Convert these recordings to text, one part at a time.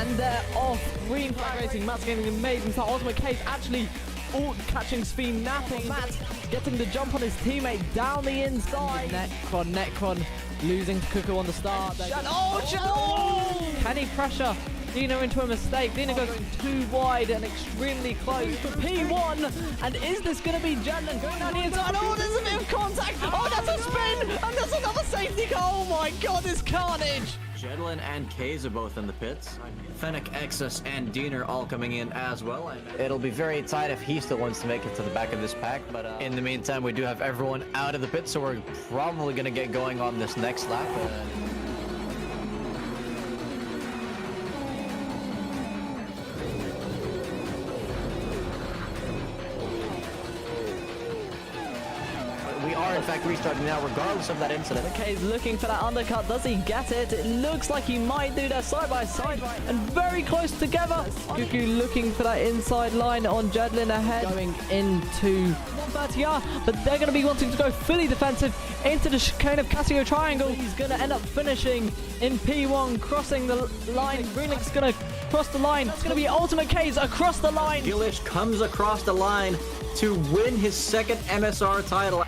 And they're off. Green flag racing. Matt's getting an amazing start. Ultimate Case actually catching speed, napping. Matt getting the jump on his teammate down the inside. Necron losing to Cuckoo on the start. Can he pressure Dino into a mistake? Dino goes too wide and extremely close for P1. And is this going to be Jadlin going down the inside? Oh, there's a bit of contact. Oh, that's a spin. And there's another safety car. Oh my god, this carnage. Jedlin and Kaze are both in the pits. Fennec, Exus, and Dean are all coming in as well. It'll be very tight if he still wants to make it to the back of this pack, but in the meantime, we do have everyone out of the pit, so we're probably going to get going on this next lap. We are, in fact, restarting now, regardless of that incident. Okay, he's looking for that undercut. Does he get it? It looks like he might do that side by side and very close together. Cuckoo looking for that inside line on Jedlin ahead. Going into 130R, but they're going to be wanting to go fully defensive into the chicane of Casio Triangle. He's going to end up finishing in P1, crossing the line. Greenlink's going to cross the line. It's going to be Ultimate K's across the line. Gilish comes across the line to win his second MSR title.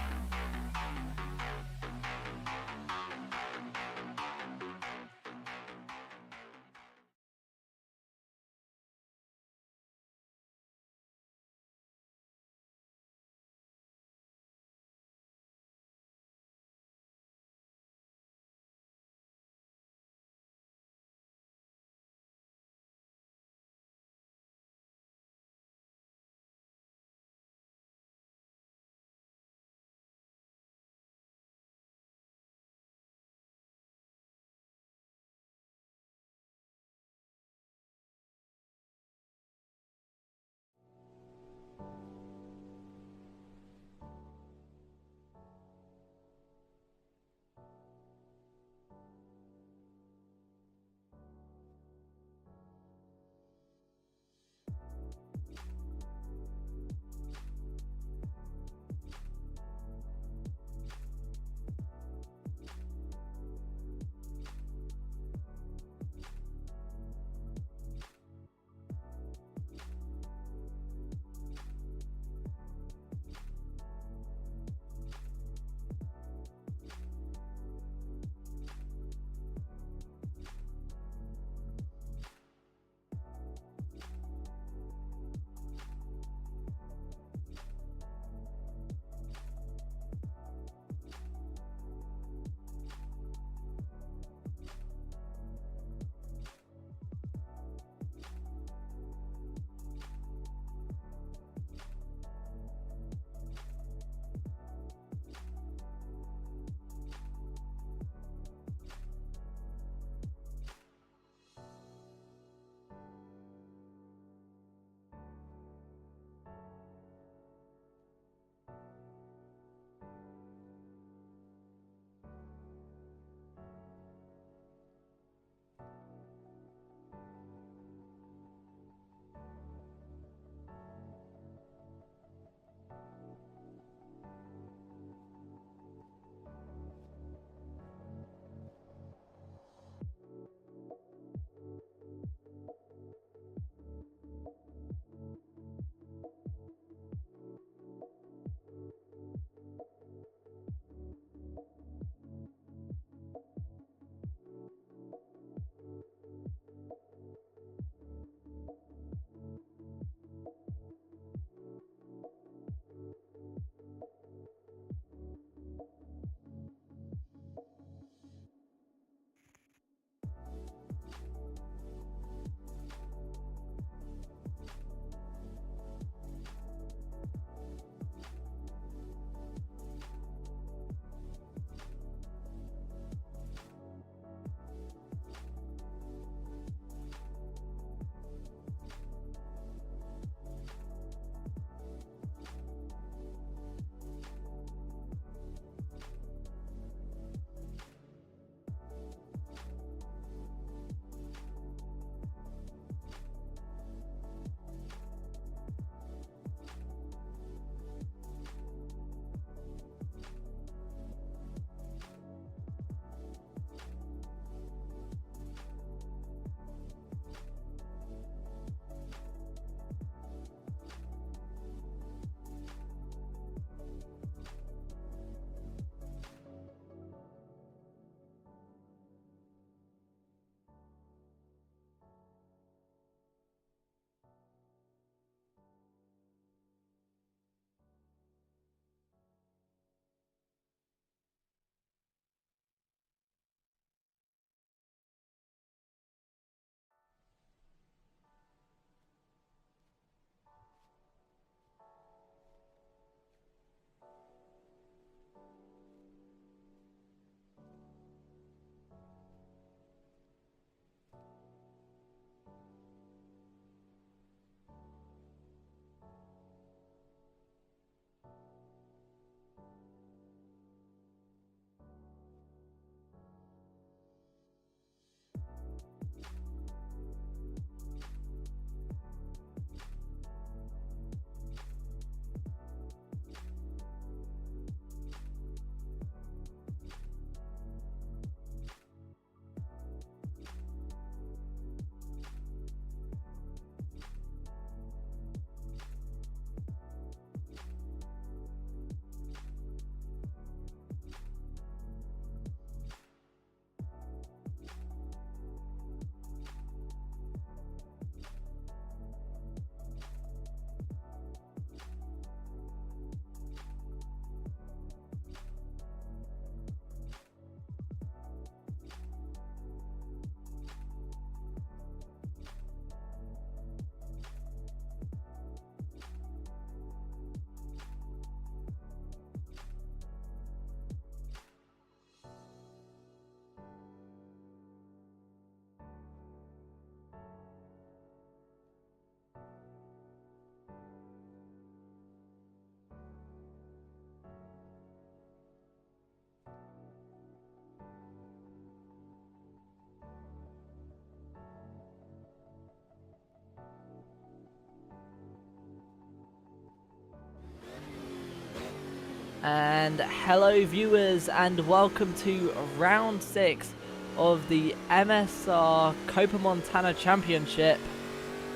And hello viewers, and welcome to round 6 of the MSR Copa Montana Championship.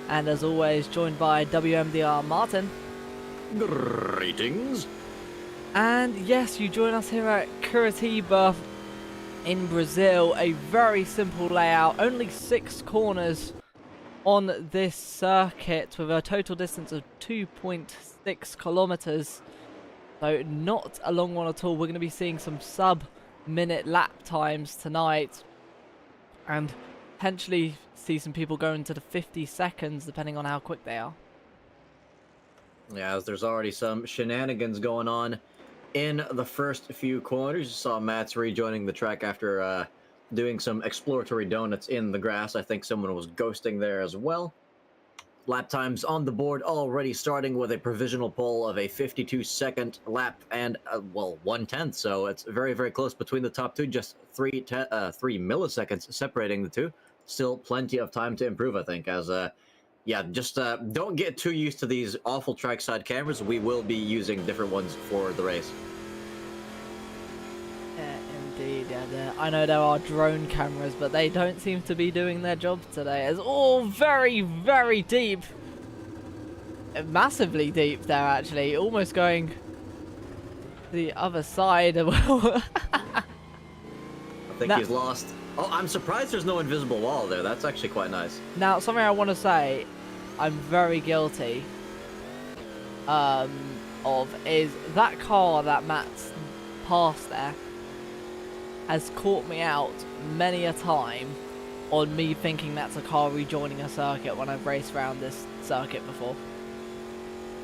And as always, joined by WMDR Martin. Greetings. And yes, you join us here at Curitiba in Brazil. A very simple layout, only 6 corners on this circuit with a total distance of 2.6 kilometers. So not a long one at all. We're going to be seeing some sub-minute lap times tonight, and potentially see some people go into the 50 seconds depending on how quick they are. Yeah, as there's already some shenanigans going on in the first few corners. You saw Matt's rejoining the track after doing some exploratory donuts in the grass. I think someone was ghosting there as well. Lap times on the board already, starting with a provisional pole of a 52-second lap and, well, 1/10. So it's very, very close between the top two, just 3 milliseconds separating the two. Still plenty of time to improve, I think, as, yeah, just don't get too used to these awful trackside cameras. We will be using different ones for the race. Indeed, yeah. I know there are drone cameras, but they don't seem to be doing their job today. It's all very, very deep. Massively deep there, actually. Almost going to the other side. I think he's lost. Oh, I'm surprised there's no invisible wall there. That's actually quite nice. Now, something I want to say I'm very guilty of is that car that Matt's passed there has caught me out many a time on me thinking that's a car rejoining a circuit when I've raced around this circuit before.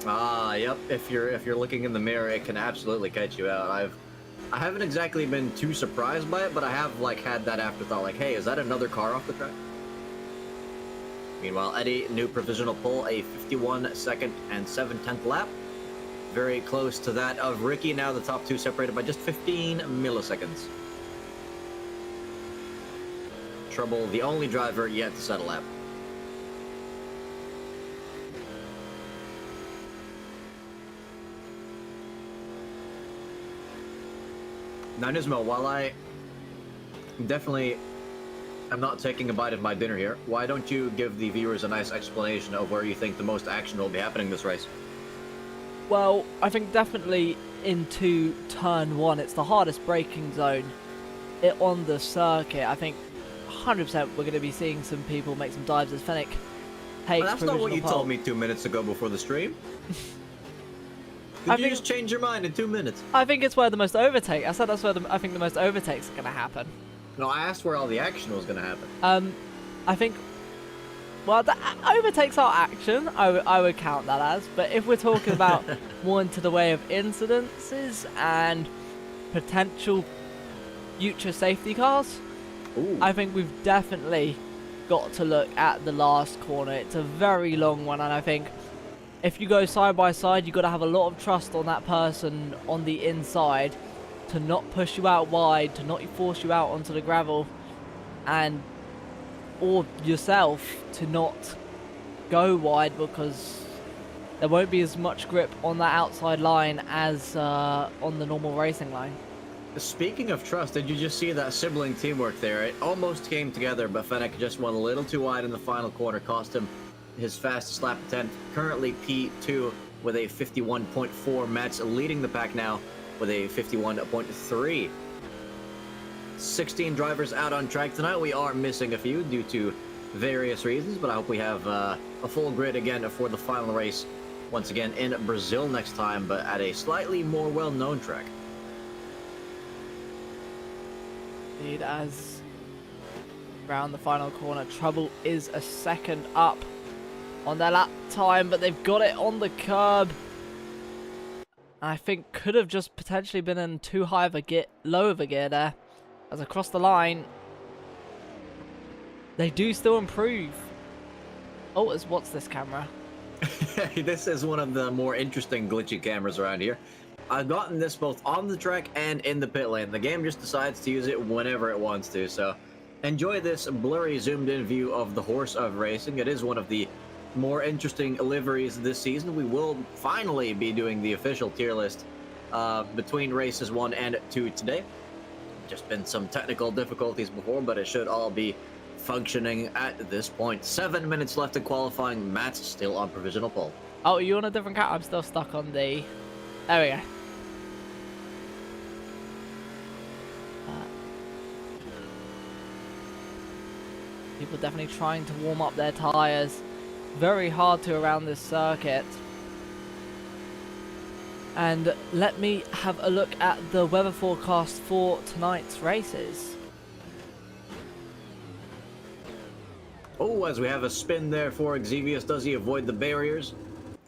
Ah, yep. If you're looking in the mirror, it can absolutely catch you out. I haven't exactly been too surprised by it, but I have like had that afterthought, like, hey, is that another car off the track? Meanwhile, Eddie, new provisional pole, a 51-second and 7/10 lap. Very close to that of Ricky. Now the top two separated by just 15 milliseconds. Trouble, the only driver yet to set a lap. Now, Nismo, while I definitely am not taking a bite of my dinner here, why don't you give the viewers a nice explanation of where you think the most action will be happening this race? Well, I think definitely into turn 1. It's the hardest braking zone on the circuit. I think 100% we're going to be seeing some people make some dives as Fennec takes. Well, that's not what you pole. told me 2 minutes ago before the stream. Did you just change your mind in 2 minutes? I think it's where the most overtake. I said that's where I think the most overtakes are going to happen. No, I asked where all the action was going to happen. I think, well, the overtakes are action. I would count that as. But if we're talking about more into the way of incidences and potential future safety cars, Ooh. I think we've definitely got to look at the last corner. It's a very long one, and I think if you go side by side, you've got to have a lot of trust on that person on the inside to not push you out wide, to not force you out onto the gravel, and or yourself to not go wide, because there won't be as much grip on that outside line as on the normal racing line. Speaking of trust, did you just see that sibling teamwork there? It almost came together, but Fennec just went a little too wide in the final corner, cost him his fastest lap attempt. Currently P2 with a 51.4. Matt's leading the pack now with a 51.3. 16 drivers out on track tonight. We are missing a few due to various reasons, but I hope we have a full grid again for the final race once again in Brazil next time, but at a slightly more well-known track. Indeed, as around the final corner, trouble is a second up on their lap time, but they've got it on the curb. I think could have just potentially been in too high of a gear, low of a gear there, as across the line they do still improve. Oh, what's this camera? This is one of the more interesting glitchy cameras around here. I've gotten this both on the track and in the pit lane. The game just decides to use it whenever it wants to, so enjoy this blurry zoomed in view of the horse of racing. It is one of the more interesting liveries this season. We will finally be doing the official tier list between races 1 and 2 today. Just been some technical difficulties before, but it should all be functioning at this point. 7 minutes left in qualifying. Matt's still on provisional pole. Oh, you on a different cat? I'm still stuck on the... There we go. People definitely trying to warm up their tyres. Very hard to around this circuit. And let me have a look at the weather forecast for tonight's races. Oh, as we have a spin there for Xevious. Does he avoid the barriers?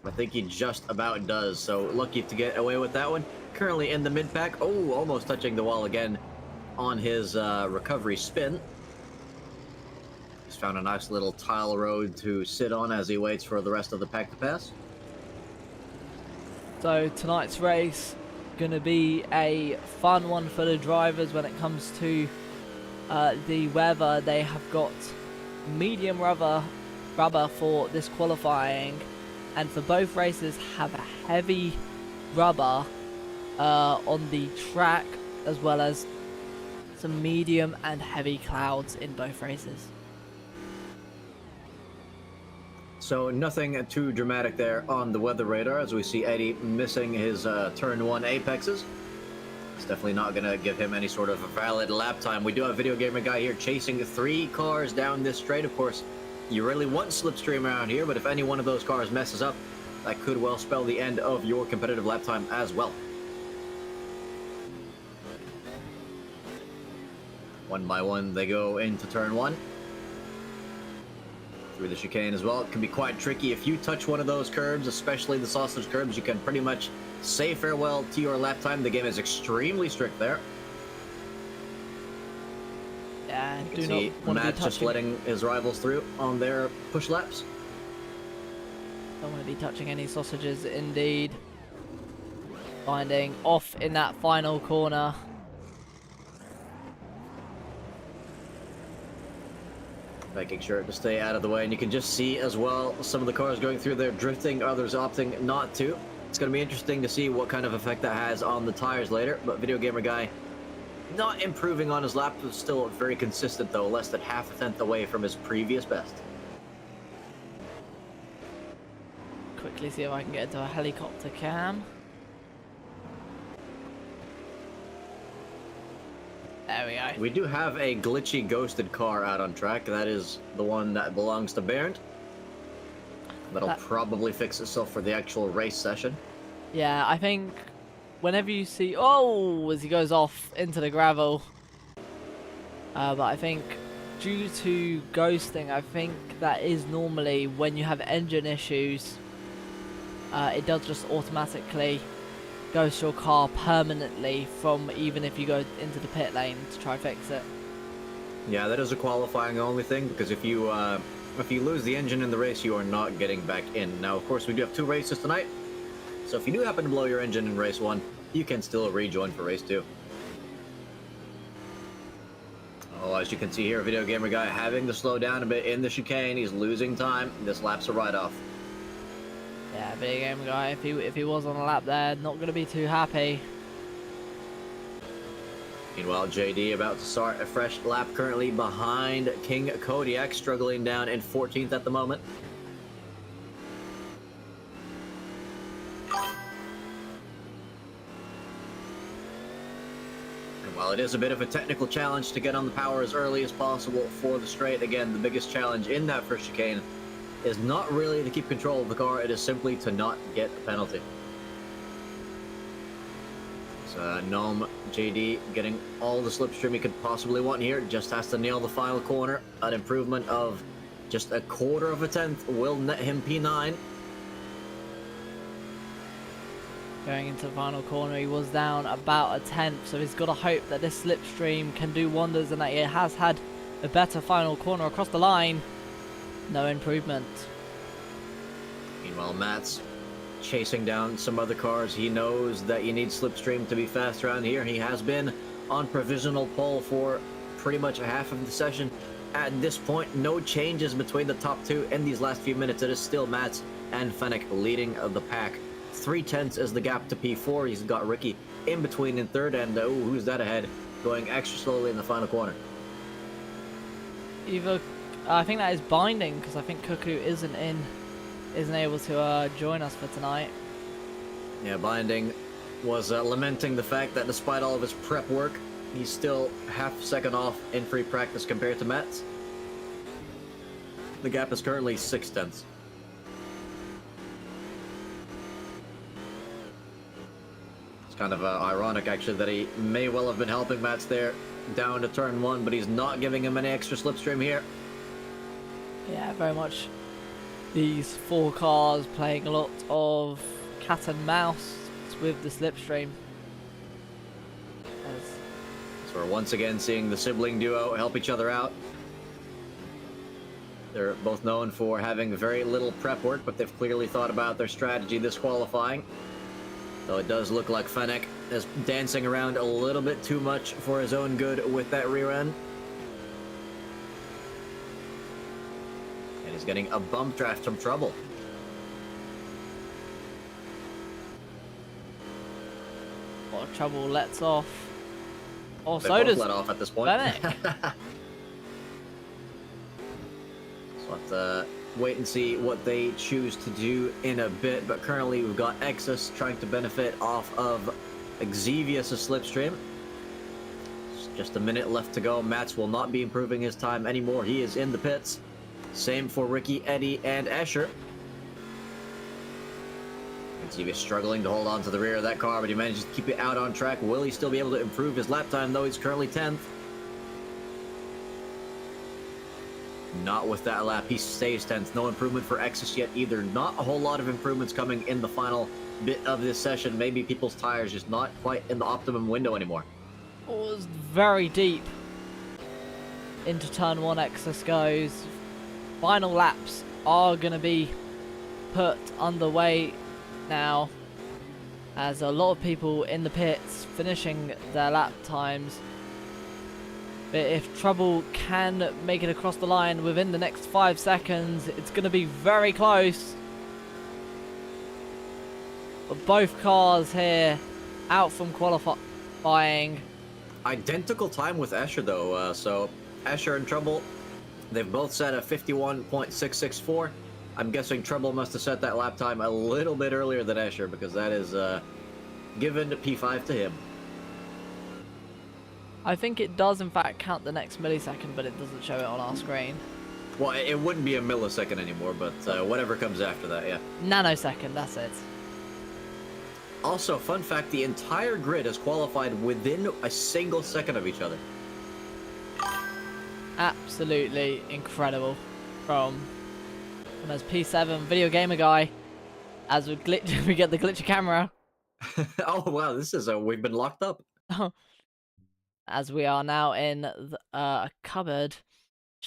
I think he just about does, so lucky to get away with that one. Currently in the mid-pack. Oh, almost touching the wall again on his recovery spin. He's found a nice little tile road to sit on as he waits for the rest of the pack to pass. So tonight's race gonna be a fun one for the drivers when it comes to the weather. They have got medium rubber for this qualifying, and for both races have a heavy rubber on the track, as well as some medium and heavy clouds in both races. So nothing too dramatic there on the weather radar, as we see Eddie missing his turn 1 apexes. It's definitely not going to give him any sort of a valid lap time. We do have Video Gamer Guy here chasing 3 cars down this straight. Of course, you really want slipstream around here, but if any one of those cars messes up, that could well spell the end of your competitive lap time as well. One by one, they go into turn 1. Through the chicane as well. It can be quite tricky. If you touch one of those curbs, especially the sausage curbs, you can pretty much say farewell to your lap time. The game is extremely strict there. Yeah, you can see Matt just letting his rivals through on their push laps. Don't want to be touching any sausages, indeed. Finding off in that final corner. Making sure to stay out of the way, and you can just see as well some of the cars going through there drifting, others opting not to. It's going to be interesting to see what kind of effect that has on the tires later, but Video Gamer Guy not improving on his lap, still very consistent though, less than half a tenth away from his previous best. Quickly see if I can get into a helicopter cam. There we go. We do have a glitchy ghosted car out on track. That is the one that belongs to Bernd. That'll probably fix itself for the actual race session. Yeah, I think whenever you see... Oh, as he goes off into the gravel. But I think due to ghosting, I think that is normally when you have engine issues, it does just automatically ghost your car permanently from even if you go into the pit lane to try fix it. Yeah, that is a qualifying only thing, because if you lose the engine in the race, you are not getting back in. Now, of course, we do have 2 races tonight, so if you do happen to blow your engine in race 1, you can still rejoin for race 2. Oh, as you can see here, Video Gamer Guy having to slow down a bit in the chicane. He's losing time. This lap's a write-off. Yeah, Video Gamer Guy, if he was on a lap there, not going to be too happy. Meanwhile, JD about to start a fresh lap, currently behind King Kodiak, struggling down in 14th at the moment. And while it is a bit of a technical challenge to get on the power as early as possible for the straight, again, the biggest challenge in that first chicane is not really to keep control of the car, it is simply to not get a penalty. So Gnome JD getting all the slipstream he could possibly want here, just has to nail the final corner. An improvement of just a quarter of a tenth will net him P9. Going into the final corner, he was down about a tenth, so he's got to hope that this slipstream can do wonders and that he has had a better final corner across the line. No improvement. Meanwhile, Matt's chasing down some other cars. He knows that you need slipstream to be fast around here. He has been on provisional pole for pretty much half of the session. At this point, no changes between the top 2 in these last few minutes. It is still Matt and Fennec leading the pack 3/10 is the gap to P4. He's got Ricky in between in third, and who's that ahead? Going extra slowly in the final corner. Either, I think that is Binding, because I think Cuckoo isn't able to join us for tonight. Yeah, Binding was lamenting the fact that despite all of his prep work, he's still half a second off in free practice compared to Mats. The gap is currently 6/10. It's kind of ironic, actually, that he may well have been helping Mats there down to turn 1, but he's not giving him any extra slipstream here. Yeah, very much. These 4 cars playing a lot of cat and mouse with the slipstream. So we're once again seeing the sibling duo help each other out. They're both known for having very little prep work, but they've clearly thought about their strategy this qualifying. Though it does look like Fennec is dancing around a little bit too much for his own good with that rear end. And he's getting a bump draft from Trouble. Well, Trouble lets off. Oh, They so both does let off at this point. Fennec. So let's wait and see what they choose to do in a bit. But currently we've got Exus trying to benefit off of Xevious' slipstream. Just a minute left to go. Mats will not be improving his time anymore. He is in the pits. Same for Ricky, Eddie, and Escher. Xevious struggling to hold on to the rear of that car, but he manages to keep it out on track. Will he still be able to improve his lap time, though? He's currently 10th. Not with that lap. He stays 10th. No improvement for Exus yet either. Not a whole lot of improvements coming in the final bit of this session. Maybe people's tires just not quite in the optimum window anymore. It was very deep into turn 1. Exus goes. Final laps are going to be put underway now, as a lot of people in the pits finishing their lap times. But if Trouble can make it across the line within the next 5 seconds, it's going to be very close. But both cars here out from qualifying. Identical time with Escher, though. So Escher and Trouble, they've both set a 51.664. I'm guessing Trouble must have set that lap time a little bit earlier than Escher, because that is given P5 to him. I think it does in fact count the next millisecond, but it doesn't show it on our screen. Well, it wouldn't be a millisecond anymore, but whatever comes after that, yeah. Nanosecond, that's it. Also, fun fact, the entire grid is qualified within a single second of each other. Absolutely incredible from as P7 Video Gamer Guy, as we get the glitchy camera. Oh wow, this is we've been locked up. As we are now in a cupboard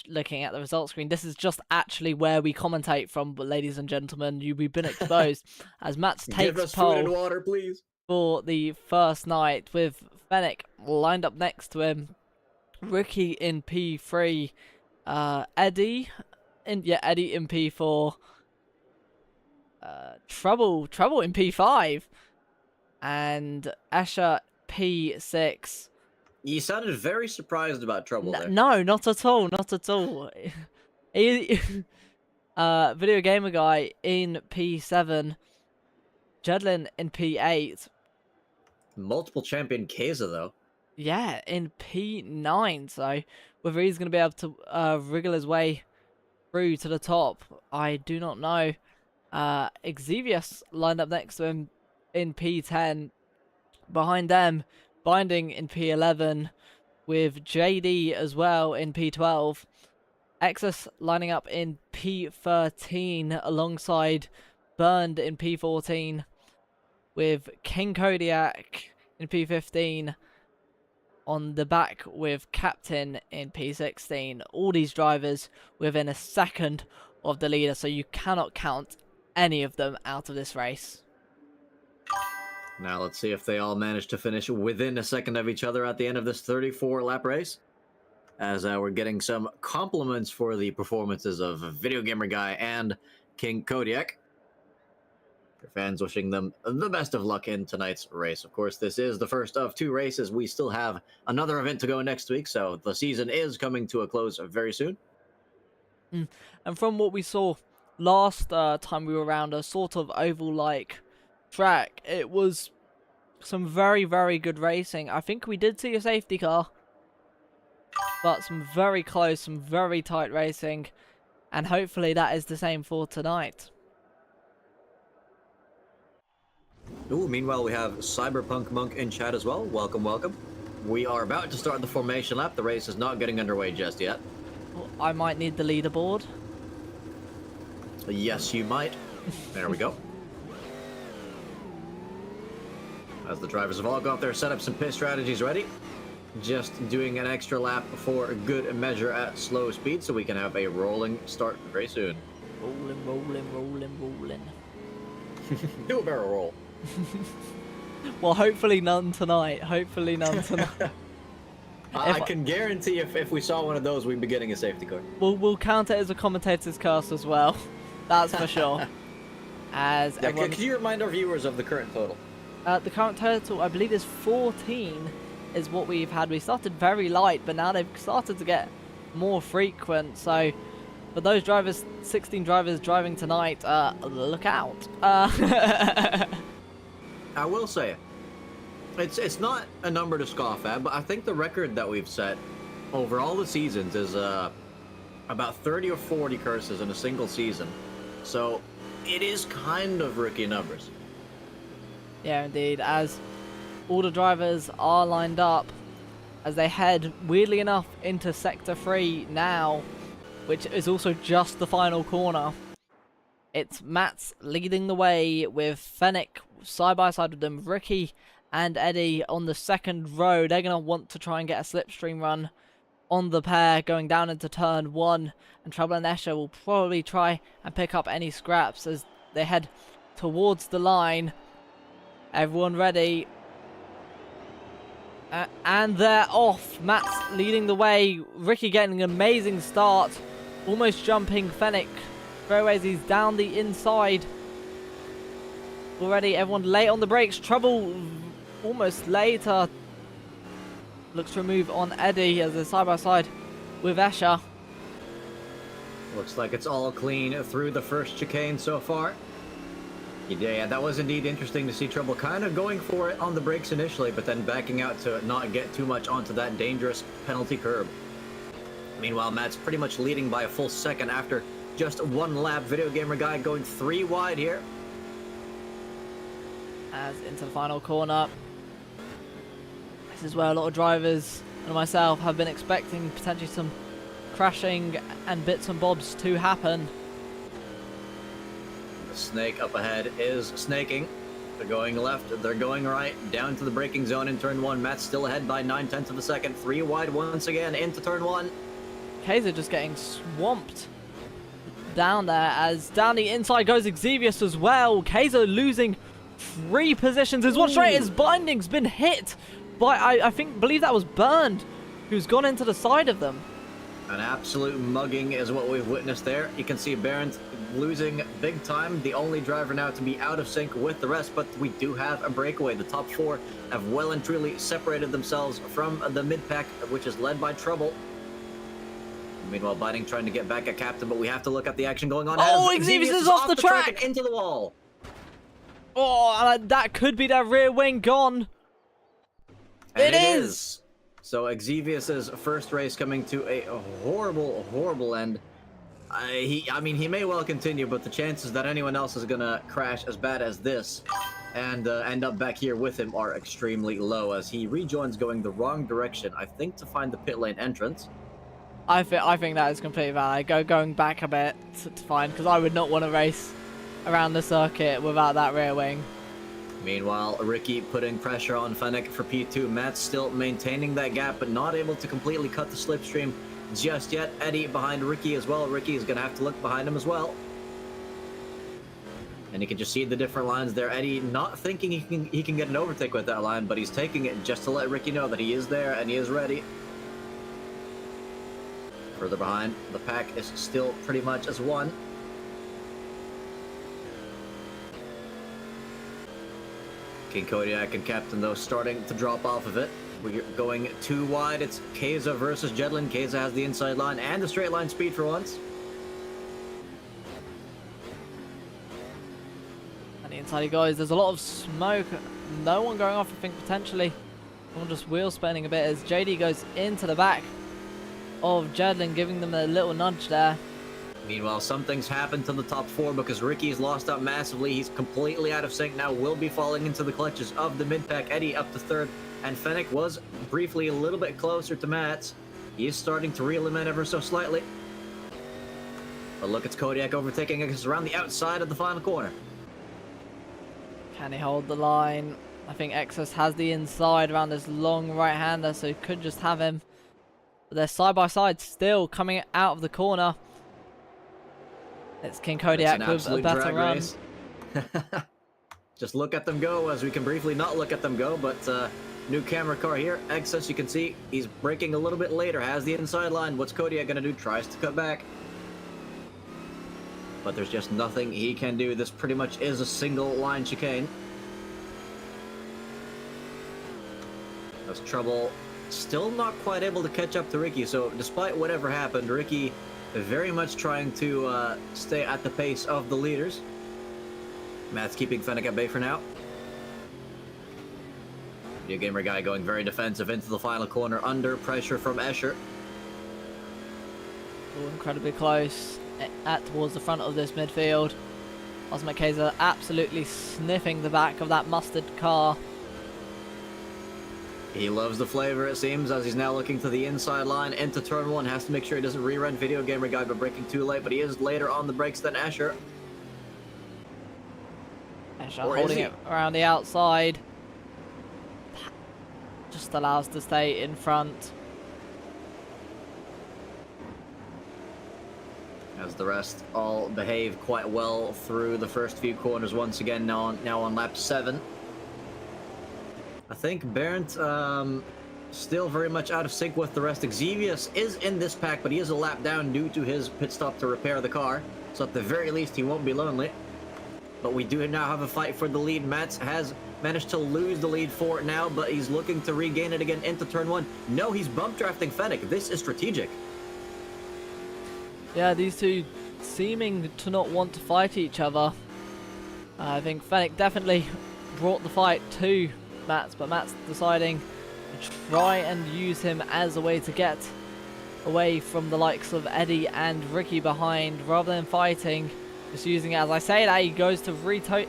looking at the results screen. This is just actually where we commentate from, but ladies and gentlemen, we've been exposed as Mats Give takes us pole food and water, please. for the first night, with Fennec lined up next to him, Ricky in P3, Eddie in P4, Trouble in P5, and Escher P6. You sounded very surprised about Trouble there. No, not at all, not at all. Video Gamer Guy in P7, Jedlin in P8. Multiple champion Keza, though. Yeah, in P9, so whether he's going to be able to wriggle his way through to the top, I do not know. Xevious lined up next to him in P10. Behind them, Binding in P11, with JD as well in P12. Exus lining up in P13 alongside Burned in P14, with King Kodiak in P15. On the back with Captain in P16. All these drivers within a second of the leader, so you cannot count any of them out of this race. Now let's see if they all manage to finish within a second of each other at the end of this 34-lap race. As we're getting some compliments for the performances of Video Gamer Guy and King Kodiak. Your fans wishing them the best of luck in tonight's race. Of course, this is the first of 2 races. We still have another event to go next week, so the season is coming to a close very soon. And from what we saw last time we were around a sort of oval-like track, it was some very, very good racing. I think we did see a safety car, but some very close, some very tight racing, and hopefully that is the same for tonight. Ooh, meanwhile, we have Cyberpunk Monk in chat as well. Welcome, welcome. We are about to start the formation lap. The race is not getting underway just yet. Well, I might need the leaderboard. Yes, you might. There we go. As the drivers have all got their setups and pit strategies ready. Just doing an extra lap for a good measure at slow speed so we can have a rolling start very soon. Rolling, rolling, rolling, rolling. Do a barrel roll. Well, hopefully none tonight. Hopefully none tonight. I can guarantee if we saw one of those, we'd be getting a safety car. We'll count it as a commentator's curse as well. That's for sure. As Yeah, everyone... could you remind our viewers of the current total? The current total, I believe, is 14 is what we've had. We started very light, but now they've started to get more frequent. So for those drivers, 16 drivers driving tonight, look out. I will say, it's not a number to scoff at, but I think the record that we've set over all the seasons is about 30 or 40 curses in a single season. So it is kind of rookie numbers. Yeah, indeed, as all the drivers are lined up as they head, weirdly enough, into Sector 3 now, which is also just the final corner. It's Matt's leading the way with Fennec side by side with them, Ricky and Eddie on the second row. They're going to want to try and get a slipstream run on the pair going down into turn 1, and Trouble and Escher will probably try and pick up any scraps as they head towards the line. Everyone ready. And they're off. Matt's leading the way. Ricky getting an amazing start. Almost jumping Fennec. Throwaways, he's down the inside. Already everyone late on the brakes. Trouble almost later. Looks to move on Eddie as they're side by side with Escher. Looks like it's all clean through the first chicane so far. Yeah, that was indeed interesting to see Trouble kind of going for it on the brakes initially, but then backing out to not get too much onto that dangerous penalty curb. Meanwhile, Matt's pretty much leading by a full second after just one lap. Video Gamer Guy going 3 wide here. As into the final corner. This is where a lot of drivers and myself have been expecting potentially some crashing and bits and bobs to happen. The snake up ahead is snaking. They're going left, they're going right, down to the braking zone in turn 1. Matt's still ahead by 9/10 of a second. 3 wide once again into turn 1. Kaiser just getting swamped down there as down the inside goes Xevious as well. Kaiser losing 3 positions. His one straight, his binding's been hit by, I believe that was Burned, who's gone into the side of them. An absolute mugging is what we've witnessed there. You can see Barron losing big time. The only driver now to be out of sync with the rest, but we do have a breakaway. The top 4 have well and truly separated themselves from the mid-pack, which is led by Trouble. Meanwhile, Biting trying to get back at Captain, but we have to look at the action going on. Oh, Xevious is off the track and into the wall. Oh, that could be their rear wing gone. And it is. So Xevious' first race coming to a horrible, horrible end. I mean, he may well continue, but the chances that anyone else is gonna crash as bad as this and end up back here with him are extremely low as he rejoins going the wrong direction, I think, to find the pit lane entrance. I think that is completely valid. Going back a bit to find, because I would not want to race around the circuit without that rear wing. Meanwhile, Ricky putting pressure on Fennec for P2. Matt's still maintaining that gap, but not able to completely cut the slipstream just yet. Eddie behind Ricky as well. Ricky is going to have to look behind him as well. And you can just see the different lines there. Eddie not thinking he can get an overtake with that line, but he's taking it just to let Ricky know that he is there and he is ready. Further behind, the pack is still pretty much as one. King Kodiak and Captain, though, starting to drop off of it. We're going too wide. It's Keza versus Jedlin. Keza has the inside line and the straight line speed for once. And the inside he goes. There's a lot of smoke. No one going off, I think, potentially. Someone just wheel spinning a bit as JD goes into the back of Jedlin, giving them a little nudge there. Meanwhile, something's happened to the top four because Ricky's lost out massively. He's completely out of sync now, will be falling into the clutches of the mid-pack. Eddie up to third, and Fennec was briefly a little bit closer to Mats. He is starting to reel him in ever so slightly. But look, it's Kodiak overtaking us around the outside of the final corner. Can he hold the line? I think Exos has the inside around this long right-hander, so he could just have him. But they're side by side still coming out of the corner. It's King Kodiak with a better run. Just look at them go, as we can briefly not look at them go, but new camera car here. Excess, you can see he's braking a little bit later, has the inside line. What's Kodiak gonna do? Tries to cut back. But there's just nothing he can do. This pretty much is a single line chicane. That's Trouble still not quite able to catch up to Ricky, so despite whatever happened, Ricky very much trying to stay at the pace of the leaders. Matt's keeping Fennec at bay for now. Video Gamer Guy going very defensive into the final corner under pressure from Escher. Oh, incredibly close towards the front of this midfield. Osmo Kaiser absolutely sniffing the back of that mustard car. He loves the flavor, it seems, as he's now looking to the inside line into turn one. Has to make sure he doesn't rerun Video Gamer Guy by braking too late, but he is later on the brakes than Escher. Escher holding it around the outside. Just allows to stay in front. As the rest all behave quite well through the first few corners once again, now on lap 7. I think Bernd still very much out of sync with the rest. Xevious is in this pack, but he is a lap down due to his pit stop to repair the car. So at the very least, he won't be lonely. But we do now have a fight for the lead. Mats has managed to lose the lead for it now, but he's looking to regain it again into turn one. No, he's bump drafting Fennec. This is strategic. Yeah, these two seeming to not want to fight each other. I think Fennec definitely brought the fight to Mats, but Mats deciding to try and use him as a way to get away from the likes of Eddie and Ricky behind, rather than fighting, just using it. As I say that, he goes to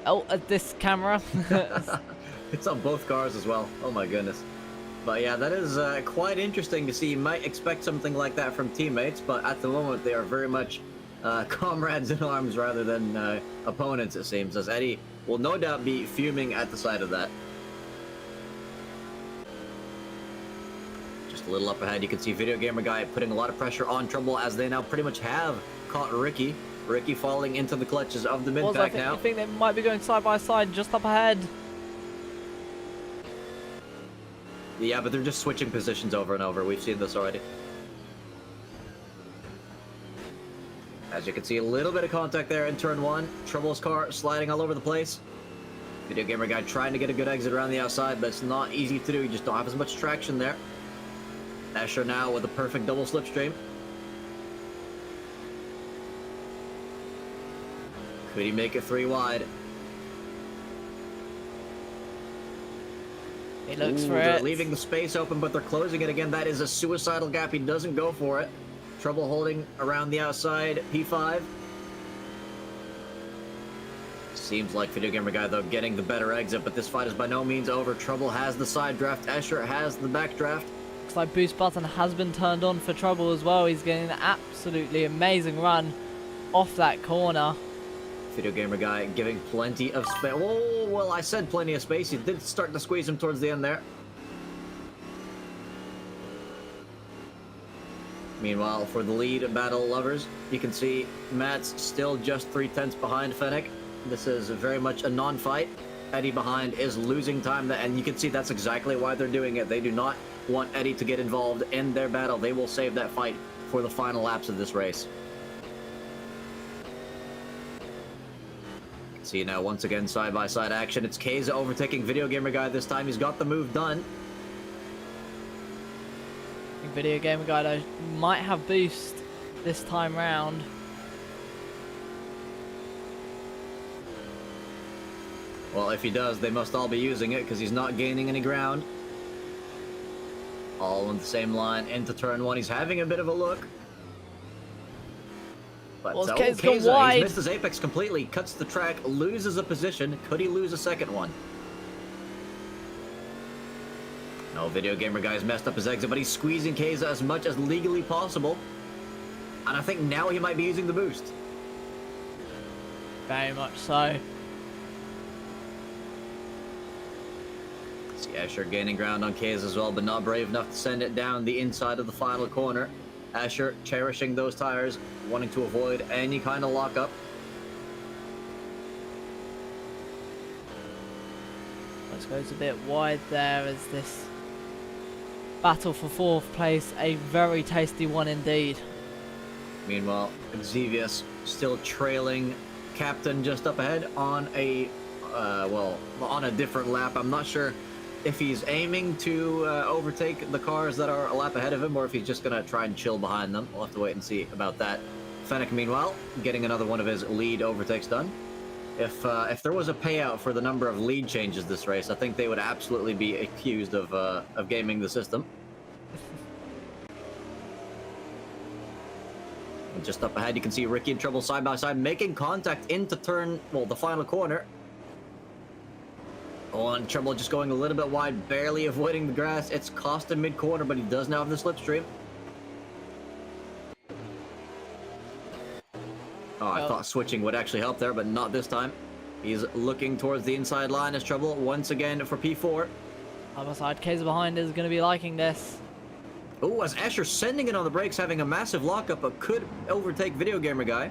at this camera. It's on both cars as well. Oh my goodness. But yeah, that is quite interesting to see. You might expect something like that from teammates, but at the moment they are very much comrades in arms rather than opponents, it seems, as Eddie will no doubt be fuming at the sight of that. Just a little up ahead, you can see Video Gamer Guy putting a lot of pressure on Trouble, as they now pretty much have caught Ricky. Ricky falling into the clutches of the mid-pack now. I think they might be going side by side just up ahead. Yeah, but they're just switching positions over and over. We've seen this already. As you can see, a little bit of contact there in turn one. Trouble's car sliding all over the place. Video Gamer Guy trying to get a good exit around the outside, but it's not easy to do. You just don't have as much traction there. Escher now with a perfect double slipstream. Could he make it 3 wide? He looks for they're it. Leaving the space open, but they're closing it again. That is a suicidal gap. He doesn't go for it. Trouble holding around the outside. P5. Seems like Video Gamer Guy, though, getting the better exit, but this fight is by no means over. Trouble has the side draft. Escher has the back draft. Looks like boost button has been turned on for Trouble as well. He's getting an absolutely amazing run off that corner. Video Gamer Guy giving plenty of space. Oh, well, I said plenty of space. He did start to squeeze him towards the end there. Meanwhile, for the lead battle lovers, you can see Matt's still just 3/10 behind Fennec. This is very much a non-fight. Eddie behind is losing time, and you can see that's exactly why they're doing it. They do not want Eddie to get involved in their battle. They will save that fight for the final laps of this race. see now once again side-by-side action. It's Keza overtaking Video Gamer Guy this time. He's got the move done. Video Gamer Guy though might have boost this time round. Well, if he does, they must all be using it because he's not gaining any ground. All on the same line into turn one. He's having a bit of a look. But Well, Keza, Kaza's gone wide. he's missed his apex completely, cuts the track, loses a position. Could he lose a second one? No, Video Gamer Guy's messed up his exit, but he's squeezing Keza as much as legally possible. And I think now he might be using the boost. Very much so. See Asher gaining ground on Keza as well, but not brave enough to send it down the inside of the final corner. Asher cherishing those tires, wanting to avoid any kind of lockup. Let's go a bit wide there as this battle for fourth place, a very tasty one indeed. Meanwhile, Xevious still trailing Captain just up ahead on a, well, on a different lap. I'm not sure if he's aiming to overtake the cars that are a lap ahead of him, or if he's just going to try and chill behind them. We'll have to wait and see about that. Fennec, meanwhile, getting another one of his lead overtakes done. If there was a payout for the number of lead changes this race, I think they would absolutely be accused of gaming the system. And just up ahead, you can see Ricky in trouble side by side, making contact into turn, well, the final corner. Oh, and Trouble just going a little bit wide, barely avoiding the grass. It's cost him mid-corner, but he does now have the slipstream. Oh, I thought switching would actually help there, but not this time. He's looking towards the inside line as Trouble once again for P4. Other side, Keza behind is going to be liking this. Oh, as Asher sending it on the brakes, having a massive lockup, but could overtake Video Gamer Guy.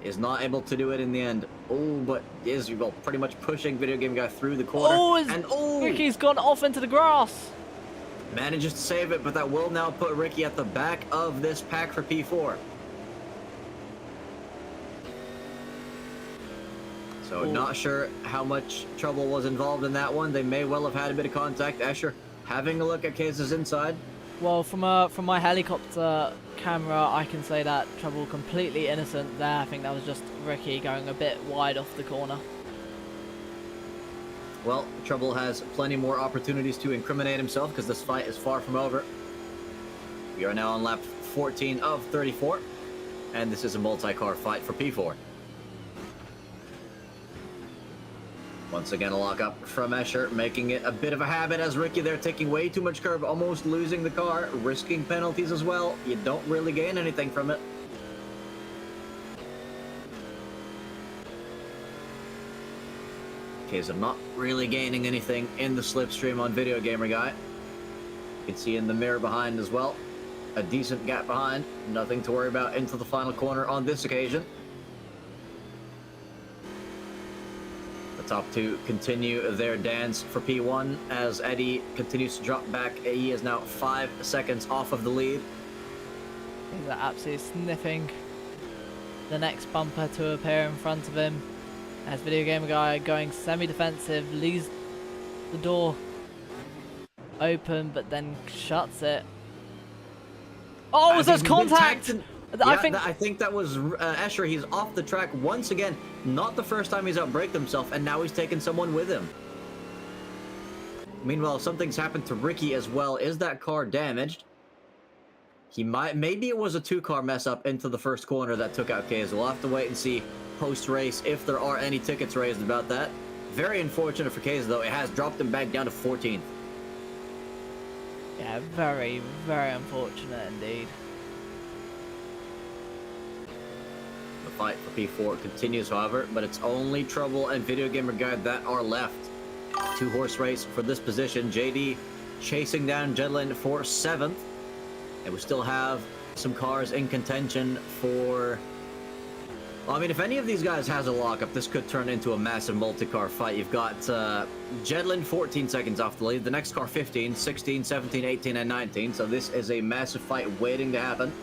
Is not able to do it in the end. Oh, but is, well, pretty much pushing Video Game Guy through the corner. Oh, Ricky's gone off into the grass. Manages to save it, but that will now put Ricky at the back of this pack for P4. So not sure how much trouble was involved in that one. They may well have had a bit of contact. Asher having a look at Keza's inside. Well, from my helicopter camera, I can say that Trouble completely innocent there. I think that was just Ricky going a bit wide off the corner. Well, Trouble has plenty more opportunities to incriminate himself because this fight is far from over. We are now on lap 14 of 34, and this is a multi-car fight for P4. Once again, a lockup from Escher, making it a bit of a habit as Ricky there taking way too much curb, almost losing the car, risking penalties as well. You don't really gain anything from it. Okay, so not really gaining anything in the slipstream on Video Gamer Guy. You can see in the mirror behind as well. A decent gap behind. Nothing to worry about into the final corner on this occasion. Top two continue their dance for P1 as Eddie continues to drop back. He is now 5 seconds off of the lead. He's absolutely sniffing the next bumper to appear in front of him. As Video Gamer Guy going semi-defensive, leaves the door open but then shuts it. Oh, was there contact? I think that was Escher. He's off the track once again. Not the first time he's outbraked himself, and now he's taken someone with him. Meanwhile, something's happened to Ricky as well. Is that car damaged? He might, maybe it was a two-car mess up into the first corner that took out Kays. We'll have to wait and see post-race if there are any tickets raised about that. Very unfortunate for Kays, though. It has dropped him back down to 14th. Yeah, very, very unfortunate indeed. The fight for P4 continues, however, but it's only Trouble and Video Gamer Guy that are left. Two-horse race for this position. JD chasing down Jedlin for 7th. And we still have some cars in contention for... Well, I mean, if any of these guys has a lockup, this could turn into a massive multi-car fight. You've got Jedlin 14 seconds off the lead. The next car 15, 16, 17, 18, and 19. So this is a massive fight waiting to happen.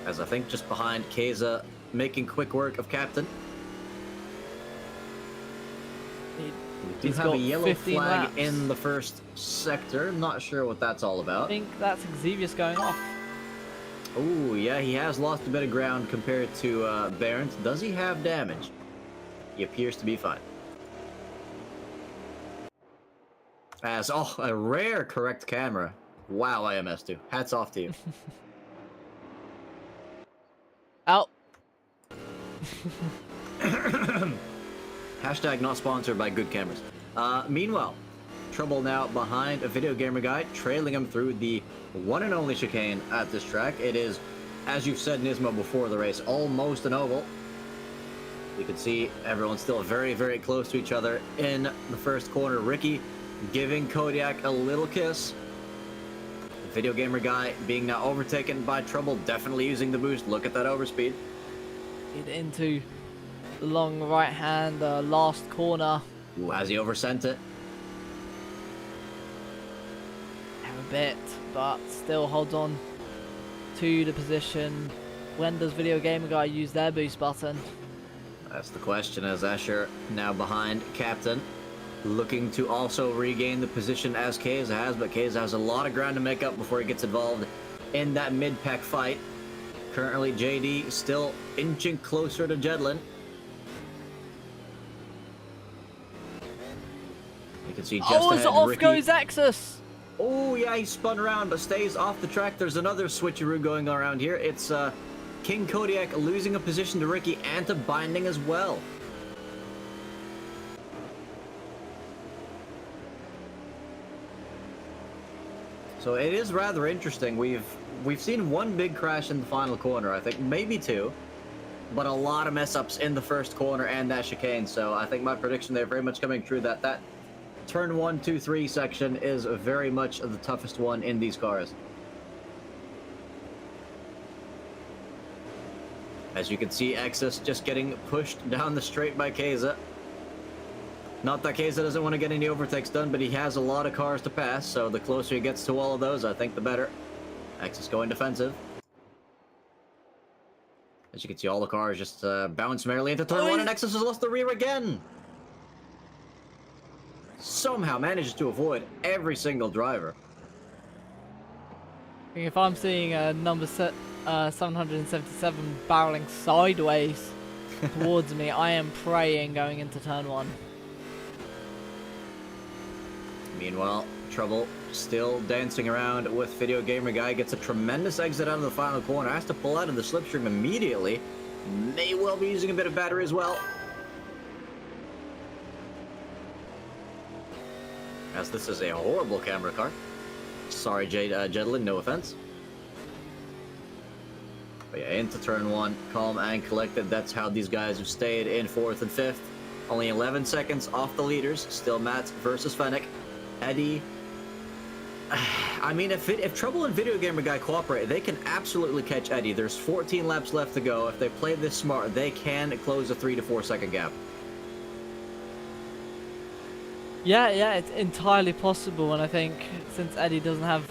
As I think just behind Keza, making quick work of Captain. We do He's have a got yellow 15 flag laps. in the first sector. Not sure what that's all I about. think that's Xavius going off. Oh, yeah, he has lost a bit of ground compared to Barons. Does he have damage? He appears to be fine. As, oh, a rare correct camera. Wow, IMS2. Hats off to you. Out. Hashtag not sponsored by good cameras. Meanwhile, Trouble now behind a video gamer guy, trailing him through the one and only chicane at this track. It is, as you've said, Nismo, before the race, almost an oval. You can see everyone's still very, very close to each other in the first corner. Ricky giving Kodiak a little kiss. The video gamer guy being now overtaken by Trouble, definitely using the boost. Look at that overspeed. Get into the long right hand, last corner. Ooh, has he oversent it? A bit, but still holds on to the position. When does Video Gamer Guy use their boost button? That's the question, as Escher now behind Captain, looking to also regain the position as Keza has, but Keza has a lot of ground to make up before he gets involved in that mid-pack fight. Currently, JD still inching closer to Jedlin. You can see just ahead, off Ricky. goes Axis! Oh, yeah, he spun around, but stays off the track. There's another switcheroo going around here. It's King Kodiak losing a position to Ricky and to Binding as well. So it is rather interesting. We've seen one big crash in the final corner, I think, maybe two, but a lot of mess-ups in the first corner and that chicane. So I think my prediction there very much coming true, that turn 1, 2, 3 section is very much the toughest one in these cars. As you can see, Exus just getting pushed down the straight by Keza. Not that Keza doesn't want to get any overtakes done, but he has a lot of cars to pass, so the closer he gets to all of those, I think the better. Exus going defensive. As you can see, all the cars just bounce merrily into turn 1, and Exus has lost the rear again! Somehow manages to avoid every single driver. If I'm seeing number 777 barreling sideways towards me, I am praying going into turn 1. Meanwhile, Trouble still dancing around with Video Gamer Guy, gets a tremendous exit out of the final corner, has to pull out of the slipstream immediately. May well be using a bit of battery as well. As this is a horrible camera car. Sorry, Jedlin, no offense. But yeah, into turn 1, calm and collected. That's how these guys have stayed in 4th and 5th. Only 11 seconds off the leaders. Still Matt versus Fennec. Eddie. I mean, if Trouble and Video Gamer Guy cooperate, they can absolutely catch Eddie. There's 14 laps left to go. If they play this smart, they can close a 3 to 4 second gap. Yeah, it's entirely possible, and I think since Eddie doesn't have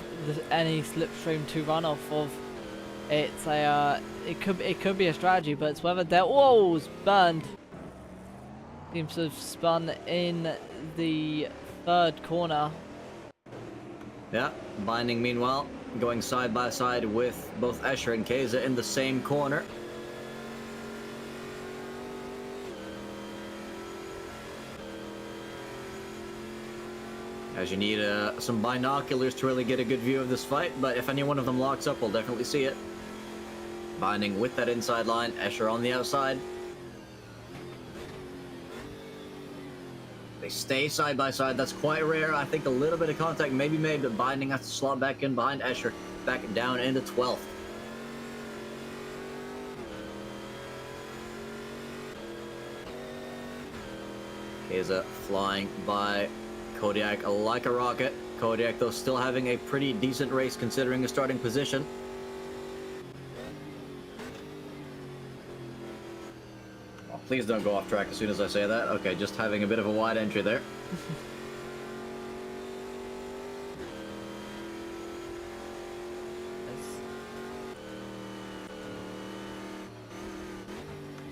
any slipstream to run off of, it's it could be a strategy, but it's whether they're burned. Seems to have spun in the 3rd corner. Yeah, Binding meanwhile going side by side with both Escher and Keza in the same corner. As you need some binoculars to really get a good view of this fight, but if any one of them locks up, we'll definitely see it. Binding with that inside line, Escher on the outside. They stay side by side. That's quite rare. I think a little bit of contact may be made, but Binding has to slot back in behind Escher, back down into 12th. Keza flying by Kodiak like a rocket. Kodiak, though, still having a pretty decent race considering the starting position. Oh, please don't go off track as soon as I say that. Okay, just having a bit of a wide entry there.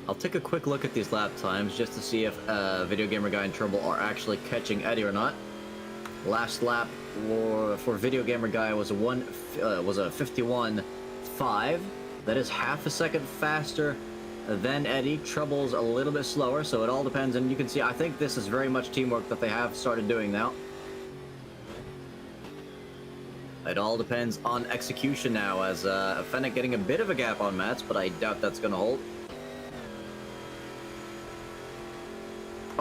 I'll take a quick look at these lap times just to see if Video Gamer Guy and Trouble are actually catching Eddie or not. Last lap for Video Gamer Guy was a 51.5. That is half a second faster than Eddie. Trouble's a little bit slower, so it all depends. And you can see, I think this is very much teamwork that they have started doing now. It all depends on execution now, as Fennec getting a bit of a gap on Mats, but I doubt that's going to hold.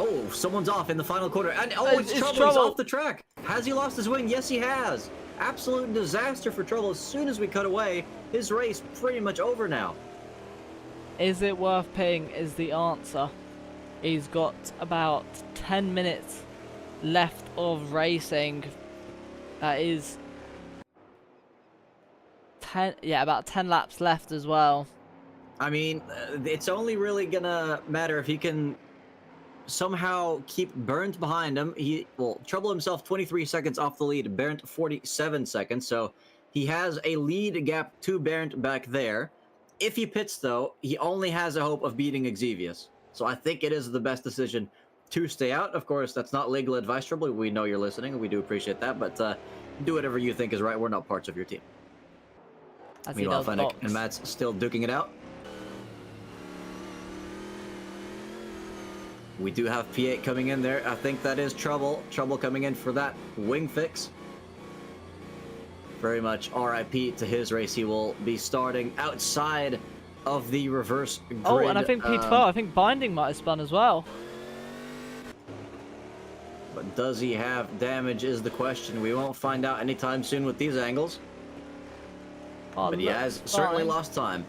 Oh, someone's off in the final quarter. And it's Trouble. He's off the track. Has he lost his wing? Yes, he has. Absolute disaster for Trouble. As soon as we cut away, his race pretty much over now. Is it worth paying is the answer. He's got about 10 minutes left of racing. That is about 10 laps left as well. I mean, it's only really gonna matter if he can somehow keep Burnt behind him. Trouble himself 23 seconds off the lead, Burnt 47 seconds, so he has a lead gap to Burnt back there. If he pits, though, he only has a hope of beating Exevius. So I think it is the best decision to stay out. Of course, that's not legal advice, Trouble. We know you're listening, and we do appreciate that, but do whatever you think is right. We're not parts of your team. Meanwhile, Fennec and Matt's still duking it out. We do have P8 coming in there. I think that is Trouble. Trouble coming in for that wing fix. Very much RIP to his race. He will be starting outside of the reverse grid. Oh, and I think P12, I think Binding might have spun as well. But does he have damage is the question. We won't find out anytime soon with these angles. Oh, but he has certainly lost time.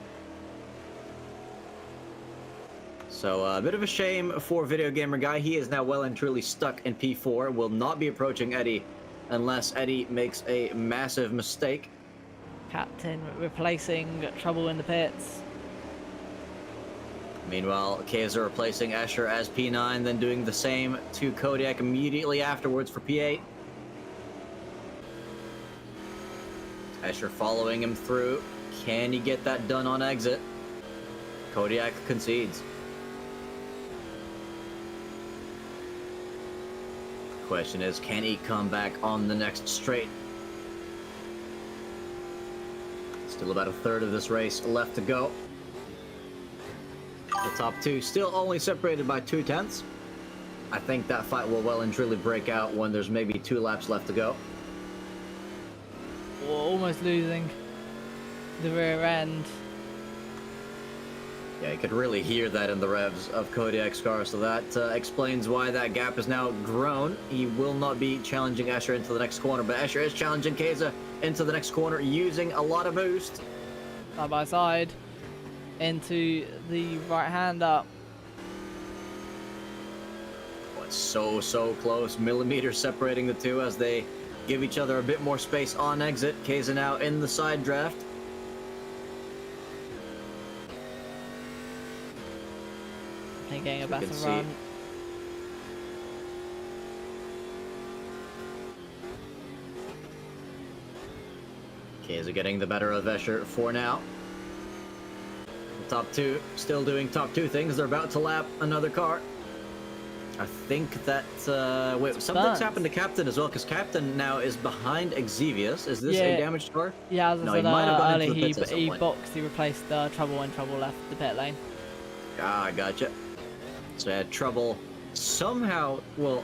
So a bit of a shame for Video Gamer Guy. He is now well and truly stuck in P4. Will not be approaching Eddie unless Eddie makes a massive mistake. Captain replacing Trouble in the pits. Meanwhile, Kaiser replacing Escher as P9, then doing the same to Kodiak immediately afterwards for P8. Escher following him through. Can he get that done on exit? Kodiak concedes. Question is, can he come back on the next straight? Still about a third of this race left to go. The top two still only separated by 2/10. I think that fight will well and truly break out when there's maybe 2 laps left to go. We're almost losing the rear end. Yeah, you could really hear that in the revs of Kodiak's car, so that explains why that gap is now grown. He will not be challenging Escher into the next corner, but Escher is challenging Keza into the next corner using a lot of boost. Side by side into the right-hand up. Oh, it's so close. Millimeters separating the two as they give each other a bit more space on exit. Keza now in the side draft. Getting a better run. Keza getting the better of Escher for now. The top two still doing top 2 things. They're about to lap another car. I think that wait, something's happened to Captain as well, because Captain now is behind Exevius. Is this a damaged car? Yeah, as I said he might have gone into the earlier, pits at some point. boxed, he replaced Trouble when Trouble left the pit lane. Ah, I gotcha. So I had Trouble somehow. Well,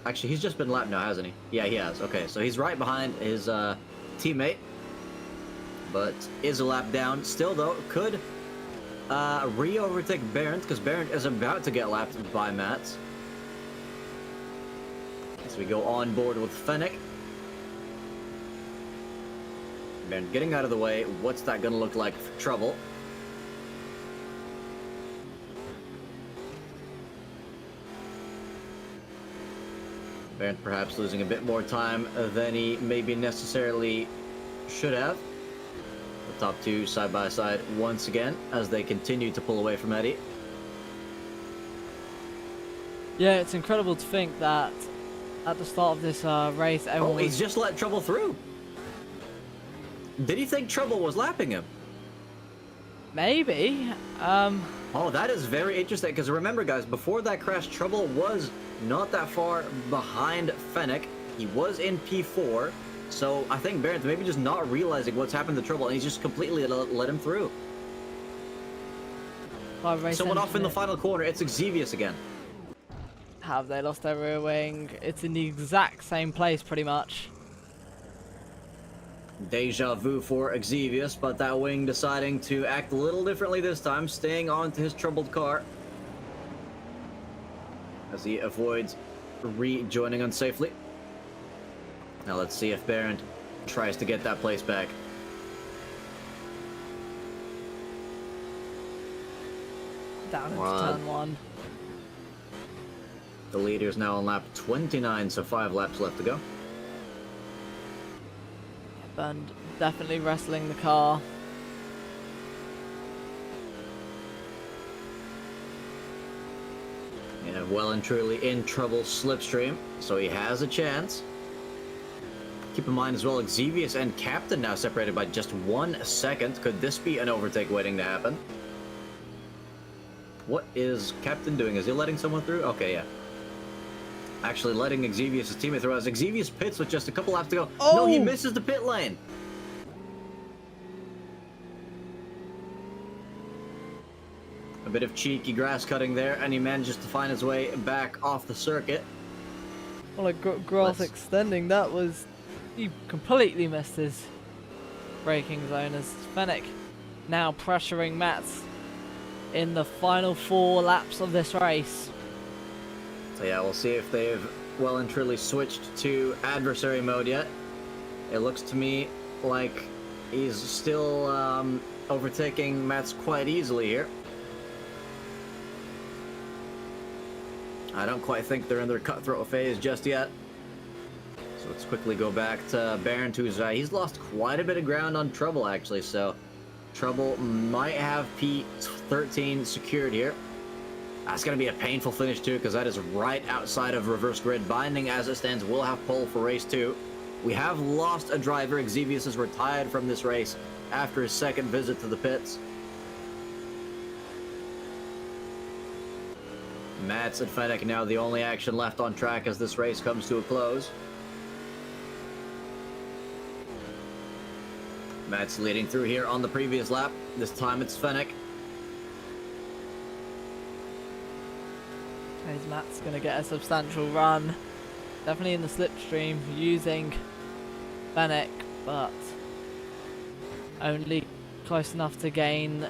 actually, he's just been lapped now, hasn't he? Yeah, he has. Okay, so he's right behind his teammate, but is a lap down. Still, though, could re-overtake Barent, because Barent is about to get lapped by Mats. So we go on board with Fennec. Barent getting out of the way. What's that going to look like for Trouble? Barent perhaps losing a bit more time than he maybe necessarily should have. The top two side by side once again as they continue to pull away from Eddie. Yeah, it's incredible to think that at the start of this race, everyone he's just let Trouble through. Did he think Trouble was lapping him? Maybe. Oh, that is very interesting, because remember, guys, before that crash, Trouble was not that far behind Fennec. He was in P4, so I think Barron's maybe just not realizing what's happened to Trouble, and he's just completely let him through. Someone off in the final corner. It's Exevius again. Have they lost their rear wing? It's in the exact same place, pretty much. Deja vu for Exevius, but that wing deciding to act a little differently this time, staying on to his troubled car as he avoids rejoining unsafely. Now let's see if Barron tries to get that place back. Down into turn 1. The leader is now on lap 29, so 5 laps left to go. And definitely wrestling the car. Yeah, well and truly in trouble slipstream, so he has a chance. Keep in mind as well, Exevius and Captain now separated by just 1 second. Could this be an overtake waiting to happen? What is Captain doing? Is he letting someone through? Okay, yeah. Actually letting Exevius' teammate through as Exevius pits with just a couple laps to go. Oh! No, he misses the pit lane. A bit of cheeky grass cutting there, and he manages to find his way back off the circuit. Well, a grass extending, that was... He completely missed his braking zone as Fennec now pressuring Mats in the final 4 laps of this race. So yeah, we'll see if they've well and truly switched to adversary mode yet. It looks to me like he's still overtaking Mats quite easily here. I don't quite think they're in their cutthroat phase just yet. So let's quickly go back to Barron, who's he's lost quite a bit of ground on Trouble actually, so Trouble might have P13 secured here. That's going to be a painful finish too, because that is right outside of reverse grid. Binding as it stands will have pole for race 2. We have lost a driver. Exevius is retired from this race after his 2nd visit to the pits. Mats and Fennec now the only action left on track as this race comes to a close. Mats leading through here on the previous lap. This time it's Fennec. Is Mats going to get a substantial run? Definitely in the slipstream using Fennec, but only close enough to gain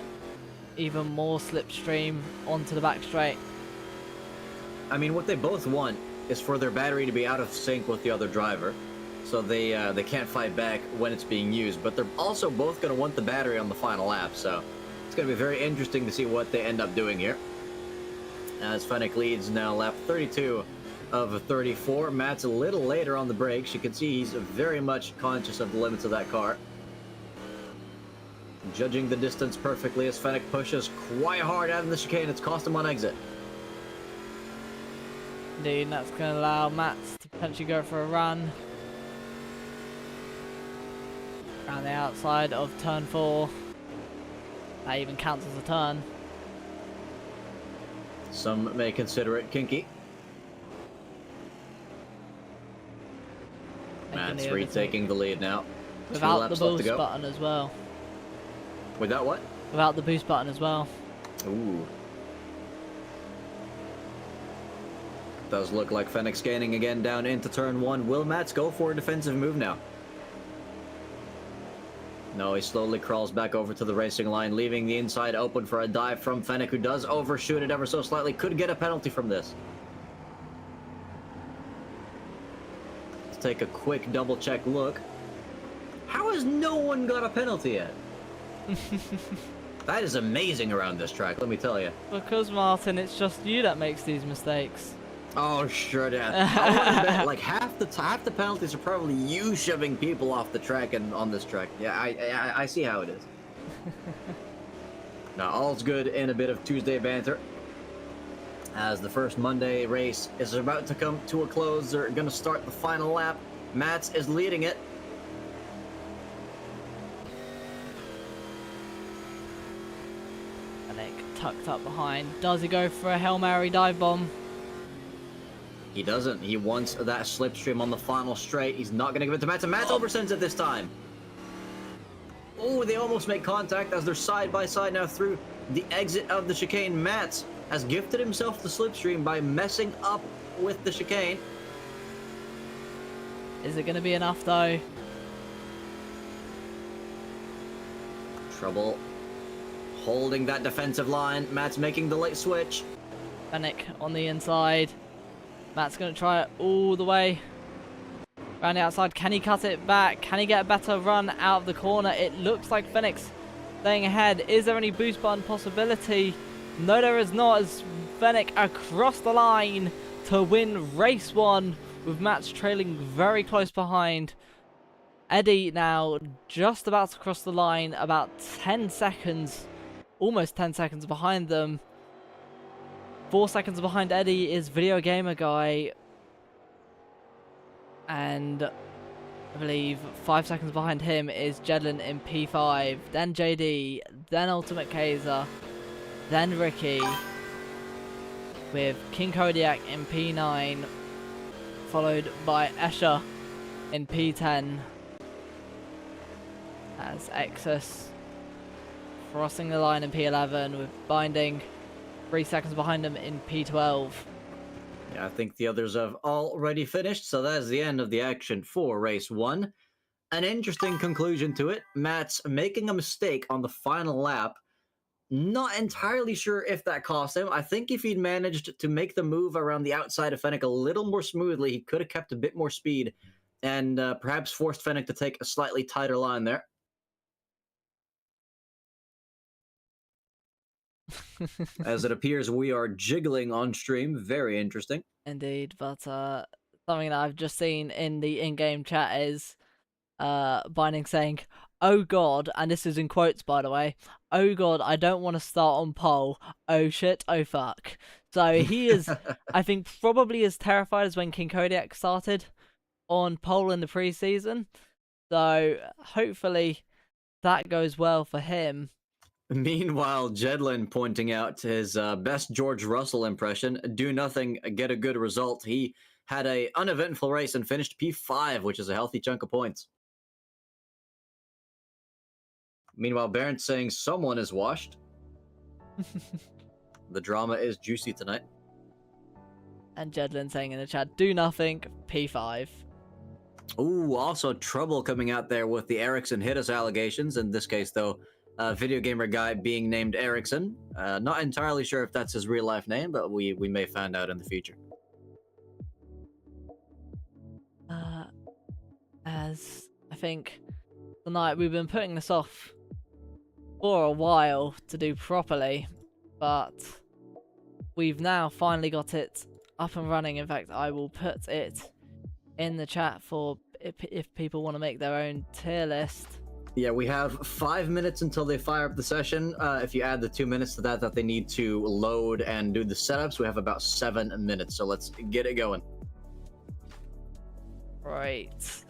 even more slipstream onto the back straight. I mean, what they both want is for their battery to be out of sync with the other driver, so they can't fight back when it's being used, but they're also both going to want the battery on the final lap, so it's going to be very interesting to see what they end up doing here. As Fennec leads now lap 32 of 34. Matt's a little later on the brakes. You can see he's very much conscious of the limits of that car. Judging the distance perfectly as Fennec pushes quite hard out in the chicane. It's cost him on exit. Indeed, and that's going to allow Mats to potentially go for a run around the outside of turn 4. That even counts as a turn. Some may consider it kinky. Matt's retaking the lead now. Without the boost button as well. Without what? Without the boost button as well. Ooh. Does look like Fennec's gaining again down into turn 1. Will Mats go for a defensive move now? No, he slowly crawls back over to the racing line, leaving the inside open for a dive from Fennec, who does overshoot it ever so slightly. Could get a penalty from this. Let's take a quick double-check look. How has no one got a penalty yet? That is amazing around this track, let me tell you. Because, Martin, it's just you that makes these mistakes. Oh, sure, Dan. I wouldn't bet, like half the penalties are probably you shoving people off the track and on this track. Yeah, I see how it is. Now, all's good in a bit of Tuesday banter. As the first Monday race is about to come to a close, they're going to start the final lap. Mats is leading it. Fennec tucked up behind. Does he go for a Hail Mary dive bomb? He doesn't. He wants that slipstream on the final straight. He's not going to give it to Mats, and Mats oversends it this time. Oh, they almost make contact as they're side by side now through the exit of the chicane. Mats has gifted himself the slipstream by messing up with the chicane. Is it going to be enough though? Trouble holding that defensive line. Matt's making the late switch. Fennec on the inside. Matt's going to try it all the way around the outside. Can he cut it back? Can he get a better run out of the corner? It looks like Fennec's staying ahead. Is there any boost button possibility? No, there is not, as Fennec across the line to win race 1, with Matt's trailing very close behind. Eddie now just about to cross the line, about 10 seconds, almost 10 seconds behind them. 4 seconds behind Eddie is Video Gamer Guy. And I believe 5 seconds behind him is Jedlin in P5. Then JD, then Ultimate Kaiser, then Ricky. With King Kodiak in P9. Followed by Escher in P10. As Exus crossing the line in P11 with Binding 3 seconds behind him in P12. Yeah, I think the others have already finished, so that is the end of the action for race 1. An interesting conclusion to it. Matt's making a mistake on the final lap. Not entirely sure if that cost him. I think if he'd managed to make the move around the outside of Fennec a little more smoothly, he could have kept a bit more speed and perhaps forced Fennec to take a slightly tighter line there. As it appears, we are jiggling on stream. Very interesting. Indeed, but something that I've just seen in the in-game chat is Binding saying, "Oh God," and this is in quotes by the way, "Oh God, I don't want to start on pole. Oh shit, oh fuck." So he is, I think, probably as terrified as when King Kodiak started on pole in the preseason. So hopefully that goes well for him. Meanwhile, Jedlin pointing out his best George Russell impression: do nothing, get a good result. He had an uneventful race and finished P5, which is a healthy chunk of points. Meanwhile, Barron's saying someone is washed. The drama is juicy tonight. And Jedlin saying in the chat, "Do nothing, P5. Ooh, also trouble coming out there with the Ericsson hit us allegations. In this case, though, Video Gamer Guy being named Ericsson. Not entirely sure if that's his real life name, but we may find out in the future. As I think tonight we've been putting this off for a while to do properly, but we've now finally got it up and running. In fact, I will put it in the chat for if people want to make their own tier list. Yeah, we have 5 minutes until they fire up the session. If you add the 2 minutes to that they need to load and do the setups, we have about 7 minutes. So let's get it going. Right.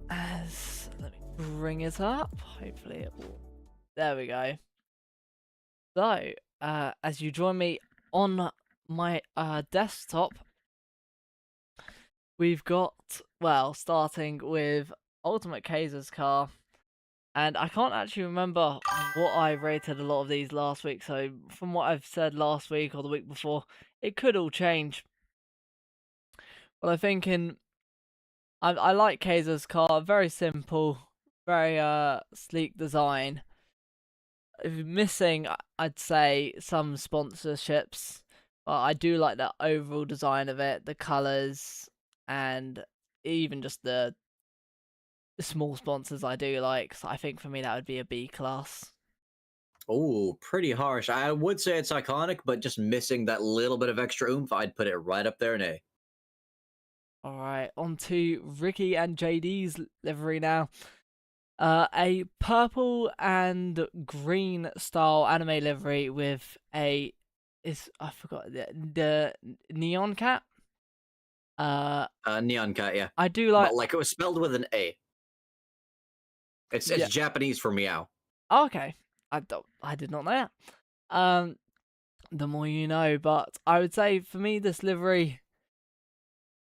Let me bring it up. Hopefully it will. There we go. So, as you join me on my desktop, we've got, well, starting with Ultimate Kaiser's car. And I can't actually remember what I rated a lot of these last week. So from what I've said last week or the week before, it could all change. But I'm thinking, I like Kaiser's car. Very simple, very sleek design. Missing, I'd say, some sponsorships. But I do like the overall design of it, the colours, and even just the small sponsors I do like. So I think for me that would be a B class. Oh, pretty harsh. I would say it's iconic, but just missing that little bit of extra oomph, I'd put it right up there in A. Alright, on to Ricky and JD's livery now. A purple and green style anime livery with I forgot the neon cat. Neon cat, yeah. I do like. But like it was spelled with an A. It's Yeah. Japanese for meow. Okay, I did not know that. Um, the more you know, but I would say for me, this livery,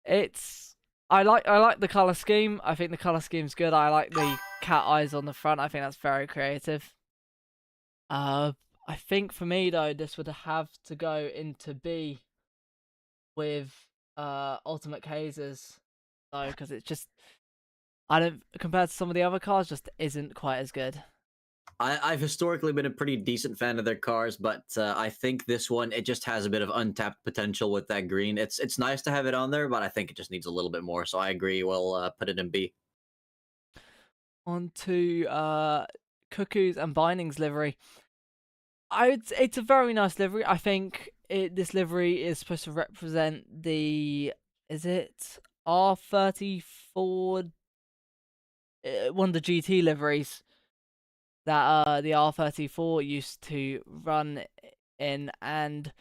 it's I like the color scheme. I think the color scheme's good. I like the cat eyes on the front. I think that's very creative. Uh, I think for me though, this would have to go into B with Ultimate Cases though, because it's just I don't compared to some of the other cars, just isn't quite as good. I've historically been a pretty decent fan of their cars, but I think this one, it just has a bit of untapped potential with that green. It's nice to have it on there, but I think it just needs a little bit more. So I agree. We'll put it in B. On to Cuckoo's and Binding's livery. It's a very nice livery. I think this livery is supposed to represent the is it R34 one of the GT liveries that the R34 used to run in, and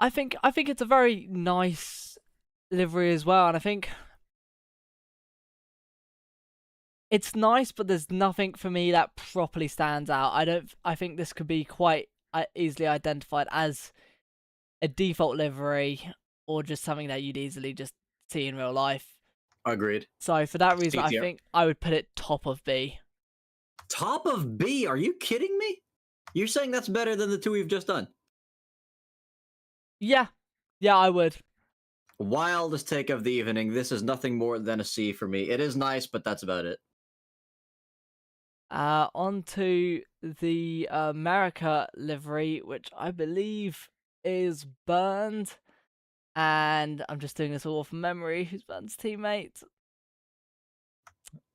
I think it's a very nice livery as well, and I think it's nice, but there's nothing for me that properly stands out. I think this could be quite easily identified as a default livery or just something that you'd easily just see in real life. Agreed. So for that reason, I C-tier. think I would put it top of B. Top of B? Are you kidding me? You're saying that's better than the two we've just done? Yeah, I would. Wildest take of the evening. This is nothing more than a C for me. It is nice, but that's about it. On to the America livery, which I believe is Burned. And I'm just doing this all from memory. Who's Burned's teammate?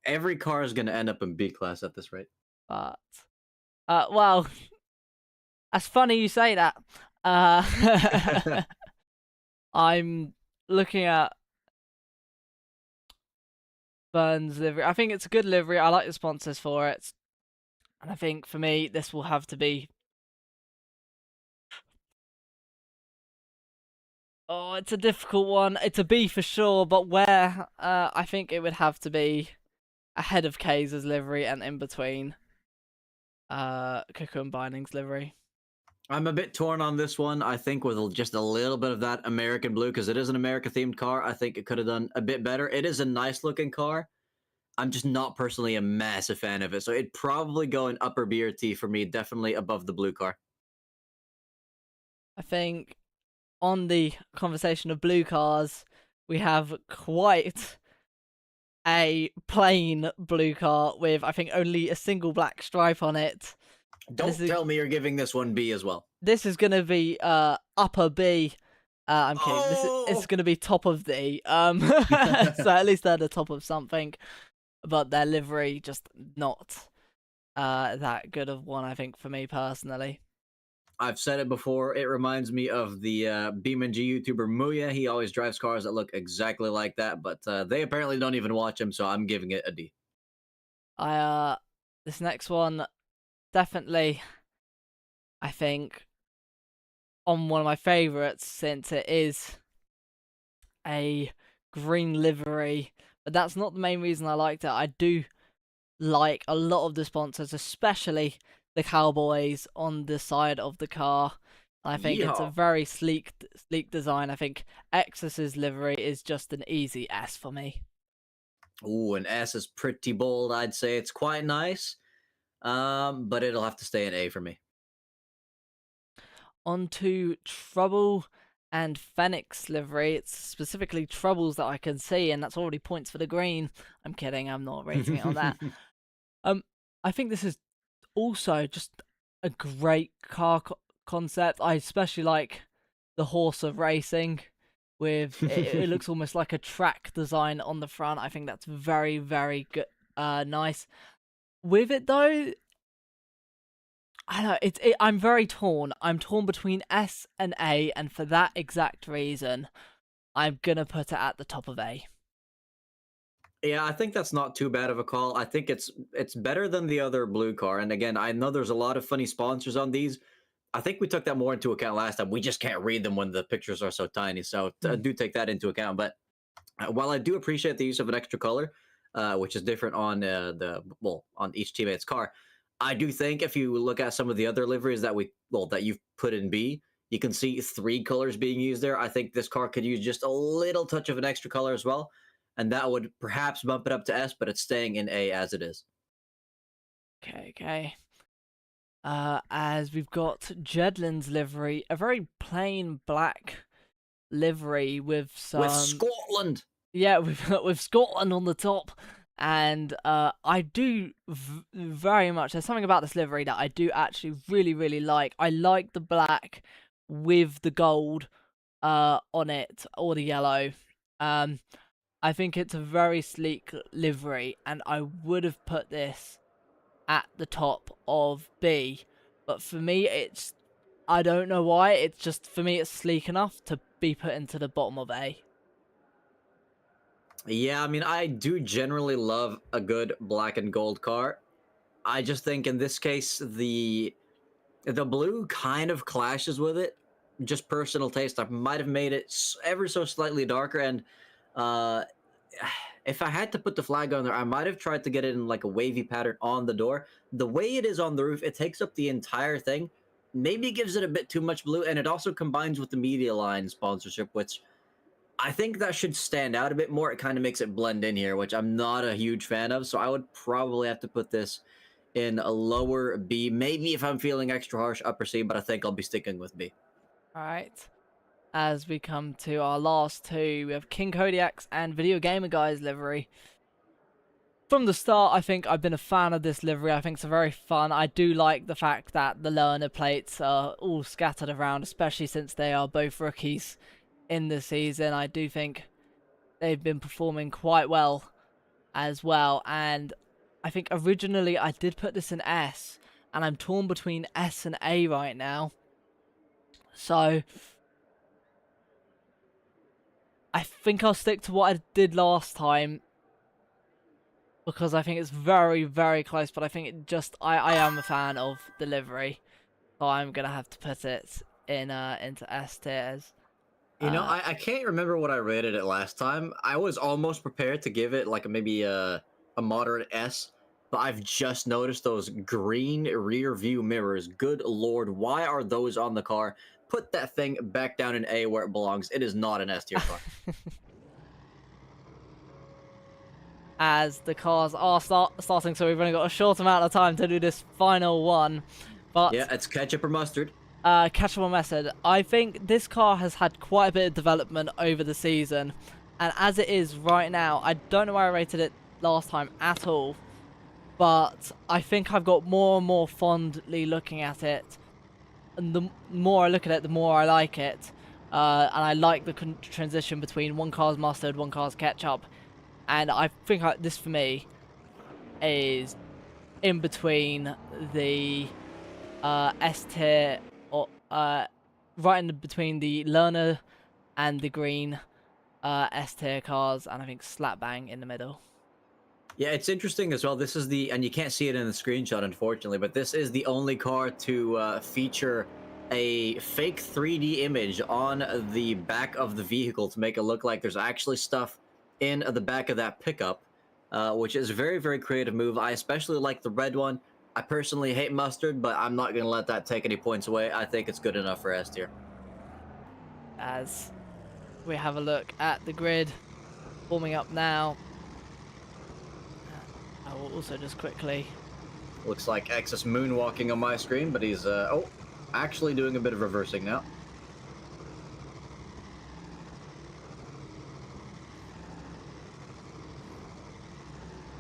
Every car is going to end up in B class at this rate. But, well, that's funny you say that. I'm looking at Burns livery. I think it's a good livery. I like the sponsors for it. And I think for me, this will have to be. Oh, it's a difficult one. It's a B for sure, but where? I think it would have to be ahead of Kay's livery and in between Cuckoo and Binding's livery. I'm a bit torn on this one. I think with just a little bit of that American blue, because it is an America-themed car, I think it could have done a bit better. It is a nice-looking car. I'm just not personally a massive fan of it, so it'd probably go in upper B or T for me, definitely above the blue car. I think on the conversation of blue cars, we have quite a plain blue car with, I think, only a single black stripe on it. Don't tell me you're giving this one B as well. This is going to be upper B. I'm kidding. Oh! This is going to be top of D. So at least they're the top of something. But their livery, just not that good of one, I think, for me personally. I've said it before. It reminds me of the BeamNG YouTuber Muya. He always drives cars that look exactly like that, but they apparently don't even watch him, so I'm giving it a D. This next one, definitely, I think, on one of my favourites, since it is a green livery. But that's not the main reason I liked it. I do like a lot of the sponsors, especially the cowboys on the side of the car. I think it's a very sleek design. I think Exus's livery is just an easy S for me. Ooh, an S is pretty bold, I'd say. It's quite nice, but it'll have to stay an A for me. On to Trouble and Phoenix livery. It's specifically Troubles that I can see, and that's already points for the green. I'm kidding, I'm not rating it on that. I think this is also just a great car concept. I especially like the horse of racing. With it looks almost like a track design on the front. I think that's very, very good, nice. With it though, I don't know. I'm very torn. I'm torn between S and A, and for that exact reason, I'm gonna put it at the top of A. Yeah, I think that's not too bad of a call. I think it's better than the other blue car. And again, I know there's a lot of funny sponsors on these. I think we took that more into account last time. We just can't read them when the pictures are so tiny. So do take that into account. But while I do appreciate the use of an extra color, which is different on on each teammate's car. I do think if you look at some of the other liveries that you've put in B, you can see 3 colors being used there. I think this car could use just a little touch of an extra color as well, and that would perhaps bump it up to S, but it's staying in A as it is. Okay. As we've got Jedlin's livery, a very plain black livery with some... With Scotland! Yeah, with Scotland on the top. And I do very much... There's something about this livery that I do actually really, really like. I like the black with the gold on it, or the yellow. I think it's a very sleek livery, and I would have put this at the top of B, but for me it's, I don't know why, it's just, for me it's sleek enough to be put into the bottom of A. Yeah, I mean, I do generally love a good black and gold car. I just think in this case the blue kind of clashes with it. Just personal taste. I might have made it ever so slightly darker, and uh if I had to put the flag on there, I might have tried to get it in like a wavy pattern on the door. The way it is on the roof, it takes up the entire thing. Maybe gives it a bit too much blue, and it also combines with the Media Line sponsorship, which I think that should stand out a bit more. It kind of makes it blend in here, which I'm not a huge fan of. So I would probably have to put this in a lower B. Maybe if I'm feeling extra harsh, upper C, but I think I'll be sticking with B. Alright, as we come to our last two, we have King Kodiak's and Video Gamer Guy's livery. From the start, I think I've been a fan of this livery. I think it's very fun. I do like the fact that the learner plates are all scattered around, especially since they are both rookies in the season. I do think they've been performing quite well as well. And I think originally I did put this in S, and I'm torn between S and A right now. So I think I'll stick to what I did last time, because I think it's very, very close, but I think it just, I am a fan of the livery, so I'm going to have to put it in into S tiers. You know, I can't remember what I rated it last time. I was almost prepared to give it like maybe a moderate S, but I've just noticed those green rear view mirrors. Good lord, why are those on the car? Put that thing back down in A where it belongs. It is not an S tier car. As the cars are starting, so we've only got a short amount of time to do this final one. But yeah, it's ketchup or mustard. Ketchup or mustard. I think this car has had quite a bit of development over the season, and as it is right now, I don't know why I rated it last time at all, but I think I've got more and more fondly looking at it, and the more I look at it, the more I like it, and I like the transition between one car's mustard, one car's ketchup, and I think this for me is in between the S tier, or right in between the learner and the green S tier cars, and I think slap bang in the middle. Yeah, it's interesting as well. This is and you can't see it in the screenshot, unfortunately, but this is the only car to feature a fake 3D image on the back of the vehicle to make it look like there's actually stuff in the back of that pickup, which is a very, very creative move. I especially like the red one. I personally hate mustard, but I'm not going to let that take any points away. I think it's good enough for S tier. As we have a look at the grid forming up now, I will also just quickly... Looks like X is moonwalking on my screen, but he's, actually doing a bit of reversing now.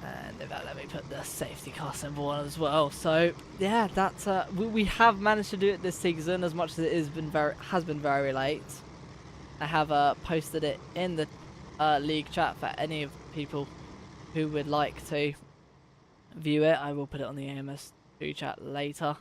And let me put the safety car symbol on as well. So yeah, that's we have managed to do it this season, as much as it has been very late. I have posted it in the league chat for any of people who would like to view it. I will put it on the AMS2 chat later.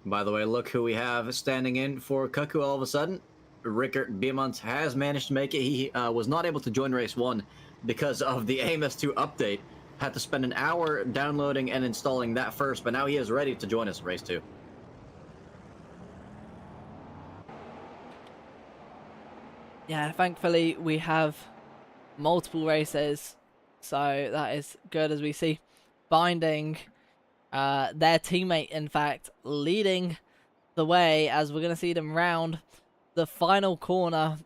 By the way, look who we have standing in for Cuckoo all of a sudden. Rickert Beaumont has managed to make it. He was not able to join race 1 because of the AMS2 update. Had to spend an hour downloading and installing that first, but now he is ready to join us in race 2. Yeah, thankfully we have multiple races So that is good, as we see Binding, their teammate, in fact, leading the way, as we're going to see them round the final corner.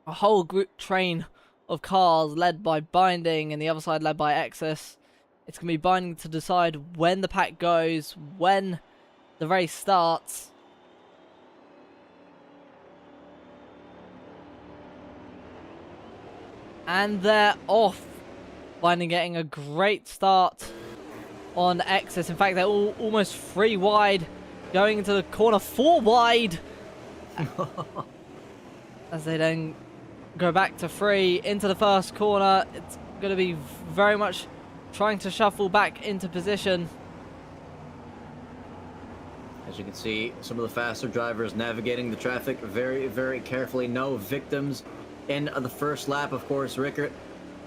A whole group train of cars led by Binding and the other side led by Exus. It's going to be Binding to decide when the pack goes, when the race starts. And they're off. Binding getting a great start on Exus. In fact, they're all almost 3 wide, going into the corner 4 wide. As they then go back to 3 into the first corner. It's going to be very much trying to shuffle back into position. As you can see, some of the faster drivers navigating the traffic very, very carefully. No victims in the first lap. Of course, Rickert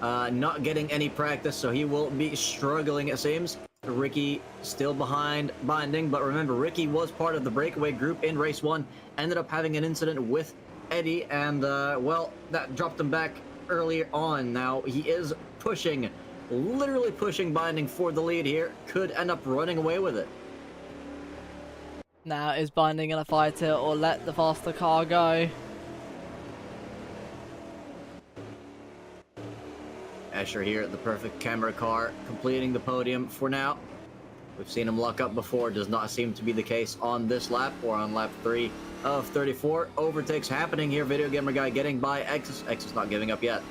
not getting any practice, so he will be struggling, it seems. Ricky still behind Binding, but remember, Ricky was part of the breakaway group in race 1, ended up having an incident with Eddie, and well, that dropped him back earlier on. Now he is pushing, literally pushing Binding for the lead here. Could end up running away with it. Now, is Binding going to fight it or let the faster car go? Escher here, the perfect camera car, completing the podium for now. We've seen him lock up before. Does not seem to be the case on this lap or on lap 3 of 34. Overtakes happening here. Video Gamer Guy getting by Exus. Exus not giving up yet.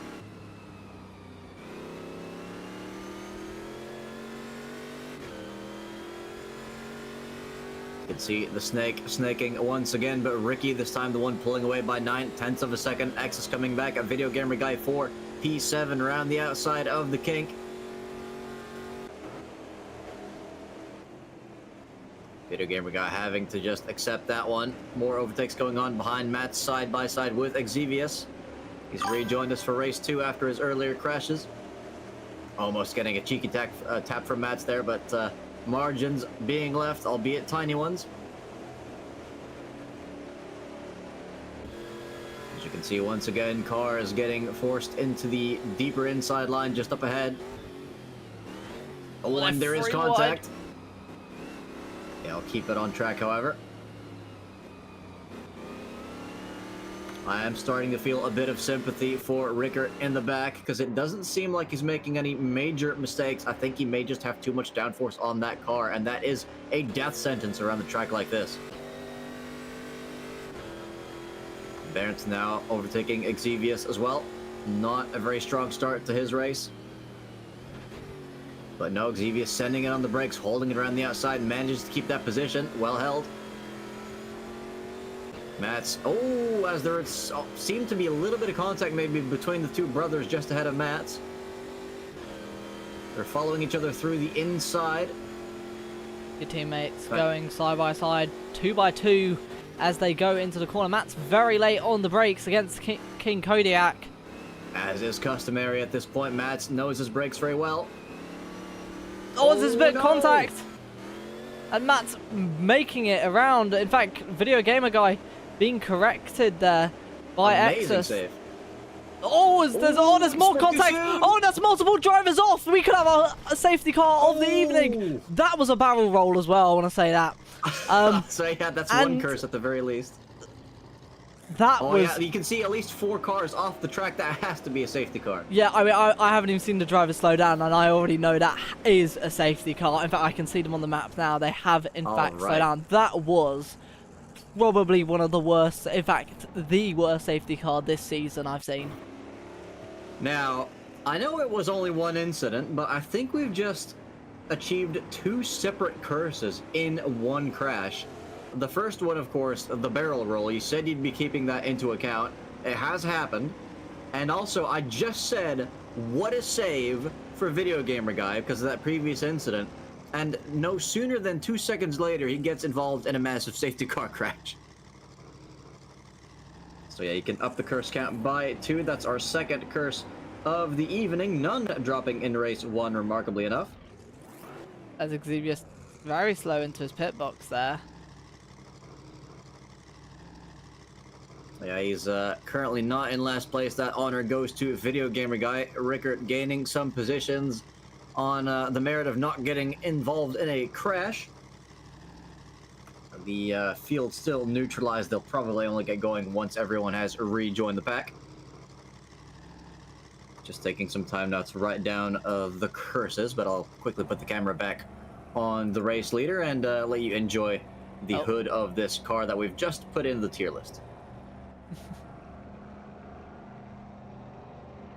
You can see the snake snaking once again, but Ricky this time the one pulling away by 9/10 of a second. Exus coming back. A Video Gamer Guy 4. P7 around the outside of the kink. Video Gamer Guy having to just accept that one. More overtakes going on behind Matt's side by side with Exevius. He's rejoined us for race 2 after his earlier crashes. Almost getting a cheeky tap from Matt's there, but margins being left, albeit tiny ones. As you can see, once again, cars getting forced into the deeper inside line just up ahead. Oh, and there is contact. Yeah, I'll keep it on track, however. I am starting to feel a bit of sympathy for Rickert in the back, because it doesn't seem like he's making any major mistakes. I think he may just have too much downforce on that car, and that is a death sentence around the track like this. Barrett's now overtaking Exevius as well. Not a very strong start to his race. But no, Exevius sending it on the brakes, holding it around the outside, manages to keep that position. Well held. Matt's, oh, as there seemed to be a little bit of contact maybe between the two brothers just ahead of Matt's. They're following each other through the inside. Your teammates going side by side, 2 by 2. As they go into the corner. Matt's very late on the brakes against King Kodiak. As is customary at this point, Matt knows his brakes very well. Oh, there's a bit of contact. And Matt's making it around. In fact, Video Gamer Guy being corrected there by Exus. Save. Oh, there's more contact. Oh, that's multiple drivers off. We could have a safety car of the evening. That was a barrel roll as well, I want to say that. So yeah, that's one curse at the very least. That was... yeah, you can see at least 4 cars off the track. That has to be a safety car. Yeah, I mean, I haven't even seen the driver slow down, and I already know that is a safety car. In fact, I can see them on the map now. They have, in fact, slowed down. That was probably one of the worst, in fact, the worst safety car this season I've seen. Now, I know it was only one incident, but I think we've just achieved 2 separate curses in one crash. The first one, of course, the barrel roll. You said you'd be keeping that into account. It has happened. And also, I just said, what a save for Video Gamer Guy because of that previous incident. And no sooner than 2 seconds later, he gets involved in a massive safety car crash. So yeah, you can up the curse count by 2. That's our second curse of the evening. None dropping in race 1, remarkably enough. As Exevius very slow into his pit box there. Yeah, he's currently not in last place. That honor goes to Video Gamer Guy. Rickert gaining some positions on the merit of not getting involved in a crash. The field still neutralized. They'll probably only get going once everyone has rejoined the pack. Just taking some time now to write down the curses, but I'll quickly put the camera back on the race leader and let you enjoy the hood of this car that we've just put in the tier list.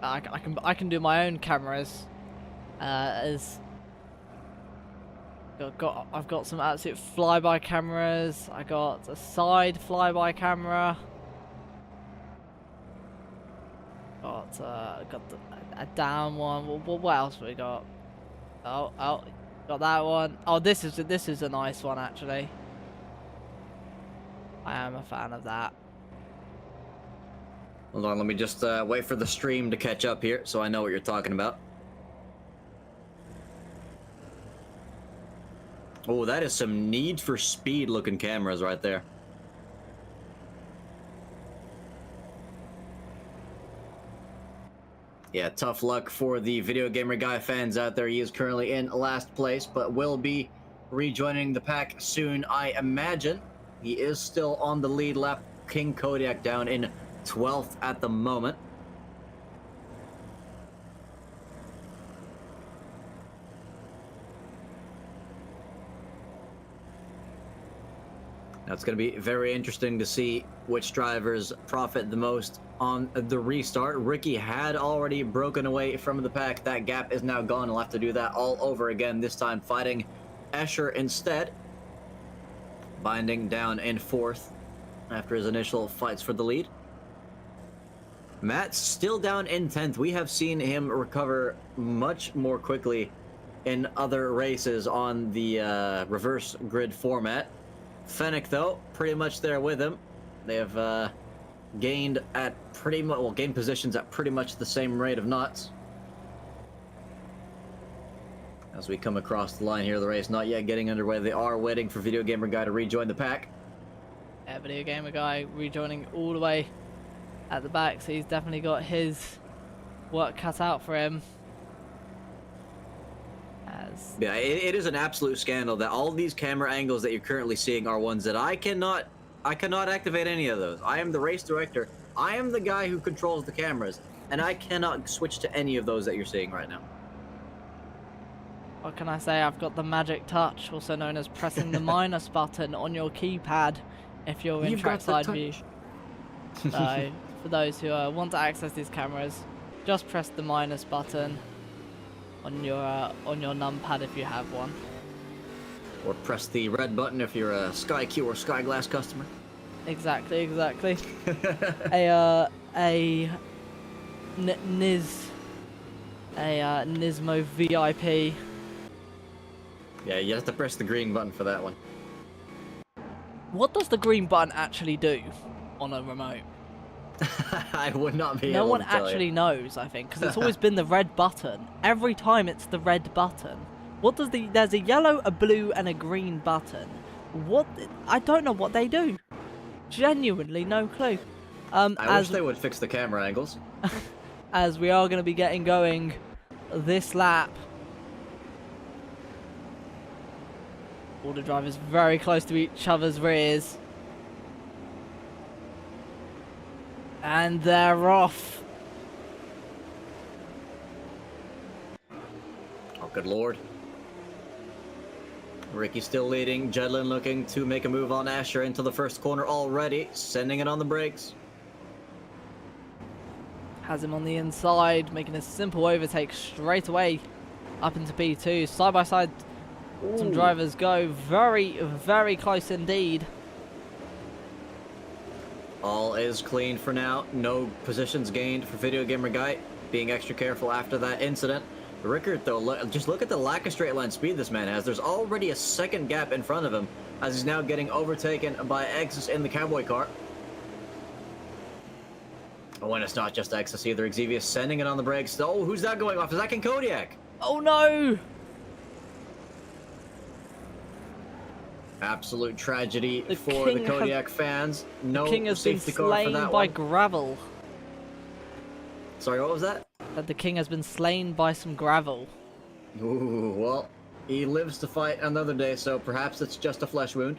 I can do my own cameras. As I've got some absolute flyby cameras. I got a side flyby camera. Got a down one. What else we got? Oh, got that one. Oh, this is a nice one actually. I am a fan of that. Hold on, let me just wait for the stream to catch up here so I know what you're talking about. Oh, that is some Need for Speed looking cameras right there. Yeah, tough luck for the Video Gamer Guy fans out there. He is currently in last place, but will be rejoining the pack soon, I imagine. He is still on the lead lap. King Kodiak down in 12th at the moment. Now it's going to be very interesting to see which drivers profit the most on the restart. Ricky had already broken away from the pack. That gap is now gone. He'll have to do that all over again, this time fighting Escher instead. Binding down in 4th after his initial fights for the lead. Matt's still down in 10th. We have seen him recover much more quickly in other races on the reverse grid format. Fennec, though, pretty much there with him. They have gained positions at pretty much the same rate of knots. As we come across the line here, the race not yet getting underway. They are waiting for Video Gamer Guy to rejoin the pack. Yeah, Video Gamer Guy rejoining all the way at the back, so he's definitely got his work cut out for him. Yeah, it is an absolute scandal that all these camera angles that you're currently seeing are ones that I cannot activate any of those. I am the race director. I am the guy who controls the cameras, and I cannot switch to any of those that you're seeing right now. What can I say? I've got the magic touch, also known as pressing the minus button on your keypad if you're in trackside view. So, for those who want to access these cameras, just press the minus button on your numpad if you have one. Or press the red button if you're a SkyQ or SkyGlass customer. Exactly. Nismo VIP. Yeah, you have to press the green button for that one. What does the green button actually do on a remote? I would not be able to tell you. No one actually knows, I think, because it's always been the red button. Every time it's the red button. What does there's a yellow, a blue, and a green button. What? I don't know what they do. Genuinely no clue. I wish they would fix the camera angles. As we are going to be getting going this lap. All the drivers very close to each other's rears. And they're off. Oh, good lord. Ricky still leading. Jedlin looking to make a move on Asher into the first corner already. Sending it on the brakes. Has him on the inside, making a simple overtake straight away up into P2. Side by side, some drivers go very, very close indeed. All is clean for now. No positions gained for Video Gamer Guy. Being extra careful after that incident. Rickert, though, just look at the lack of straight line speed this man has. There's already a second gap in front of him as he's now getting overtaken by Exus in the Cowboy car. Oh, and it's not just Exus either. Xavius sending it on the brakes. Oh, who's that going off? Is that King Kodiak? Oh no! Absolute tragedy The for the King Kodiak fans. No King has been safety car for slain that by one. gravel. Sorry, what was that? That the King has been slain by some gravel. Ooh, well, he lives to fight another day, so perhaps it's just a flesh wound.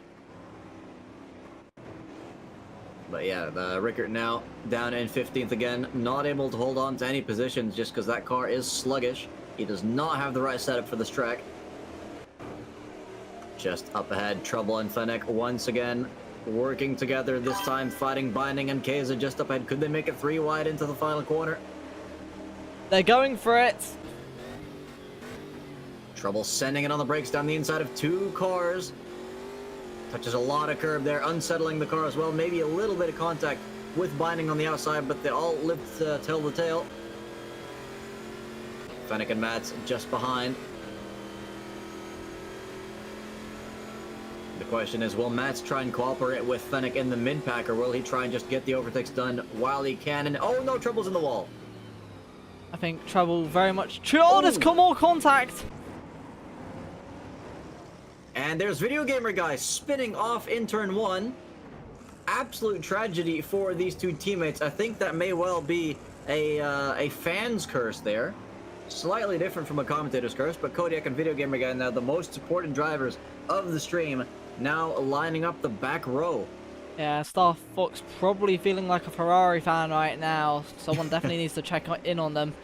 But yeah, Rickert now down in 15th again, not able to hold on to any positions just because that car is sluggish. He does not have the right setup for this track. Just up ahead, Trouble and Fennec once again working together, this time fighting Binding and Keza just up ahead. Could they make it 3 wide into the final corner? They're going for it. Trouble sending it on the brakes down the inside of 2 cars. Touches a lot of curb there, unsettling the car as well. Maybe a little bit of contact with Binding on the outside, but they all live to tell the tale. Fennec and Mats just behind. The question is, will Mats try and cooperate with Fennec in the mid-pack, or will he try and just get the overtakes done while he can? And oh no, Trouble's in the wall. I think Trouble very much... Oh, there's more contact! And there's Video Gamer Guy spinning off in turn 1. Absolute tragedy for these 2 teammates. I think that may well be a fan's curse there. Slightly different from a commentator's curse, but Kodiak and Video Gamer Guy, now the most supported drivers of the stream, now lining up the back row. Yeah, Star Fox probably feeling like a Ferrari fan right now. Someone definitely needs to check in on them.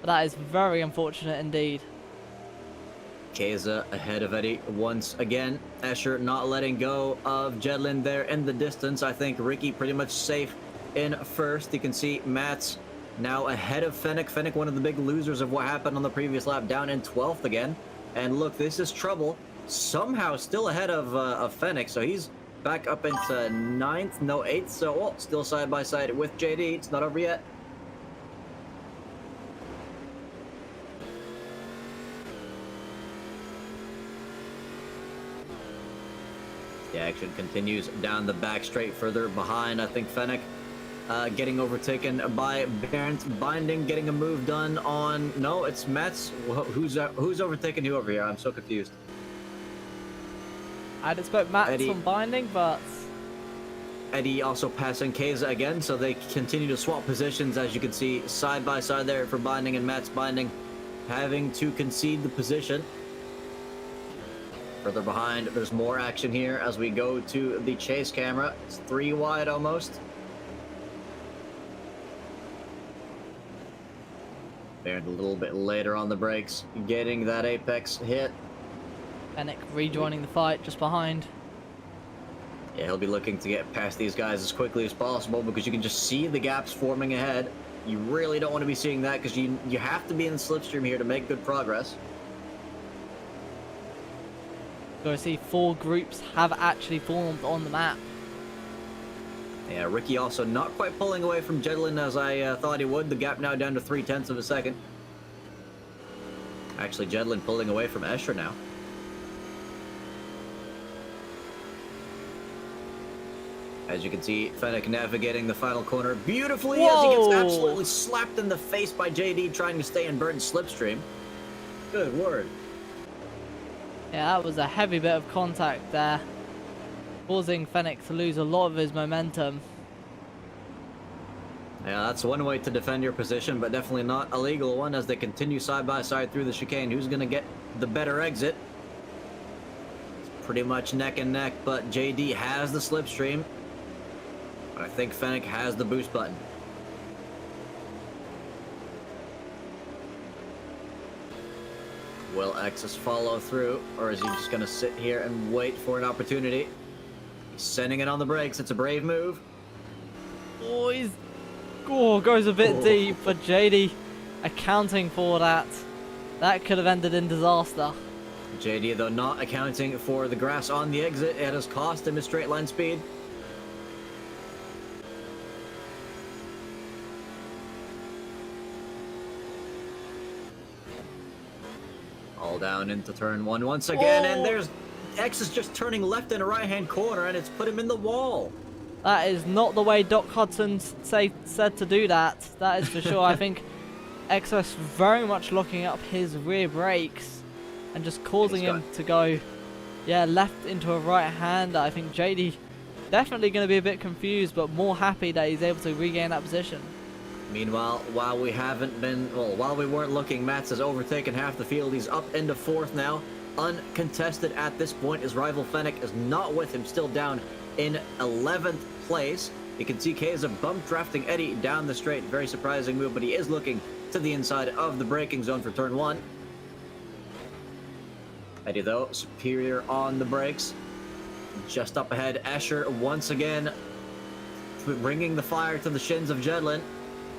But that is very unfortunate indeed. Keza ahead of Eddie once again. Escher not letting go of Jedlin there in the distance. I think Ricky pretty much safe in first. You can see Mats now ahead of Fennec. Fennec, one of the big losers of what happened on the previous lap, down in 12th again. And look, this is Trouble. Somehow still ahead of Fennec, so he's back up into 9th, no 8th. So still side by side with JD. It's not over yet. The action continues down the back straight further behind. I think Fennec getting overtaken by Barent. Binding getting a move done on... No, it's Mats. Who's overtaken who over here? I'm so confused. I'd expect Mats Eddie. on Binding, but... Eddie also passing Keza again, so they continue to swap positions, as you can see, side by side there for Binding and Mats. Binding having to concede the position. Further behind, there's more action here as we go to the chase camera. It's 3 wide almost. Baird a little bit later on the brakes, getting that apex hit. Fennec rejoining the fight just behind. Yeah, he'll be looking to get past these guys as quickly as possible because you can just see the gaps forming ahead. You really don't want to be seeing that because you have to be in the slipstream here to make good progress. So I see 4 groups have actually formed on the map. Yeah, Ricky also not quite pulling away from Jedlin as I thought he would. The gap now down to 0.3 of a second. Actually, Jedlin pulling away from Escher now. As you can see, Fennec navigating the final corner beautifully. Whoa! As he gets absolutely slapped in the face by JD trying to stay in Burton's slipstream. Good word. Yeah, that was a heavy bit of contact there, causing Fennec to lose a lot of his momentum. Yeah, that's one way to defend your position, but definitely not a legal one as they continue side by side through the chicane. Who's going to get the better exit? It's pretty much neck and neck, but JD has the slipstream. But I think Fennec has the boost button. Will Exus follow through, or is he just going to sit here and wait for an opportunity? He's sending it on the brakes. It's a brave move. Oh, goes a bit deep, but JD accounting for that. That could have ended in disaster. JD, though, not accounting for the grass on the exit. It has cost him his straight line speed. All down into turn 1 once again, and there's X is just turning left in a right-hand corner, and it's put him in the wall. That is not the way Doc Hudson said to do that. That is for sure. I think XS very much locking up his rear brakes and just causing him to go, yeah, left into a right-hander. I think JD definitely going to be a bit confused, but more happy that he's able to regain that position. Meanwhile, while we weren't looking, Mats has overtaken half the field. He's up into 4th now, uncontested at this point. His rival Fennec is not with him, still down in 11th place. You can see Keza bump drafting Eddie down the straight. Very surprising move, but he is looking to the inside of the braking zone for turn 1. Eddie, though, superior on the brakes. Just up ahead, Escher once again bringing the fire to the shins of Jedlin.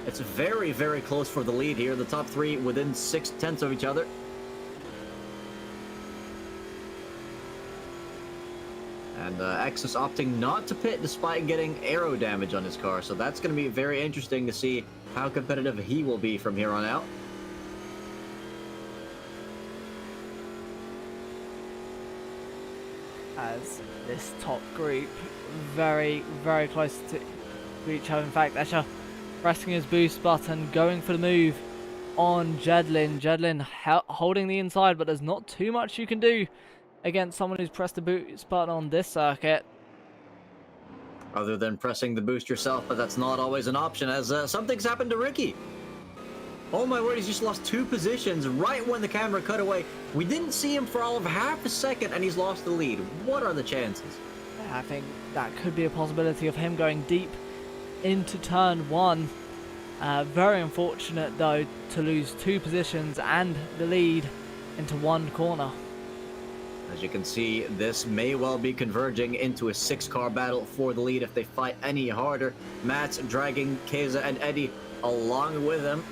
It's very, very close for the lead here. The top 3 within 6/10 of each other. And Exus opting not to pit despite getting aero damage on his car. So that's going to be very interesting to see how competitive he will be from here on out. As this top group very, very close to each other. In fact, Escher pressing his boost button, going for the move on Jedlin. Jedlin holding the inside, but there's not too much you can do against someone who's pressed the boost button on this circuit. Other than pressing the boost yourself, but that's not always an option, as something's happened to Ricky. Oh my word, he's just lost 2 positions right when the camera cut away. We didn't see him for all of half a second, and he's lost the lead. What are the chances? I think that could be a possibility of him going deep into turn 1. Very unfortunate, though, to lose 2 positions and the lead into 1 corner. As you can see, this may well be converging into a 6-car battle for the lead if they fight any harder. Matt's dragging Keza and Eddie along with him.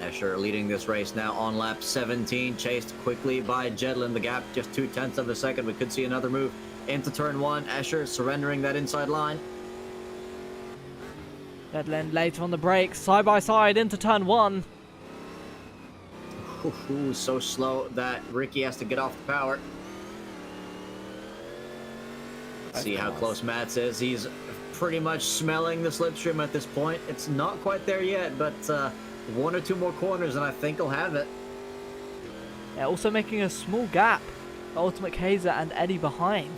Escher leading this race now on lap 17, chased quickly by Jedlin. The gap just 0.2 of a second. We could see another move into turn 1. Escher surrendering that inside line. Jedlin later on the brakes, side by side into turn 1. Ooh, so slow that Ricky has to get off the power. Let's see how close Mats is. He's pretty much smelling the slipstream at this point. It's not quite there yet, but 1 or 2 more corners and I think he'll have it. Yeah, also making a small gap. Ultimate Kaiser and Eddie behind.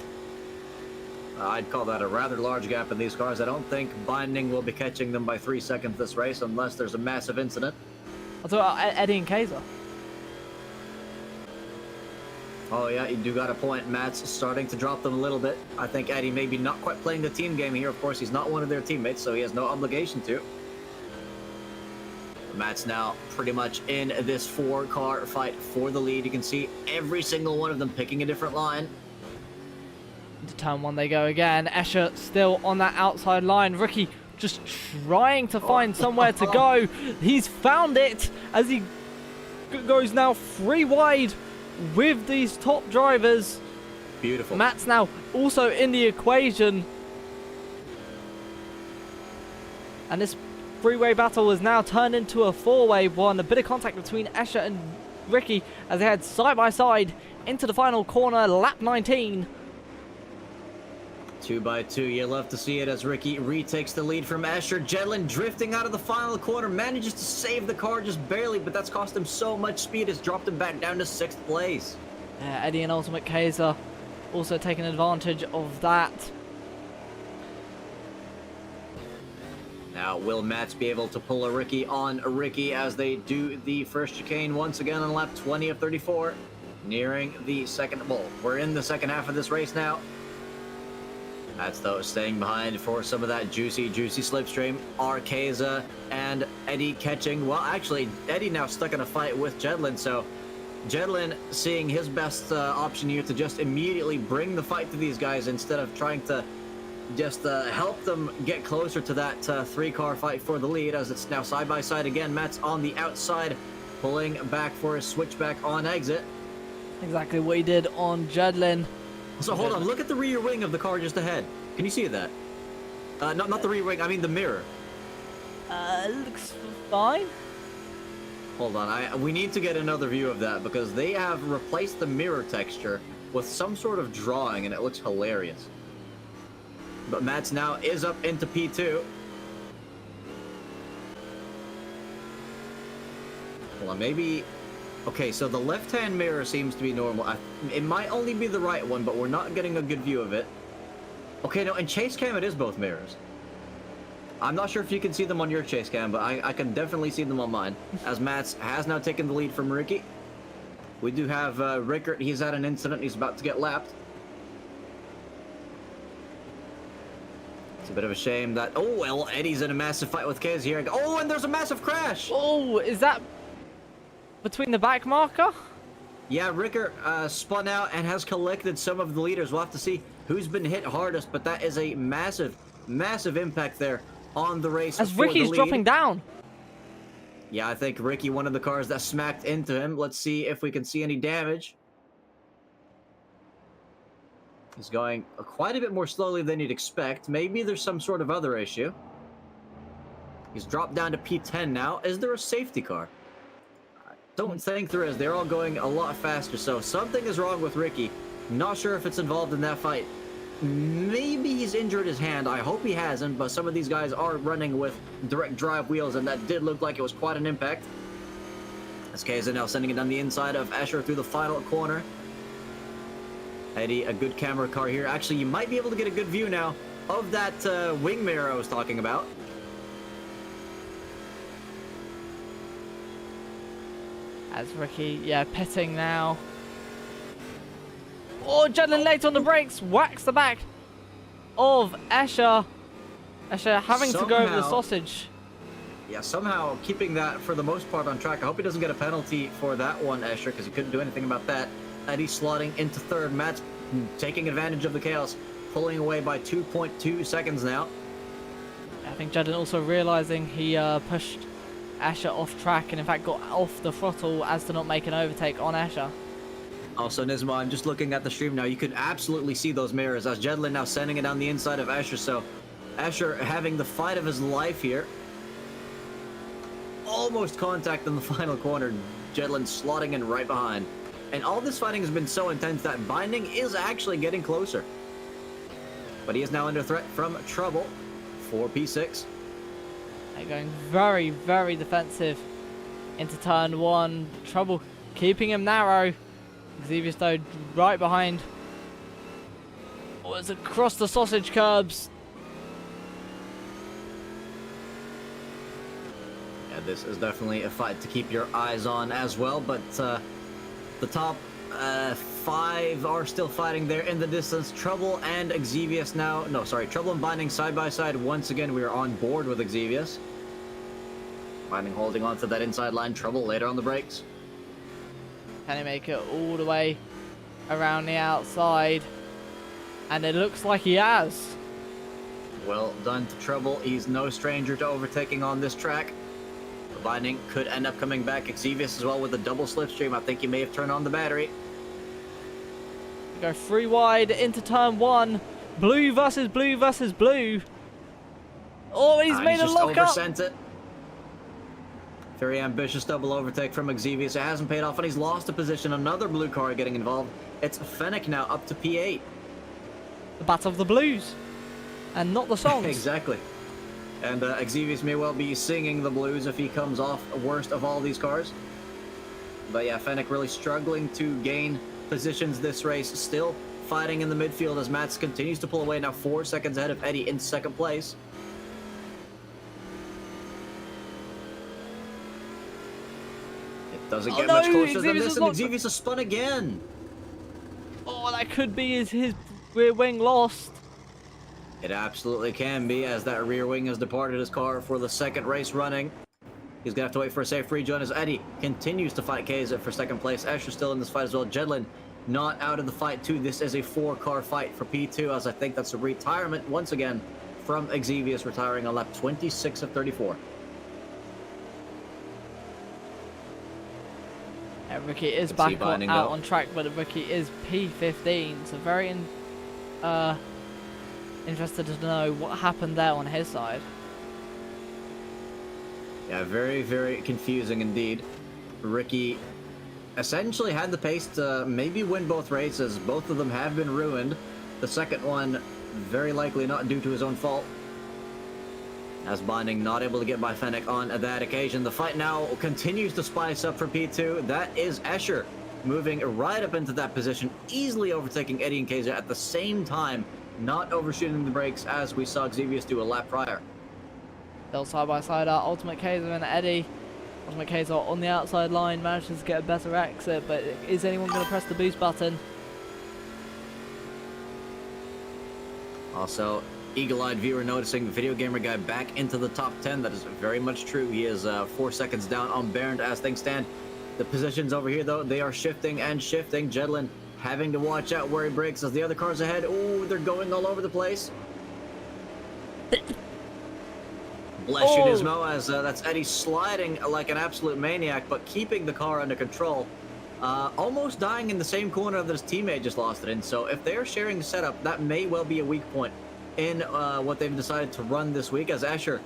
I'd call that a rather large gap in these cars. I don't think Binding will be catching them by 3 seconds this race unless there's a massive incident. I'll talk about Eddie and Kaiser. Oh yeah, you do got a point. Matt's starting to drop them a little bit. I think Eddie maybe not quite playing the team game here. Of course, he's not one of their teammates, so he has no obligation to. Matt's now pretty much in this 4-car fight for the lead. You can see every single one of them picking a different line. Into turn 1 they go again. Escher still on that outside line. Ricky just trying to find somewhere to go. He's found it as he goes now 3 wide with these top drivers. Beautiful. Matt's now also in the equation. And this 3-way battle has now turned into a 4-way one. A bit of contact between Escher and Ricky as they head side by side into the final corner, lap 19. 2 by 2, you love to see it as Ricky retakes the lead from Escher. Jedlin drifting out of the final corner, manages to save the car just barely, but that's cost him so much speed, it's dropped him back down to 6th place. Eddie and Ultimate Kaiser also taking advantage of that. Now, will Mats be able to pull a Ricky on a Ricky as they do the first chicane once again on lap 20 of 34? Nearing the second, well, we're in the second half of this race now. Mats, though, staying behind for some of that juicy slipstream. Arceza and Eddie catching. Well, actually, Eddie now stuck in a fight with Jedlin, so Jedlin seeing his best option here to just immediately bring the fight to these guys instead of trying to just help them get closer to that 3-car fight for the lead, as it's now side by side again. Mats on the outside, pulling back for his switchback on exit. Exactly what he did on Jedlin. So hold on, look at the rear wing of the car just ahead. Can you see that? Not the rear wing, I mean the mirror. Looks fine. Hold on, we need to get another view of that because they have replaced the mirror texture with some sort of drawing and it looks hilarious. But Mats now is up into P2. Hold on, maybe Okay, so the left-hand mirror seems to be normal. It might only be the right one, but we're not getting a good view of it. Okay, no, in chase cam, it is both mirrors. I'm not sure if you can see them on your chase cam, but I can definitely see them on mine. As Mats has now taken the lead from Ricky. We do have Rickert. He's had an incident. He's about to get lapped. It's a bit of a shame that... Oh, well, Eddie's in a massive fight with Kez here. Oh, and there's a massive crash! Oh, is that between the back marker? Yeah, Rickert spun out and has collected some of the leaders. We'll have to see who's been hit hardest, but that is a massive, massive impact there on the race. As Ricky's dropping down. Yeah, I think Ricky, one of the cars that smacked into him. Let's see if we can see any damage. He's going quite a bit more slowly than you'd expect. Maybe there's some sort of other issue. He's dropped down to P10 now. Is there a safety car? I don't think there is. They're all going a lot faster, so something is wrong with Ricky. Not sure if it's involved in that fight. Maybe he's injured his hand. I hope he hasn't, but some of these guys are running with direct drive wheels, and that did look like it was quite an impact. As Keza now sending it down the inside of Escher through the final corner. Eddie, a good camera car here. Actually, you might be able to get a good view now of that wing mirror I was talking about. As Ricky, yeah, pitting now. Oh, Jedlin late on the brakes, whacks the back of Escher. Escher having to go over the sausage. Yeah, somehow keeping that for the most part on track. I hope he doesn't get a penalty for that one, Escher, because he couldn't do anything about that. Eddie slotting into third. Matt's taking advantage of the chaos, pulling away by 2.2 seconds now. I think Jedlin also realizing he pushed Escher off track and in fact got off the throttle as to not make an overtake on Escher. Also, Nisma, I'm just looking at the stream now. You could absolutely see those mirrors as Jedlin now sending it down the inside of Escher. So Escher having the fight of his life here. Almost contact in the final corner. Jedlin slotting in right behind. And all this fighting has been so intense that Binding is actually getting closer. But he is now under threat from Trouble for P6. They're going very, very defensive into turn one. Trouble keeping him narrow. Xavier though right behind. Oh, it's across the sausage curbs. Yeah, this is definitely a fight to keep your eyes on as well, but the top 5 are still fighting there in the distance. Trouble and Xavius now. No, sorry. Trouble and Binding side by side. Once again, we are on board with Xavius. Binding holding on to that inside line. Trouble later on the brakes. Can he make it all the way around the outside? And it looks like he has. Well done to Trouble. He's no stranger to overtaking on this track. The Binding could end up coming back. Xavius as well with a double slipstream. I think he may have turned on the battery. Go 3 wide into turn 1. Blue versus blue versus blue. Oh, he's made a lock up. It. Very ambitious double overtake from Xavius. It hasn't paid off, and he's lost a position. Another blue car getting involved. It's Fennec now up to P8. The battle of the blues, and not the songs. Exactly. And Xavius may well be singing the blues if he comes off worst of all these cars. But yeah, Fennec really struggling to gain positions this race. Still fighting in the midfield as Mats continues to pull away. Now 4 seconds ahead of Eddie in second place. Doesn't get much closer than this, and Xavius has spun again. Oh, that could be his rear wing lost. It absolutely can be, as that rear wing has departed his car for the second race running. He's going to have to wait for a safe rejoin as Eddie continues to fight Keza for second place. Escher still in this fight as well. Jedlin not out of the fight too. This is a 4-car fight for P2, as I think that's a retirement once again from Xavius, retiring on lap 26 of 34. Ricky is back out on track, but Ricky is P15, so very interested to know what happened there on his side. Yeah, very, very confusing indeed. Ricky essentially had the pace to maybe win both races. Both of them have been ruined. The second one, very likely not due to his own fault. As Binding not able to get by Fennec on that occasion. The fight now continues to spice up for P2. That is Escher moving right up into that position, easily overtaking Eddie and Kaiser at the same time, not overshooting the brakes as we saw Xavius do a lap prior. Still side by side are Ultimate Kaiser and Eddie. Ultimate Kaiser on the outside line, manages to get a better exit, but is anyone going to press the boost button? Also, eagle-eyed viewer noticing Video Gamer Guy back into the top 10. That is very much true. He is 4 seconds down on Bernd as things stand. The positions over here, though, they are shifting and shifting. Jedlin having to watch out where he brakes as the other cars ahead. Oh, they're going all over the place. Bless you, Nismo, as that's Eddie sliding like an absolute maniac, but keeping the car under control. Almost dying in the same corner that his teammate just lost it in. So if they're sharing the setup, that may well be a weak point in what they've decided to run this week, as Escher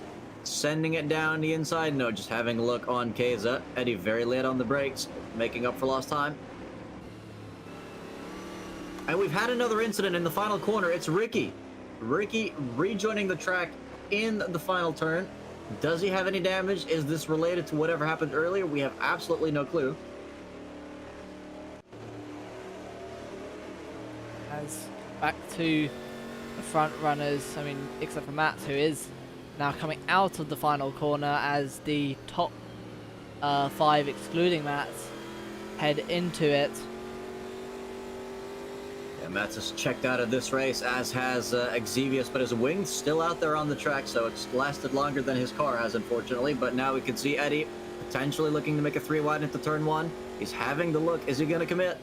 sending it down the inside. No, just having a look on Keza. Eddie very late on the brakes, making up for lost time. And we've had another incident in the final corner. It's Ricky. Ricky rejoining the track in the final turn. Does he have any damage? Is this related to whatever happened earlier? We have absolutely no clue. As back to the front runners, I mean, except for Matt, who is now coming out of the final corner as the top 5, excluding Matt, head into it. Yeah, Matt's has checked out of this race, as has Xavius, but his wing's still out there on the track, so it's lasted longer than his car has, unfortunately. But now we can see Eddie potentially looking to make a 3 wide into turn 1. He's having the look. Is he going to commit?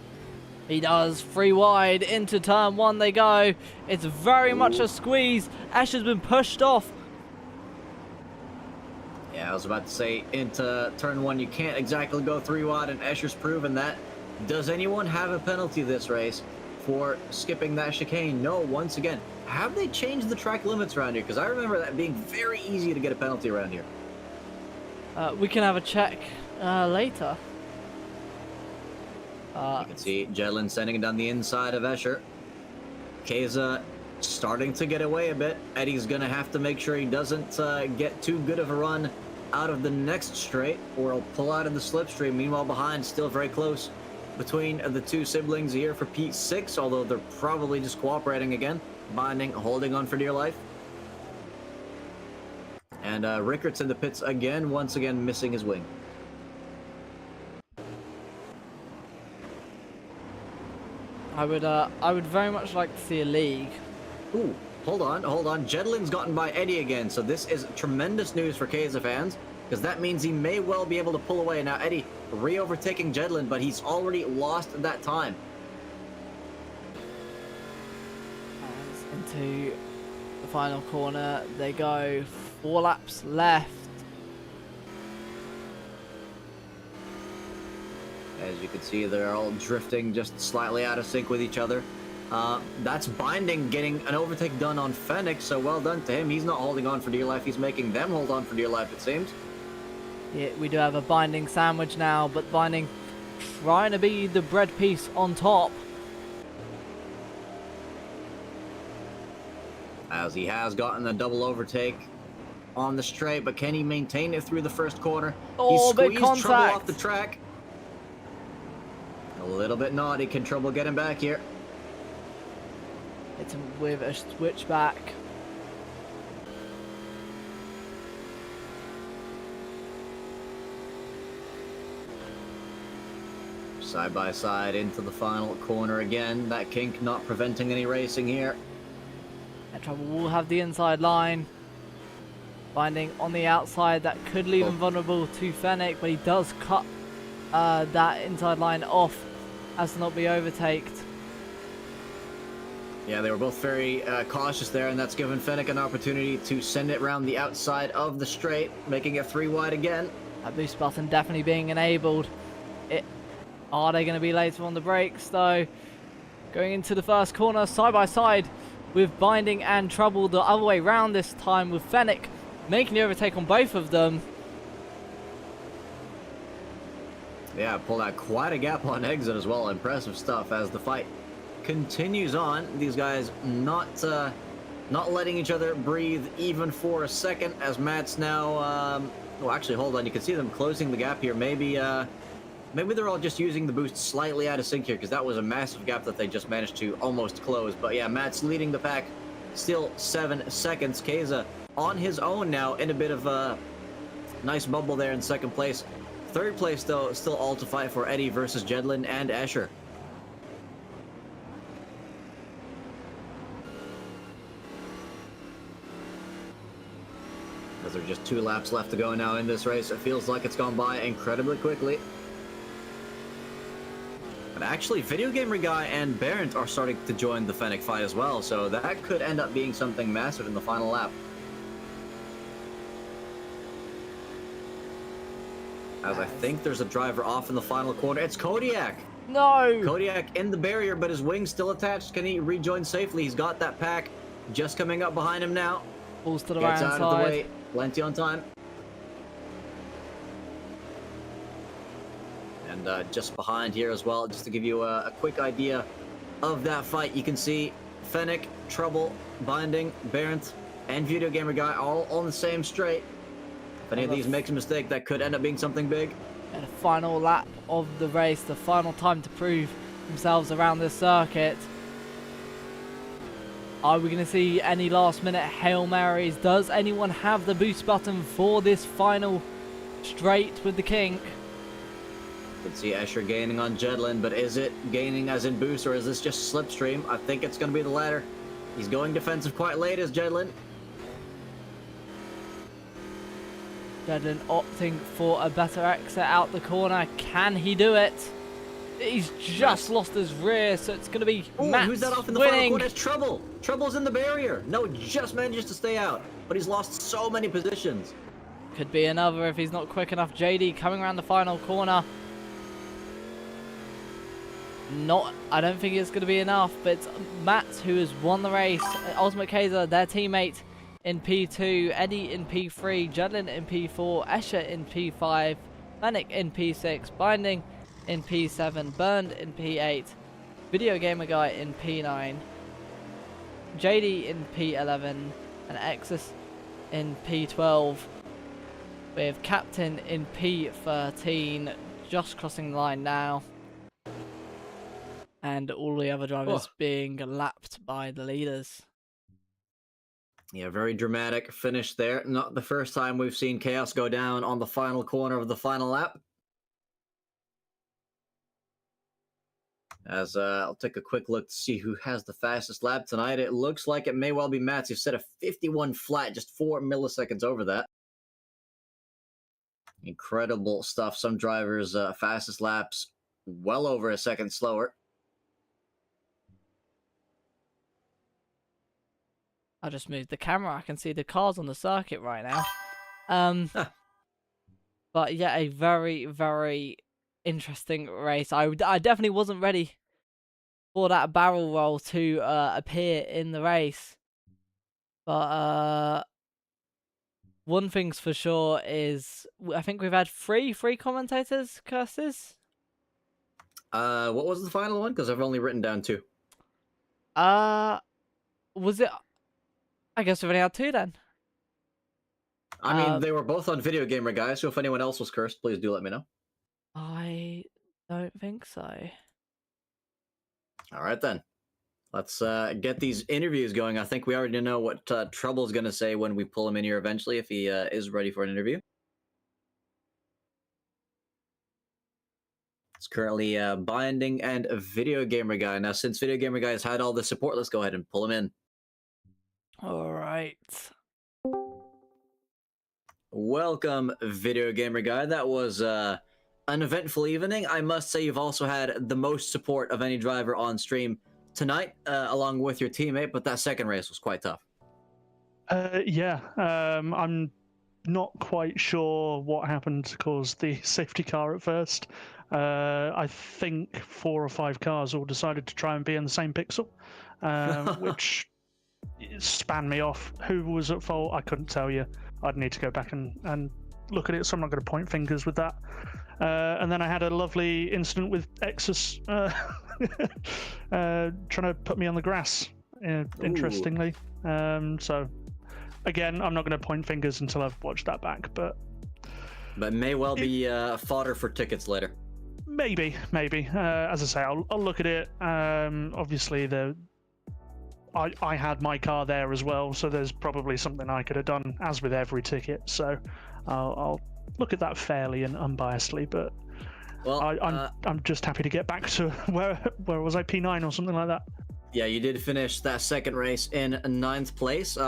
He does. 3 wide into turn 1 they go. It's very much a squeeze. Escher's been pushed off. Yeah, I was about to say, into turn 1, you can't exactly go 3 wide, and Escher's proven that. Does anyone have a penalty this race for skipping that chicane? No, once again. Have they changed the track limits around here? Because I remember that being very easy to get a penalty around here. We can have a check later. You can see Jedlin sending it down the inside of Escher. Keza starting to get away a bit. Eddie's going to have to make sure he doesn't get too good of a run out of the next straight, or he'll pull out of the slipstream. Meanwhile, behind, still very close between the two siblings here for P6, although they're probably just cooperating again. Binding, holding on for dear life. And Rickart's in the pits again, once again missing his wing. I would very much like to see a league. Ooh, hold on. Jedlin's gotten by Eddie again, so this is tremendous news for Keza fans, because that means he may well be able to pull away. Now, Eddie re-overtaking Jedlin, but he's already lost that time. Into the final corner they go. 4 laps left. As you can see, they're all drifting just slightly out of sync with each other. That's Binding getting an overtake done on Fennec, so well done to him. He's not holding on for dear life. He's making them hold on for dear life, it seems. Yeah, we do have a Binding sandwich now, but Binding trying to be the bread piece on top. As he has gotten a double overtake on the straight, but can he maintain it through the first corner? Oh, he big squeezed Trouble contact off the track. A little bit naughty. Can Trouble get him back here? It's with a switchback. Side by side into the final corner again. That kink not preventing any racing here. And Trouble will have the inside line. Binding on the outside, that could leave him vulnerable to Fennec, but he does cut that inside line off as to not be overtaked. Yeah, they were both very cautious there, and that's given Fennec an opportunity to send it around the outside of the straight, making it 3 wide again. That boost button definitely being enabled. Are they going to be later on the brakes though? Going into the first corner, side by side with Binding and Trouble, the other way round this time, with Fennec making the overtake on both of them. Yeah, pulled out quite a gap on exit as well. Impressive stuff as the fight continues on. These guys not not letting each other breathe even for a second as Matt's now, well, actually, hold on. You can see them closing the gap here. Maybe they're all just using the boost slightly out of sync here because that was a massive gap that they just managed to almost close. But yeah, Matt's leading the pack, still 7 seconds. Keza on his own now in a bit of a nice bubble there in second place. Third place, though, still all to fight for Eddie versus Jedlin and Escher. As there are just 2 laps left to go now in this race. It feels like it's gone by incredibly quickly. But actually, Video Gamer Guy and Barent are starting to join the Fennec fight as well, so that could end up being something massive in the final lap. As I think there's a driver off in the final corner. It's Kodiak! No! Kodiak in the barrier, but his wing's still attached. Can he rejoin safely? He's got that pack just coming up behind him now. Balls to the Gets right out side. of the way. Plenty on time. And just behind here as well, just to give you a quick idea of that fight, you can see Fennec, Trouble, Binding, Barent, and Video Gamer Guy all on the same straight. If any of these makes a mistake, that could end up being something big. And the final lap of the race, the final time to prove themselves around this circuit. Are we going to see any last minute Hail Marys? Does anyone have the boost button for this final straight with the kink? You can see Escher gaining on Jedlin, but is it gaining as in boost or is this just slipstream? I think it's going to be the latter. He's going defensive quite late as Jedlin. Jedlin opting for a better exit out the corner. Can he do it? He's just lost his rear, so it's going to be Matt's who's that off in the winning. final corner? It's Trouble. Trouble's in the barrier. No, just manages to stay out, but he's lost so many positions. Could be another if he's not quick enough. JD coming around the final corner. I don't think it's going to be enough, but it's Matt who has won the race. Ultimate Kaiser, their teammate, in P2, Eddie in P3, Jedlin in P4, Escher in P5, Fennec in P6, Binding in P7, Burned in P8, Video Gamer Guy in P9, JD in P11, and Exus in P12, with Captain in P13, just crossing the line now. And all the other drivers being lapped by the leaders. Yeah, very dramatic finish there. Not the first time we've seen Chaos go down on the final corner of the final lap. As I'll take a quick look to see who has the fastest lap tonight. It looks like it may well be Matt's. You've set a 51 flat, just 4 milliseconds over that. Incredible stuff. Some drivers' fastest laps well over a second slower. I just moved the camera. I can see the cars on the circuit right now. But yeah, a very, very interesting race. I definitely wasn't ready for that barrel roll to appear in the race. But one thing's for sure is I think we've had three commentators curses. What was the final one? Because I've only written down 2. Was it? I guess we've only had 2 then. I mean, they were both on Video Gamer Guy, so if anyone else was cursed, please do let me know. I don't think so. All right, then. Let's get these interviews going. I think we already know what Trouble's going to say when we pull him in here eventually, if he is ready for an interview. It's currently Binding and a Video Gamer Guy. Now, since Video Gamer Guy has had all the support, let's go ahead and pull him in. All right. Welcome, Video Gamer Guy. That was an eventful evening. I must say you've also had the most support of any driver on stream tonight, along with your teammate, but that second race was quite tough. Yeah, I'm not quite sure what happened to cause the safety car at first. I think 4 or 5 cars all decided to try and be in the same pixel, which span me off. Who was at fault? I couldn't tell you. I'd need to go back and look at it, so I'm not going to point fingers with that. And then I had a lovely incident with Exus trying to put me on the grass, interestingly. So again, I'm not going to point fingers until I've watched that back, but may well be fodder for tickets later. Maybe. As I say, I'll look at it. Obviously, I had my car there as well, so there's probably something I could have done, as with every ticket. So I'll look at that fairly and unbiasedly. But well, I'm just happy to get back to where was I, P9 or something like that. Yeah, you did finish that second race in 9th place.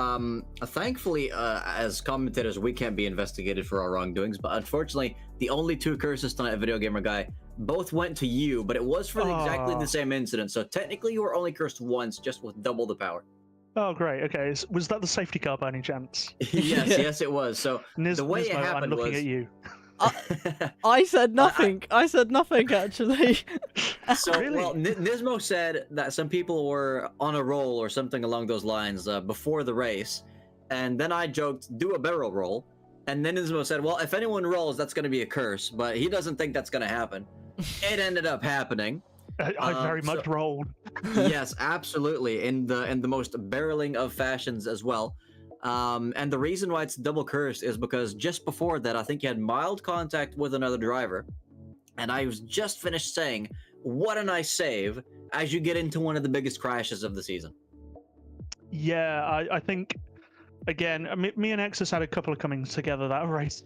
Thankfully, as commentators, we can't be investigated for our wrongdoings, but unfortunately, the only 2 curses tonight, Video Gamer Guy, both went to you, but it was for exactly the same incident. So technically, you were only cursed once, just with double the power. Oh, great. Okay, was that the safety car by any chance? Yes, it was. So the way it happened I'm looking was... at you. I said nothing. I said nothing, actually. So, Really? well, Nismo said that some people were on a roll or something along those lines before the race, and then I joked, do a barrel roll, and then Nismo said, well, if anyone rolls, that's going to be a curse, but he doesn't think that's going to happen. It ended up happening. I very much rolled. Yes, absolutely, in the most barreling of fashions as well. And the reason why it's double cursed is because just before that, I think you had mild contact with another driver, and I was just finished saying, what a nice save, as you get into one of the biggest crashes of the season. Yeah, I think, again, me and Exus had a couple of comings together that race.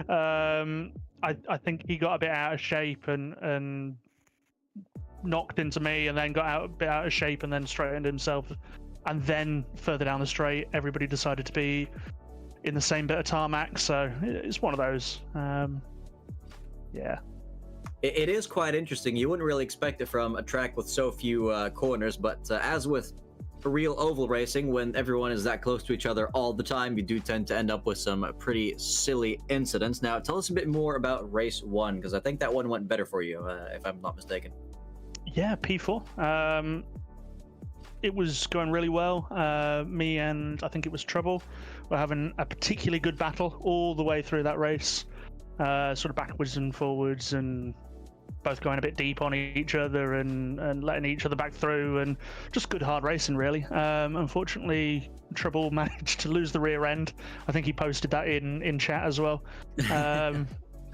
I think he got a bit out of shape and knocked into me, and then got a bit out of shape and then straightened himself. And then further down the straight, everybody decided to be in the same bit of tarmac, so it's one of those. Yeah. It is quite interesting. You wouldn't really expect it from a track with so few corners, but as with real oval racing, when everyone is that close to each other all the time, you do tend to end up with some pretty silly incidents. Now, tell us a bit more about race 1, because I think that one went better for you, if I'm not mistaken. Yeah, P4. It was going really well. Me and I think it was Trouble were having a particularly good battle all the way through that race, sort of backwards and forwards, and both going a bit deep on each other and letting each other back through, and just good hard racing really. Unfortunately, Trouble managed to lose the rear end. I think he posted that in chat as well.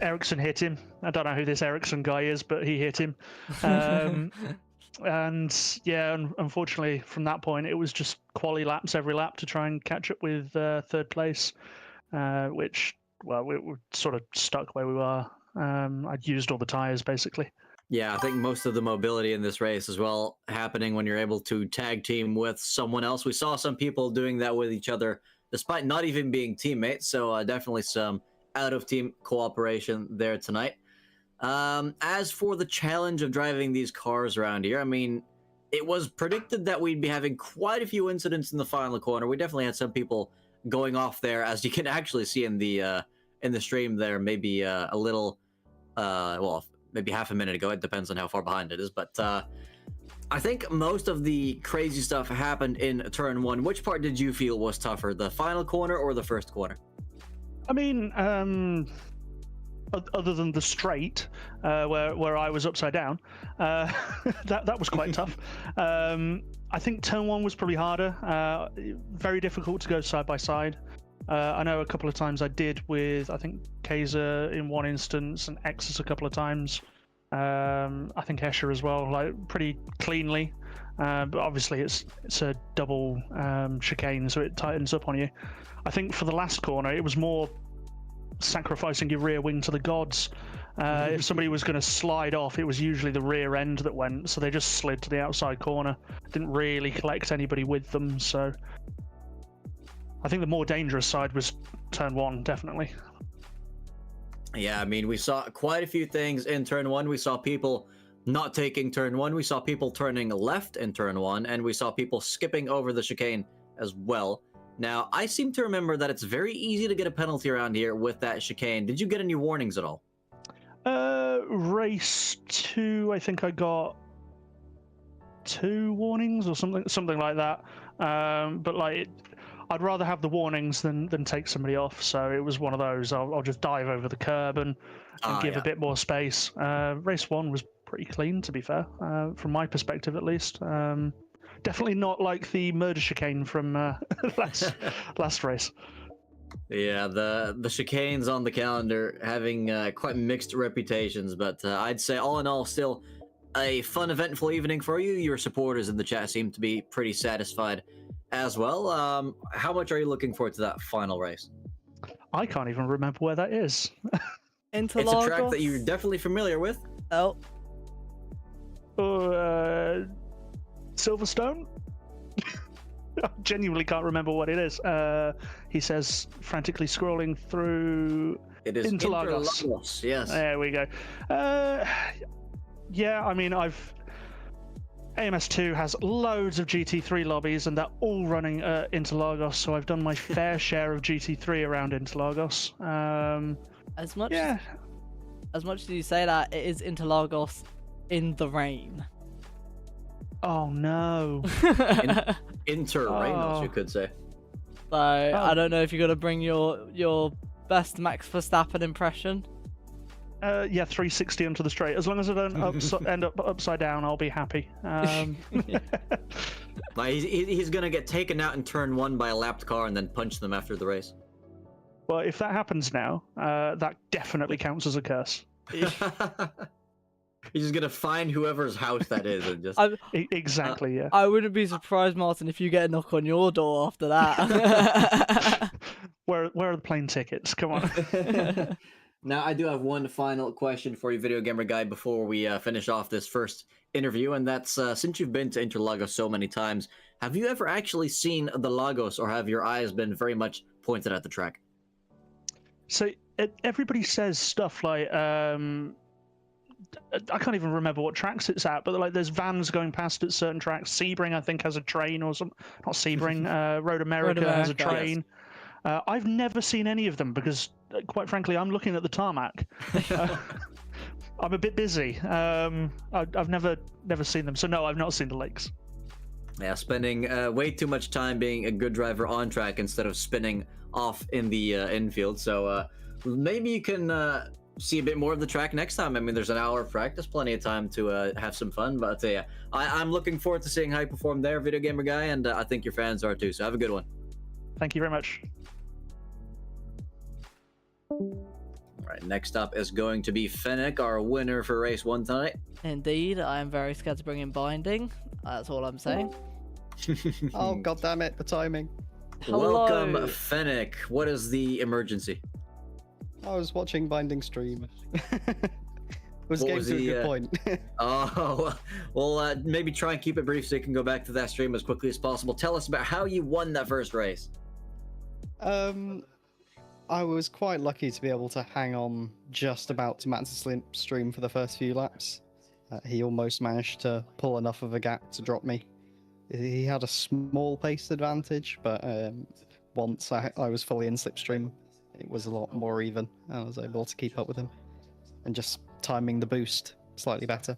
Ericsson hit him. I don't know who this Ericsson guy is, but he hit him. And yeah, unfortunately, from that point, it was just quali laps every lap to try and catch up with 3rd place, which, well, we were sort of stuck where we were. I'd used all the tires, basically. Yeah, I think most of the mobility in this race as well happening when you're able to tag team with someone else. We saw some people doing that with each other, despite not even being teammates, so definitely some out-of-team cooperation there tonight. As for the challenge of driving these cars around here, I mean, it was predicted that we'd be having quite a few incidents in the final corner. We definitely had some people going off there, as you can actually see in the stream there, maybe a little, well, maybe half a minute ago. It depends on how far behind it is, but I think most of the crazy stuff happened in turn 1. Which part did you feel was tougher, the final corner or the first corner? I mean, other than the straight, where I was upside down, that was quite tough. I think turn 1 was probably harder. Very difficult to go side by side. I know a couple of times I did with, I think, Kaiser in one instance and Exus a couple of times. I think Escher as well, like pretty cleanly. But obviously it's a double chicane, so it tightens up on you. I think for the last corner, it was more sacrificing your rear wing to the gods. If somebody was going to slide off, it was usually the rear end that went, so they just slid to the outside corner. Didn't really collect anybody with them, so I think the more dangerous side was turn 1, definitely. Yeah, I mean, we saw quite a few things in turn 1. We saw people not taking turn 1. We saw people turning left in turn 1, and we saw people skipping over the chicane as well. Now, I seem to remember that it's very easy to get a penalty around here with that chicane. Did you get any warnings at all? Race 2, I think I got 2 warnings or something like that. But like, I'd rather have the warnings than take somebody off. So it was one of those. I'll just dive over the curb and give a bit more space. Race 1 was pretty clean, to be fair, from my perspective at least. Definitely not like the murder chicane from last race. Yeah, the chicanes on the calendar having quite mixed reputations, but I'd say all in all, still a fun, eventful evening for you. Your supporters in the chat seem to be pretty satisfied as well. How much are you looking forward to that final race? I can't even remember where that is. It's a track that you're definitely familiar with. Oh, Silverstone? I genuinely can't remember what it is. He says, frantically scrolling through. It is Interlagos. Interlagos, yes. There we go. Yeah, I mean, AMS2 has loads of GT3 lobbies, and they're all running Interlagos, so I've done my fair share of GT3 around Interlagos. as much Yeah. as much as you say that, it is Interlagos in the rain. Oh, no. Inter-Reynos, Oh. you could say. So I don't know if you're gonna bring your best Max Verstappen impression. Yeah, 360 onto the straight. As long as I don't end up upside down, I'll be happy. Like, he's gonna get taken out in turn 1 by a lapped car and then punch them after the race. Well, if that happens now, that definitely counts as a curse. He's just gonna find whoever's house that is and just. Exactly, yeah. I wouldn't be surprised, Martin, if you get a knock on your door after that. Where are the plane tickets? Come on. Now, I do have one final question for you, Video Gamer Guy, before we finish off this first interview, and that's since you've been to Interlagos so many times, have you ever actually seen the Lagos, or have your eyes been very much pointed at the track? So everybody says stuff like, I can't even remember what tracks it's at, but like there's vans going past at certain tracks. Sebring, I think, has a train, or some. Not Sebring. Road America has a train. Yes. I've never seen any of them because, quite frankly, I'm looking at the tarmac. I'm a bit busy. I've never seen them, so no, I've not seen the lakes. Yeah, spending way too much time being a good driver on track instead of spinning off in the infield. So maybe you can see a bit more of the track next time. I mean, there's an hour of practice, plenty of time to have some fun. But yeah, I'm looking forward to seeing how you perform there, Video Gamer Guy, and I think your fans are too. So have a good one. Thank you very much. All right, next up is going to be Fennec, our winner for race 1 tonight. Indeed, I am very scared to bring in binding. That's all I'm saying. Oh, god damn it, the timing. Hello. Welcome, Fennec. What is the emergency? I was watching binding stream. Was What getting was to a the, good point. Oh, well, maybe try and keep it brief so you can go back to that stream as quickly as possible. Tell us about how you won that first race. I was quite lucky to be able to hang on just about to Max's stream for the first few laps. He almost managed to pull enough of a gap to drop me. He had a small pace advantage, but once I was fully in slipstream, it was a lot more even. I was able to keep up with him and just timing the boost slightly better.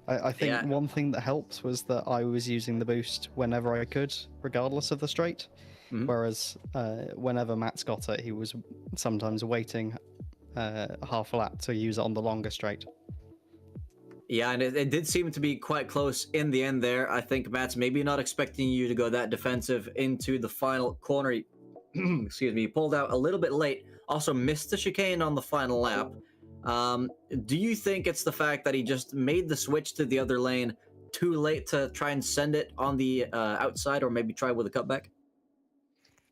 I think one thing that helped was that I was using the boost whenever I could, regardless of the straight. Mm-hmm. Whereas whenever Matt's got it, he was sometimes waiting half a lap to use it on the longer straight. Yeah, and it did seem to be quite close in the end there. I think Matt's maybe not expecting you to go that defensive into the final corner. Excuse me, he pulled out a little bit late. Also missed the chicane on the final lap. Do you think it's the fact that he just made the switch to the other lane too late to try and send it on the outside, or maybe try with a cutback?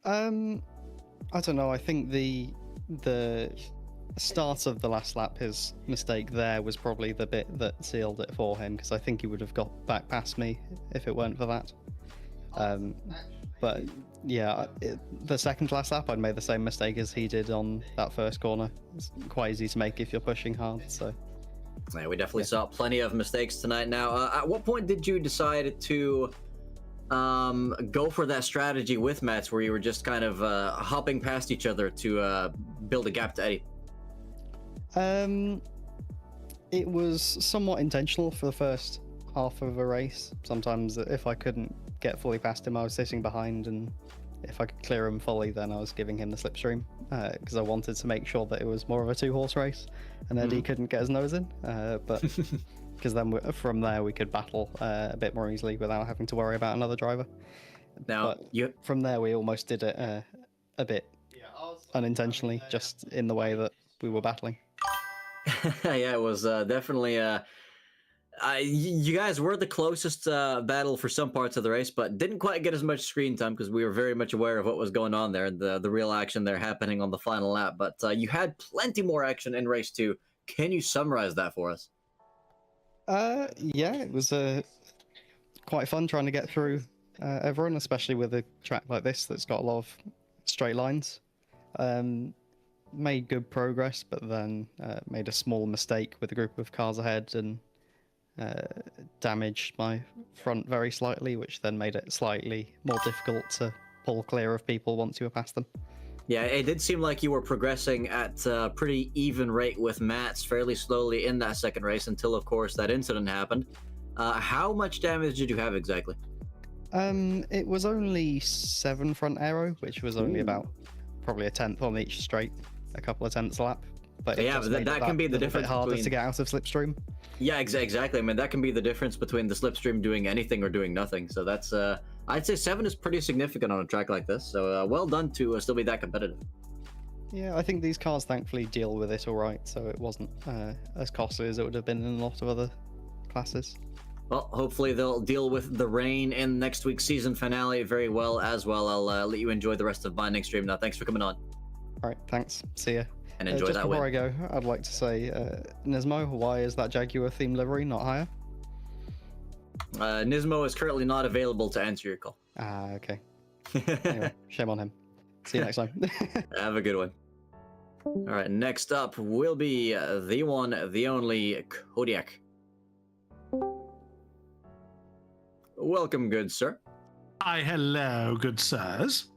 I don't know. I think the start of the last lap, his mistake there was probably the bit that sealed it for him, because I think he would have got back past me if it weren't for that. But yeah, the second to last lap, I'd made the same mistake as he did on that first corner. It's quite easy to make if you're pushing hard. So yeah, we definitely saw plenty of mistakes tonight. Now, at what point did you decide to go for that strategy with Mats, where you were just kind of hopping past each other to build a gap to Eddie? It was somewhat intentional for the first half of a race. Sometimes if I couldn't get fully past him, I was sitting behind, and if I could clear him fully, then I was giving him the slipstream, because I wanted to make sure that it was more of a 2-horse race and Eddie couldn't get his nose in. But because then from there we could battle a bit more easily without having to worry about another driver. Now, But from there we almost did it a bit unintentionally, just in the way that we were battling. yeah, it was definitely. You guys were the closest battle for some parts of the race, but didn't quite get as much screen time because we were very much aware of what was going on there, the real action there happening on the final lap. But you had plenty more action in race 2. Can you summarize that for us? Yeah, it was quite fun trying to get through everyone, especially with a track like this that's got a lot of straight lines. Made good progress, but then made a small mistake with a group of cars ahead and damaged my front very slightly, which then made it slightly more difficult to pull clear of people once you were past them. Yeah, it did seem like you were progressing at a pretty even rate with Mats fairly slowly in that second race until, of course, that incident happened. How much damage did you have exactly? It was only 7 front aero, which was only about probably a tenth on each straight, a couple of tenths a lap. But yeah, but that can be the difference. Bit harder between... to get out of slipstream. Yeah, exactly. I mean, that can be the difference between the slipstream doing anything or doing nothing. So that's, I'd say 7 is pretty significant on a track like this. So well done to still be that competitive. Yeah, I think these cars thankfully deal with it all right, so it wasn't as costly as it would have been in a lot of other classes. Well, hopefully they'll deal with the rain in next week's season finale very well as well. I'll let you enjoy the rest of Binding Stream now. Thanks for coming on. All right, thanks. See ya. And enjoy just that before win. I go, I'd like to say, Nismo, why is that Jaguar theme livery not higher? Nismo is currently not available to answer your call. Ah, okay. Anyway, shame on him. See you next time. Have a good one. All right, next up will be the one, the only Kodiak. Welcome, good sir. Hi, hello, good sirs.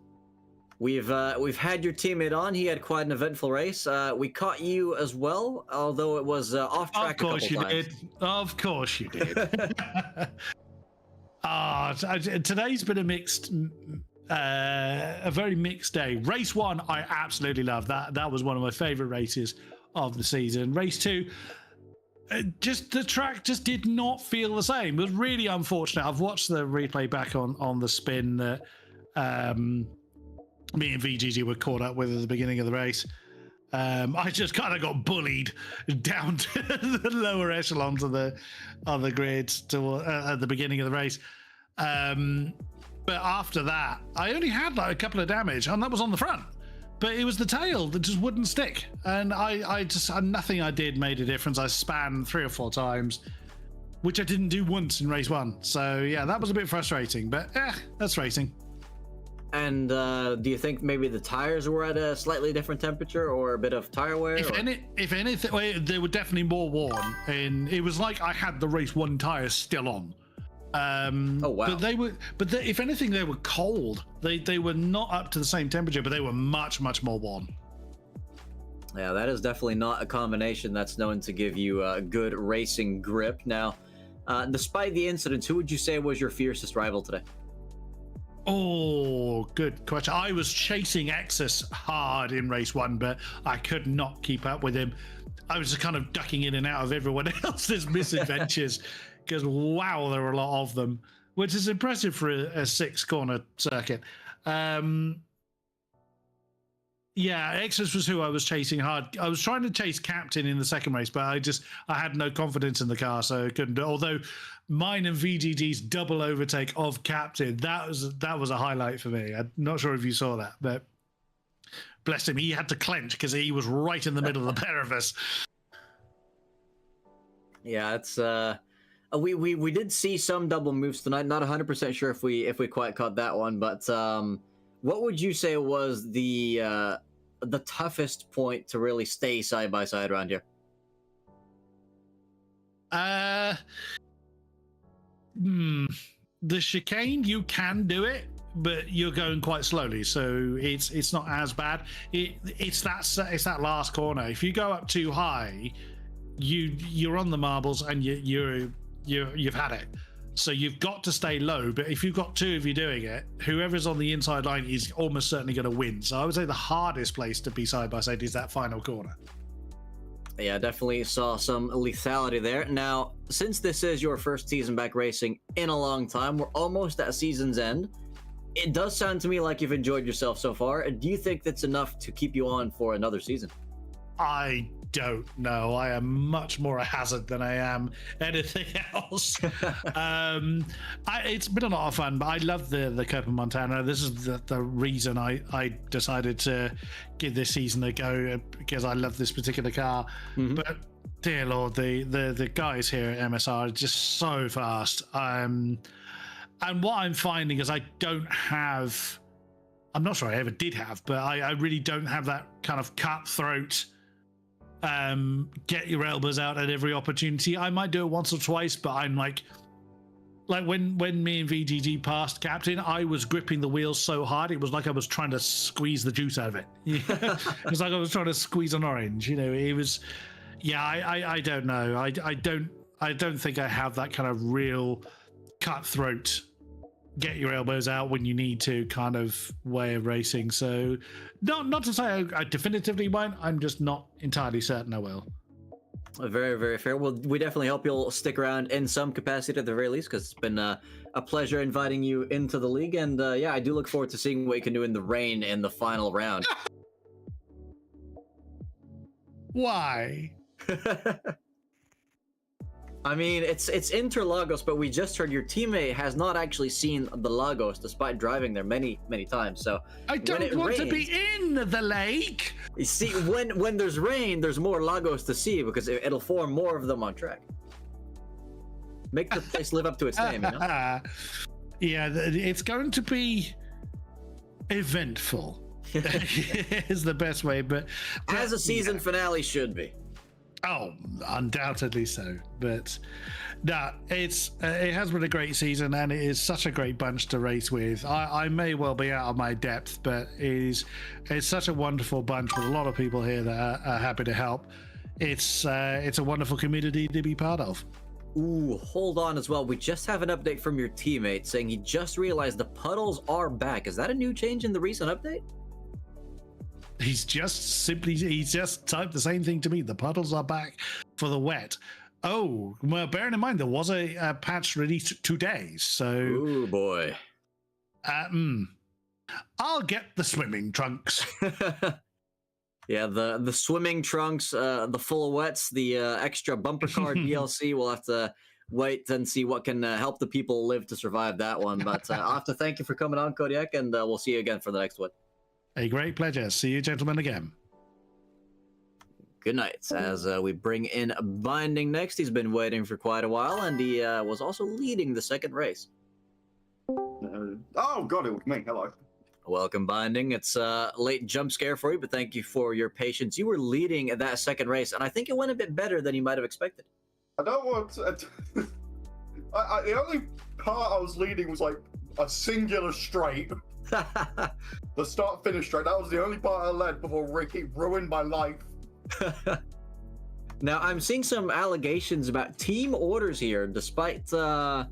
We've had your teammate on. He had quite an eventful race. We caught you as well, although it was off track. Of course a couple you times. did. Of course you did. Today's been a very mixed day. Race 1, I absolutely loved that. That was one of my favorite races of the season. Race 2, just the track just did not feel the same. It was really unfortunate. I've watched the replay back on the spin that me and VGG were caught up with at the beginning of the race. I just kind of got bullied down to the lower echelons of the grids at the beginning of the race. But after that, I only had like a couple of damage, and that was on the front. But it was the tail that just wouldn't stick, and I just nothing I did made a difference. I span 3 or 4 times, which I didn't do once in race 1. So yeah, that was a bit frustrating. But that's racing. And do you think maybe the tires were at a slightly different temperature or a bit of tire wear? If anything, well, they were definitely more worn, and it was like I had the race 1 tires still on. Oh wow! But if anything, they were cold. They were not up to the same temperature, but they were much more worn. Yeah, that is definitely not a combination that's known to give you a good racing grip. Now, despite the incidents, who would you say was your fiercest rival today? Oh, good question. I was chasing Exus hard in race 1, but I could not keep up with him. I was just kind of ducking in and out of everyone else's misadventures because, wow, there were a lot of them, which is impressive for a 6-corner circuit. Yeah, Exus was who I was chasing hard. I was trying to chase Captain in the second race, but I had no confidence in the car, so I couldn't do it. Although mine and VGG's double overtake of Captain, that was a highlight for me. I'm not sure if you saw that, but bless him, he had to clench because he was right in the middle of the pair of us. Yeah, it's we did see some double moves tonight. Not 100% sure if we quite caught that one, but what would you say was the toughest point to really stay side by side around here? The chicane, you can do it, but you're going quite slowly, so it's not as bad. It's that last corner. If you go up too high, you're on the marbles and you've had it. So you've got to stay low, but if you've got 2 of you doing it, whoever's on the inside line is almost certainly going to win. So I would say the hardest place to be side by side is that final corner. Yeah, definitely saw some lethality there. Now, since this is your first season back racing in a long time, we're almost at season's end. It does sound to me like you've enjoyed yourself so far. Do you think that's enough to keep you on for another season? I don't know. I am much more a hazard than I am anything else. It's been a lot of fun, but I love the Copa Montana. This is the reason I decided to give this season a go, because I love this particular car. Mm-hmm. But dear Lord, the guys here at MSR are just so fast. And what I'm finding is I don't have, I'm not sure I ever did have, but I really don't have that kind of cutthroat, get your elbows out at every opportunity. I might do it once or twice, but I'm like when me and VGG passed Captain, I was gripping the wheels so hard it was like I was trying to squeeze the juice out of it. It was like I was trying to squeeze an orange. You know, it was. Yeah, I don't know. I don't think I have that kind of real cutthroat, get your elbows out when you need to kind of way of racing. So not to say I definitively won't. I'm just not entirely certain I will. Very, very fair. Well, we definitely hope you'll stick around in some capacity at the very least, because it's been a pleasure inviting you into the league. And yeah, I do look forward to seeing what you can do in the rain in the final round. Why? I mean, it's Interlagos, but we just heard your teammate has not actually seen the Lagos, despite driving there many, many times. So I don't want to be in the lake. You see, when there's rain, there's more Lagos to see, because it'll form more of them on track. Make the place live up to its name, you know? Yeah, it's going to be eventful. Is the best way, but as a season finale should be. Oh, undoubtedly so. But no, it has been a great season, and it is such a great bunch to race with. I may well be out of my depth, but it's such a wonderful bunch with a lot of people here that are happy to help. It's a wonderful community to be part of. Ooh, hold on as well. We just have an update from your teammate saying he just realized the puddles are back. Is that a new change in the recent update? He's just typed the same thing to me. The puddles are back for the wet. Oh, well, bearing in mind there was a patch released today, so. Ooh, boy. I'll get the swimming trunks. Yeah, the swimming trunks, the full wets, the extra bumper car DLC. We'll have to wait and see what can help the people live to survive that one. But I'll have to thank you for coming on, Kodiak, and we'll see you again for the next one. A great pleasure. See you gentlemen again. Good night. As we bring in Binding next, he's been waiting for quite a while, and he was also leading the second race. Oh, God, it was me. Hello. Welcome, Binding. It's a late jump scare for you, but thank you for your patience. You were leading that second race, and I think it went a bit better than you might have expected. I don't want to... the only part I was leading was like a singular straight. The start-finish straight. That was the only part I led before Ricky ruined my life. Now, I'm seeing some allegations about team orders here, despite your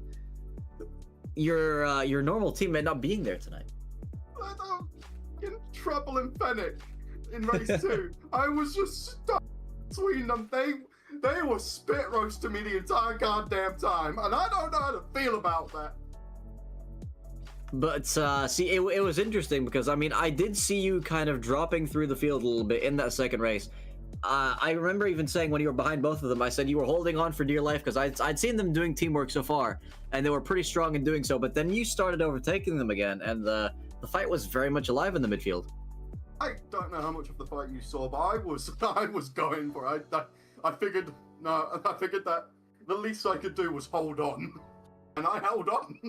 normal teammate not being there tonight. I don't get in trouble in Fennec in race 2. I was just stuck between them. They were spit roasting me the entire goddamn time, and I don't know how to feel about that. But see, it was interesting because, I mean, I did see you kind of dropping through the field a little bit in that second race. I remember even saying when you were behind both of them, I said you were holding on for dear life because I'd seen them doing teamwork so far, and they were pretty strong in doing so. But then you started overtaking them again, and the fight was very much alive in the midfield. I don't know how much of the fight you saw, but I was going for it. I figured that the least I could do was hold on, and I held on.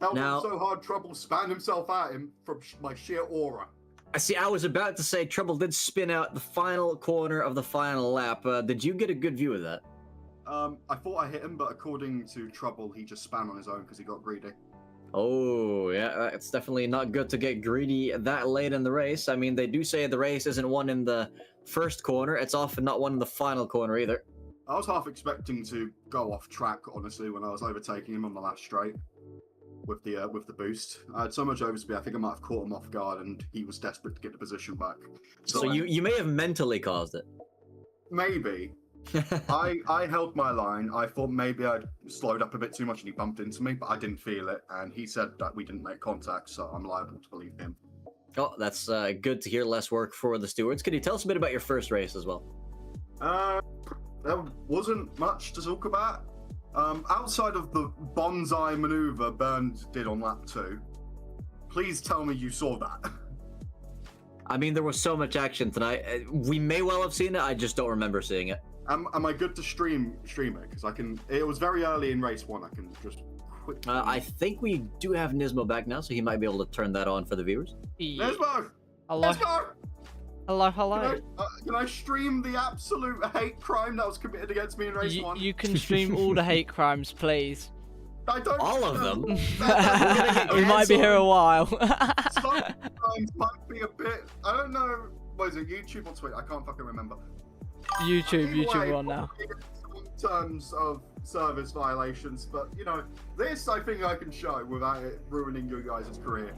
Held on so hard, Trouble span himself at him from my sheer aura. I see. I was about to say Trouble did spin out the final corner of the final lap. Did you get a good view of that? I thought I hit him, but according to Trouble, he just span on his own because he got greedy. Oh, yeah, it's definitely not good to get greedy that late in the race. I mean, they do say the race isn't won in the first corner. It's often not won in the final corner either. I was half expecting to go off track, honestly, when I was overtaking him on the last straight with the boost. I had so much overspeed, I think I might have caught him off guard, and he was desperate to get the position back. So you may have mentally caused it. Maybe. I held my line. I thought maybe I'd slowed up a bit too much and he bumped into me, but I didn't feel it. And he said that we didn't make contact, so I'm liable to believe him. Oh, that's good to hear. Less work for the stewards. Can you tell us a bit about your first race as well? There wasn't much to talk about. Outside of the bonsai maneuver Burns did on lap 2, please tell me you saw that. I mean, there was so much action tonight. We may well have seen it. I just don't remember seeing it. Am I good to stream it? Because I can. It was very early in race 1. I can just quickly. I think we do have Nismo back now, so he might be able to turn that on for the viewers. Yeah. Nesmo! Hello. Nesmo! Hello. Can I stream the absolute hate crime that was committed against me in race 1? You can stream all the hate crimes, please. I don't. All of them? We might be here a while. Some crimes might be a bit. I don't know. What is it? YouTube or Twitter? I can't fucking remember. YouTube Way, on now. In terms of service violations, but you know, this I think I can show without it ruining you guys' career.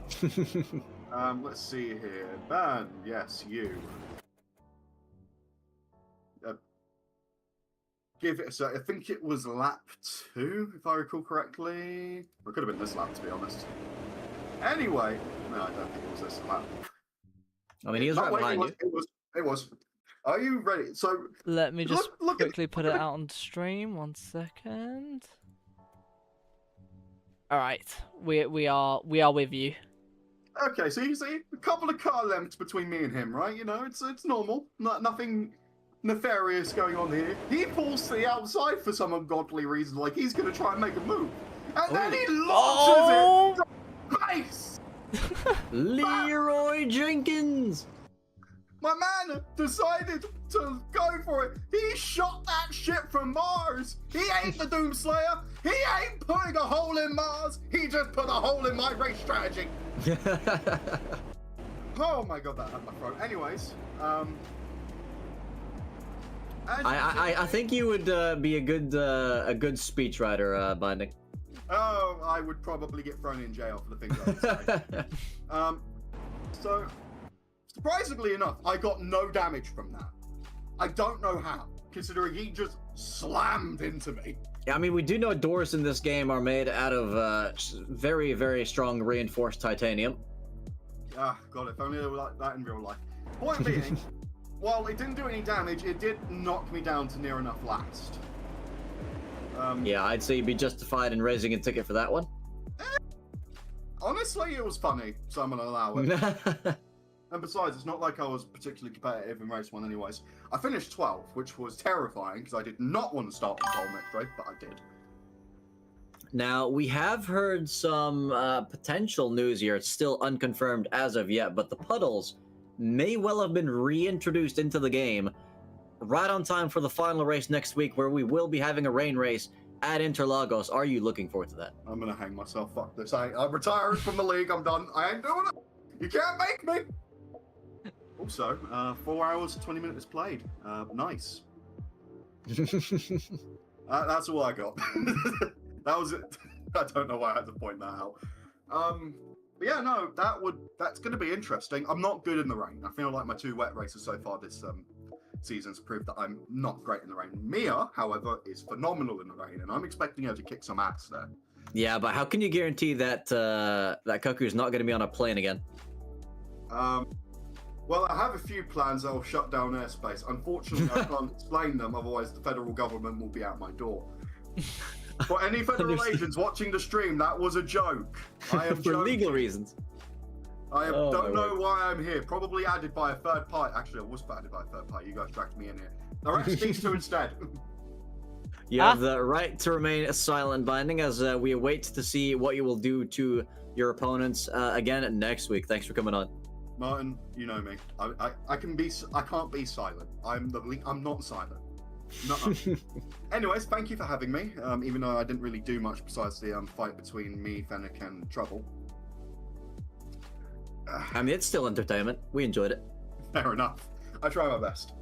Let's see here. Ben, yes, you. Give it a sec. I think it was lap 2, if I recall correctly. Or it could have been this lap, to be honest. Anyway, no, I don't think it was this lap. I mean, he is right behind you. It was. Are you ready? So Let me just look quickly put it out on stream. 1 second. All right, we are with you. Okay, so you see a couple of car lengths between me and him, right? You know, it's normal. Nothing nefarious going on here. He pulls to the outside for some ungodly reason, like he's gonna try and make a move, and then he launches it from space. Leroy Jenkins! My man decided to go for it. He shot that shit from Mars. He ain't the Doomslayer. He ain't putting a hole in Mars. He just put a hole in my race strategy. Oh my god, that hurt my throat. Anyways, I think you would be a good speechwriter, Binding. Oh, I would probably get thrown in jail for the things I would say. So, surprisingly enough, I got no damage from that. I don't know how, considering he just slammed into me. Yeah, I mean, we do know doors in this game are made out of very, very strong reinforced titanium. Ah, God, if only they were like that in real life. Point being, while it didn't do any damage, it did knock me down to near enough last. Yeah, I'd say you'd be justified in raising a ticket for that one. Honestly, it was funny, so I'm gonna allow it. And besides, it's not like I was particularly competitive in race 1 anyways. I finished 12th, which was terrifying because I did not want to start the pole next race, but I did. Now, we have heard some potential news here. It's still unconfirmed as of yet, but the puddles may well have been reintroduced into the game right on time for the final race next week, where we will be having a rain race at Interlagos. Are you looking forward to that? I'm gonna hang myself. Fuck this. I'm retiring from the league. I'm done. I ain't doing it. You can't make me. Also, 4 hours, 20 minutes played. Nice. That's all I got. That was it. I don't know why I had to point that out. But yeah, no, that's going to be interesting. I'm not good in the rain. I feel like my 2 wet races so far this season's proved that I'm not great in the rain. Mia, however, is phenomenal in the rain, and I'm expecting her to kick some ass there. Yeah, but how can you guarantee that that Kaku's not going to be on a plane again? Well, I have a few plans that will shut down airspace. Unfortunately, I can't explain them, otherwise the federal government will be out my door. For any federal agents watching the stream, that was a joke. I am for joking. legal reasons. I don't know why I'm here. Probably added by a third party. Actually, I was added by a third party. You guys dragged me in here. Direct these two instead. You have the right to remain silent, Binding, as we await to see what you will do to your opponents again next week. Thanks for coming on. Martin, you know me. I can't be silent. I'm not silent. Nuh-uh. Anyways, thank you for having me. Even though I didn't really do much besides the fight between me, Fennec, and Trouble. I mean, it's still entertainment. We enjoyed it. Fair enough. I try my best.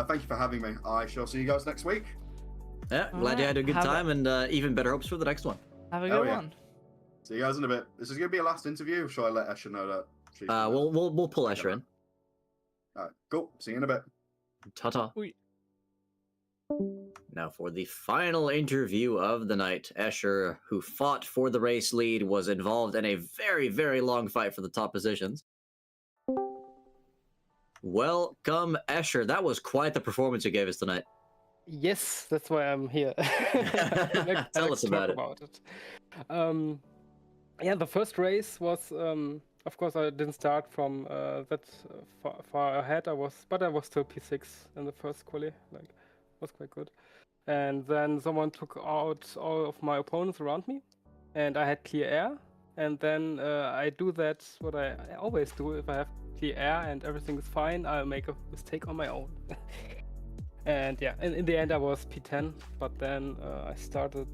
Thank you for having me. I shall see you guys next week. Yeah, glad you had a good time, and even better hopes for the next one. Have a good one. See you guys in a bit. This is going to be a last interview. Shall I let Escher know that? We'll pull Escher in. Alright, cool. See you in a bit. Ta-ta. Now for the final interview of the night, Escher, who fought for the race lead, was involved in a very, very long fight for the top positions. Welcome, Escher. That was quite the performance you gave us tonight. Yes, that's why I'm here. Tell us about it. Yeah, the first race was, of course, I didn't start from that far ahead. I was still P6 in the first quali. Like, was quite good. And then someone took out all of my opponents around me, and I had clear air. And then I do that, what I always do. If I have clear air and everything is fine, I'll make a mistake on my own. And yeah, in the end I was P10, but then I started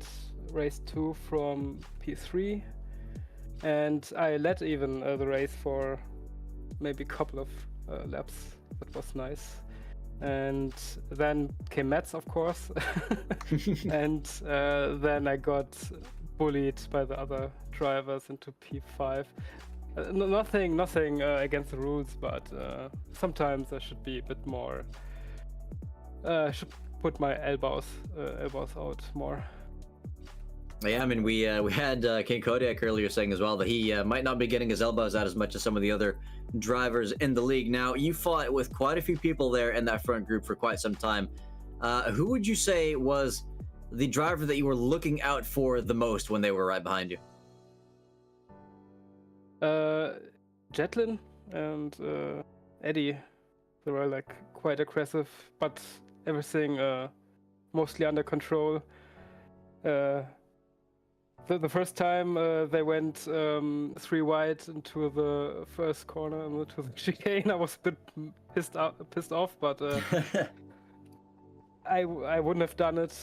race 2 from P3, and I led even the race for maybe a couple of laps. That was nice. And then came Mets, of course, and then I got bullied by the other drivers into P5. Nothing against the rules, but sometimes I should be a bit more. Should put my elbows out more. Yeah, I mean, we had King Kodiak earlier saying as well that he might not be getting his elbows out as much as some of the other drivers in the league. Now, you fought with quite a few people there in that front group for quite some time. Who would you say was the driver that you were looking out for the most when they were right behind you? Jetlin and Eddie, they were like quite aggressive, but everything mostly under control. The first time they went 3 wide into the first corner and into the chicane, I was a bit pissed off, but I wouldn't have done it.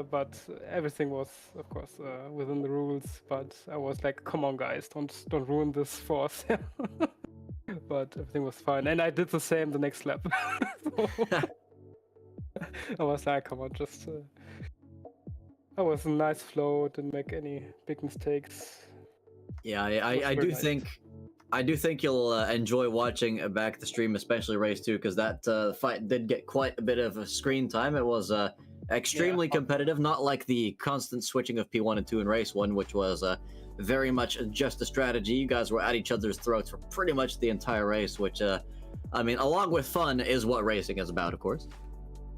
But everything was, of course, within the rules. But I was like, "Come on, guys, don't ruin this for us." But everything was fine, and I did the same the next lap. So I was like, "Come on, just." That was a nice flow. Didn't make any big mistakes. Yeah, I do think you'll enjoy watching back the stream, especially race 2, because that fight did get quite a bit of screen time. It was extremely competitive, not like the constant switching of P1 and 2 in race 1, which was very much just a strategy. You guys were at each other's throats for pretty much the entire race, which I mean, along with fun, is what racing is about, of course.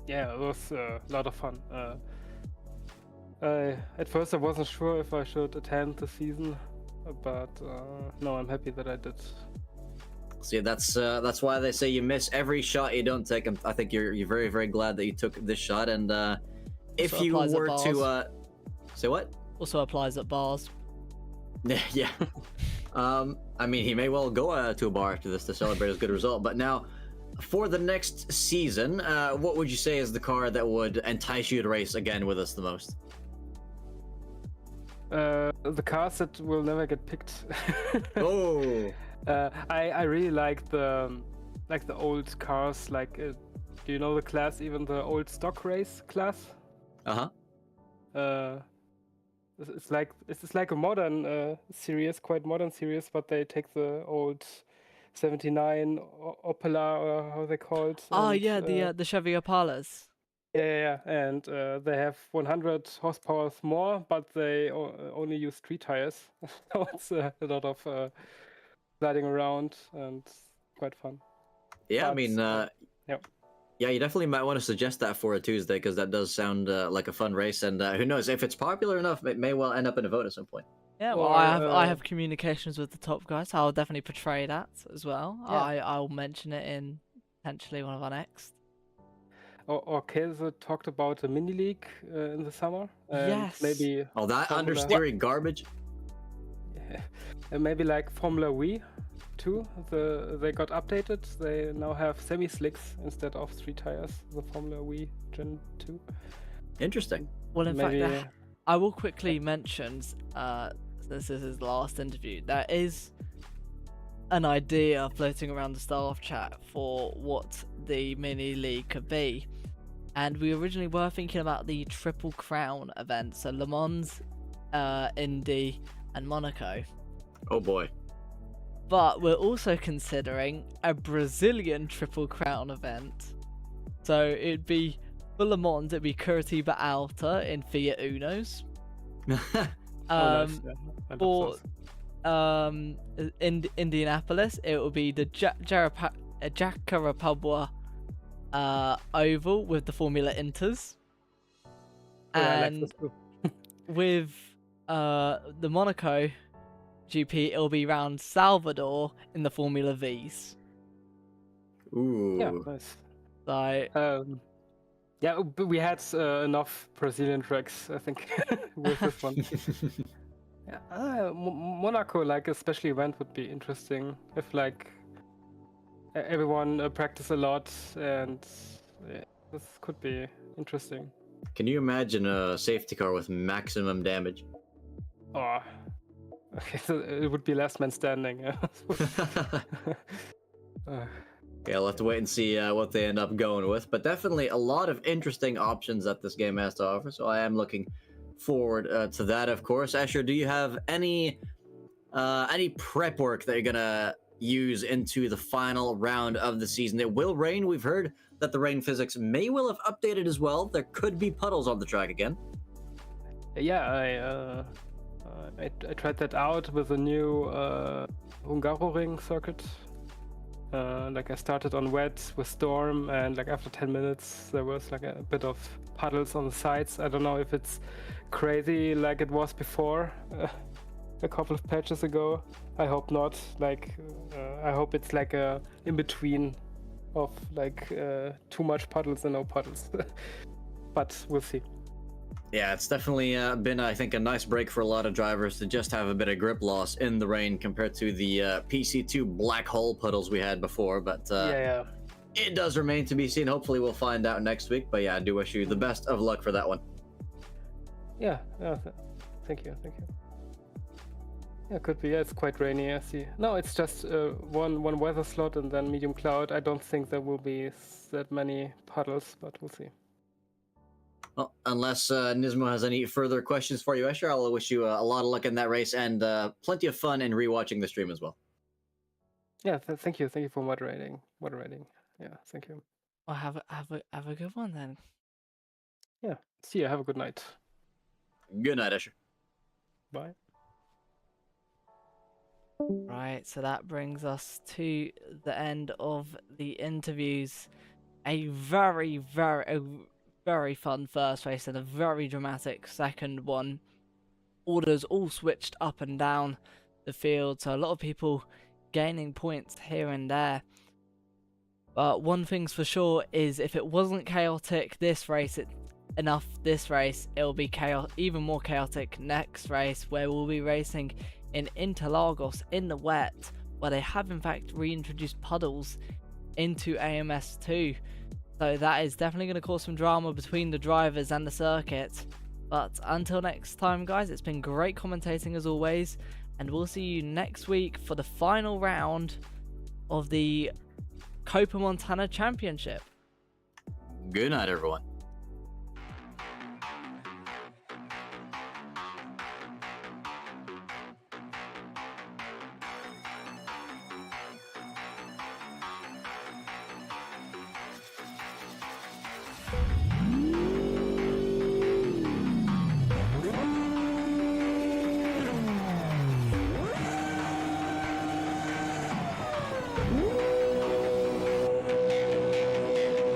Yeah, it was a lot of fun. At first I wasn't sure if I should attend the season, but no, I'm happy that I did. See, that's why they say you miss every shot you don't take. I think you're very, very glad that you took this shot. And if you were to say what? Also applies at bars. Yeah. I mean, he may well go to a bar after this to celebrate his good result. But now, for the next season, what would you say is the car that would entice you to race again with us the most? The cars that will never get picked. Oh. I really like the old cars. Like, do you know the class? Even the old stock race class. It's like a modern series, quite modern series, but they take the old 79 Opala, or how they called. Oh yeah, the Chevy Opalas. Yeah, and they have 100 horsepower more, but they only use 3 tires. So it's a lot of sliding around and quite fun. Yeah, but, I mean, yeah, you definitely might want to suggest that for a Tuesday, because that does sound like a fun race, and who knows, if it's popular enough, it may well end up in a vote at some point. Yeah, well, I have communications with the top guys. I'll definitely portray that as well. Yeah. I'll mention it in potentially one of our next. Or Kelsey talked about a mini league in the summer. Yes. Maybe. Oh, that understeering garbage. Yeah. And maybe like Formula V too. They got updated. They now have semi slicks instead of 3 tires. The Formula V Gen 2. Interesting. Well, in fact, I will quickly mention, since this is his last interview, there is an idea floating around the staff chat for what the mini league could be, and we originally were thinking about the Triple Crown event, so Le Mans, Indy, and Monaco. Oh boy. But we're also considering a Brazilian Triple Crown event, so it'd be For Le Mans, it'd be Curitiba Alta in Fiat Unos. Oh, nice. Yeah, I love For those. Indianapolis, it will be the Jacarapagua Oval with the Formula Inters. Yeah, I like And those too. with the Monaco GP, it'll be around Salvador in the Formula Vs. Ooh. Yeah, nice. So Yeah, but we had enough Brazilian tracks, I think, with this one. Yeah, Monaco, like a special event would be interesting if like everyone practice a lot, and yeah, this could be interesting. Can you imagine a safety car with maximum damage? Oh, okay, so it would be last man standing. Yeah. Yeah, we'll have to wait and see what they end up going with. But definitely a lot of interesting options that this game has to offer. So I am looking forward to that, of course. Asher, do you have any prep work that you're gonna use into the final round of the season? It will rain. We've heard that the rain physics may well have updated as well. There could be puddles on the track again. Yeah, I tried that out with the new Hungaroring circuit. Like I started on wet with storm, and like after 10 minutes there was like a bit of puddles on the sides. I don't know if it's crazy like it was before a couple of patches ago. I hope not. Like I hope it's like a in between of like too much puddles and no puddles. But we'll see. Yeah, it's definitely been, I think, a nice break for a lot of drivers to just have a bit of grip loss in the rain compared to the PC2 black hole puddles we had before. But Yeah. it does remain to be seen. Hopefully we'll find out next week. But yeah, I do wish you the best of luck for that one. Yeah. Thank you. Yeah, could be. Yeah, it's quite rainy. I see. No, it's just one weather slot and then medium cloud. I don't think there will be that many puddles, but we'll see. Well, unless Nismo has any further questions for you, Escher, I'll wish you a lot of luck in that race and plenty of fun in rewatching the stream as well. Yeah, thank you for moderating. Yeah, thank you. Well, have a good one then. Yeah, see you. Have a good night. Good night, Escher. Bye. Right, so that brings us to the end of the interviews. A very fun first race and a very dramatic second one. Orders all switched up and down the field, so a lot of people gaining points here and there. But one thing's for sure is if it wasn't chaotic this race, it'll be even more chaotic next race, where we'll be racing in Interlagos in the wet, where they have in fact reintroduced puddles into AMS2. So that is definitely going to cause some drama between the drivers and the circuit. But until next time, guys, it's been great commentating as always, and we'll see you next week for the final round of the Copa Montana Championship. Good night, everyone.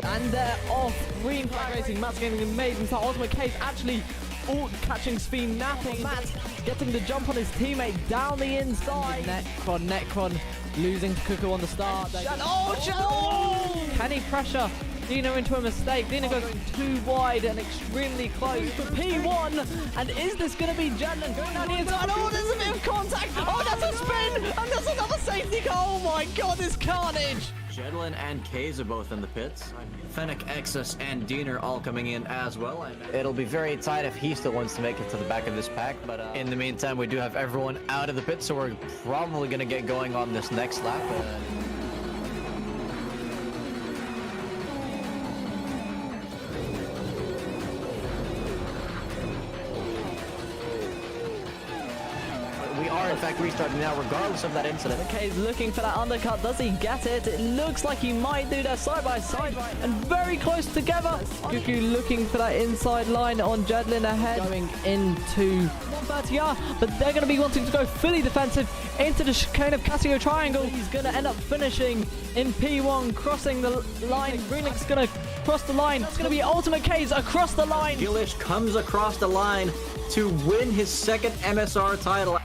And they're off. Green flag racing. Matt's getting an amazing start. Ultimate Case actually all catching speed. Napping. Matt getting the jump on his teammate down the inside. Necron losing to Cuckoo on the start. Can he pressure Dino into a mistake? Dino goes too wide and extremely close for P1. And is this going to be Jedlin going down the inside? Oh, there's a bit of contact. Oh, that's a spin. And there's another safety car. Oh my god, this carnage. Jedlin and Kaze are both in the pits. Fennec, Exus, and Diener all coming in as well. It'll be very tight if he still wants to make it to the back of this pack, but in the meantime, we do have everyone out of the pits, so we're probably going to get going on this next lap. We are, in fact restarting now regardless of that incident. McKay's looking for that undercut. Does he get it? It looks like he might do that side by side and very close together. Cuckoo looking for that inside line on Jedlin ahead. Going into 130R, but they're going to be wanting to go fully defensive into the chicane of Casio Triangle. He's going to end up finishing in P1, crossing the line. Greenlink's going to cross the line. It's going to be Ultimate K's across the line. Gilish comes across the line to win his second MSR title.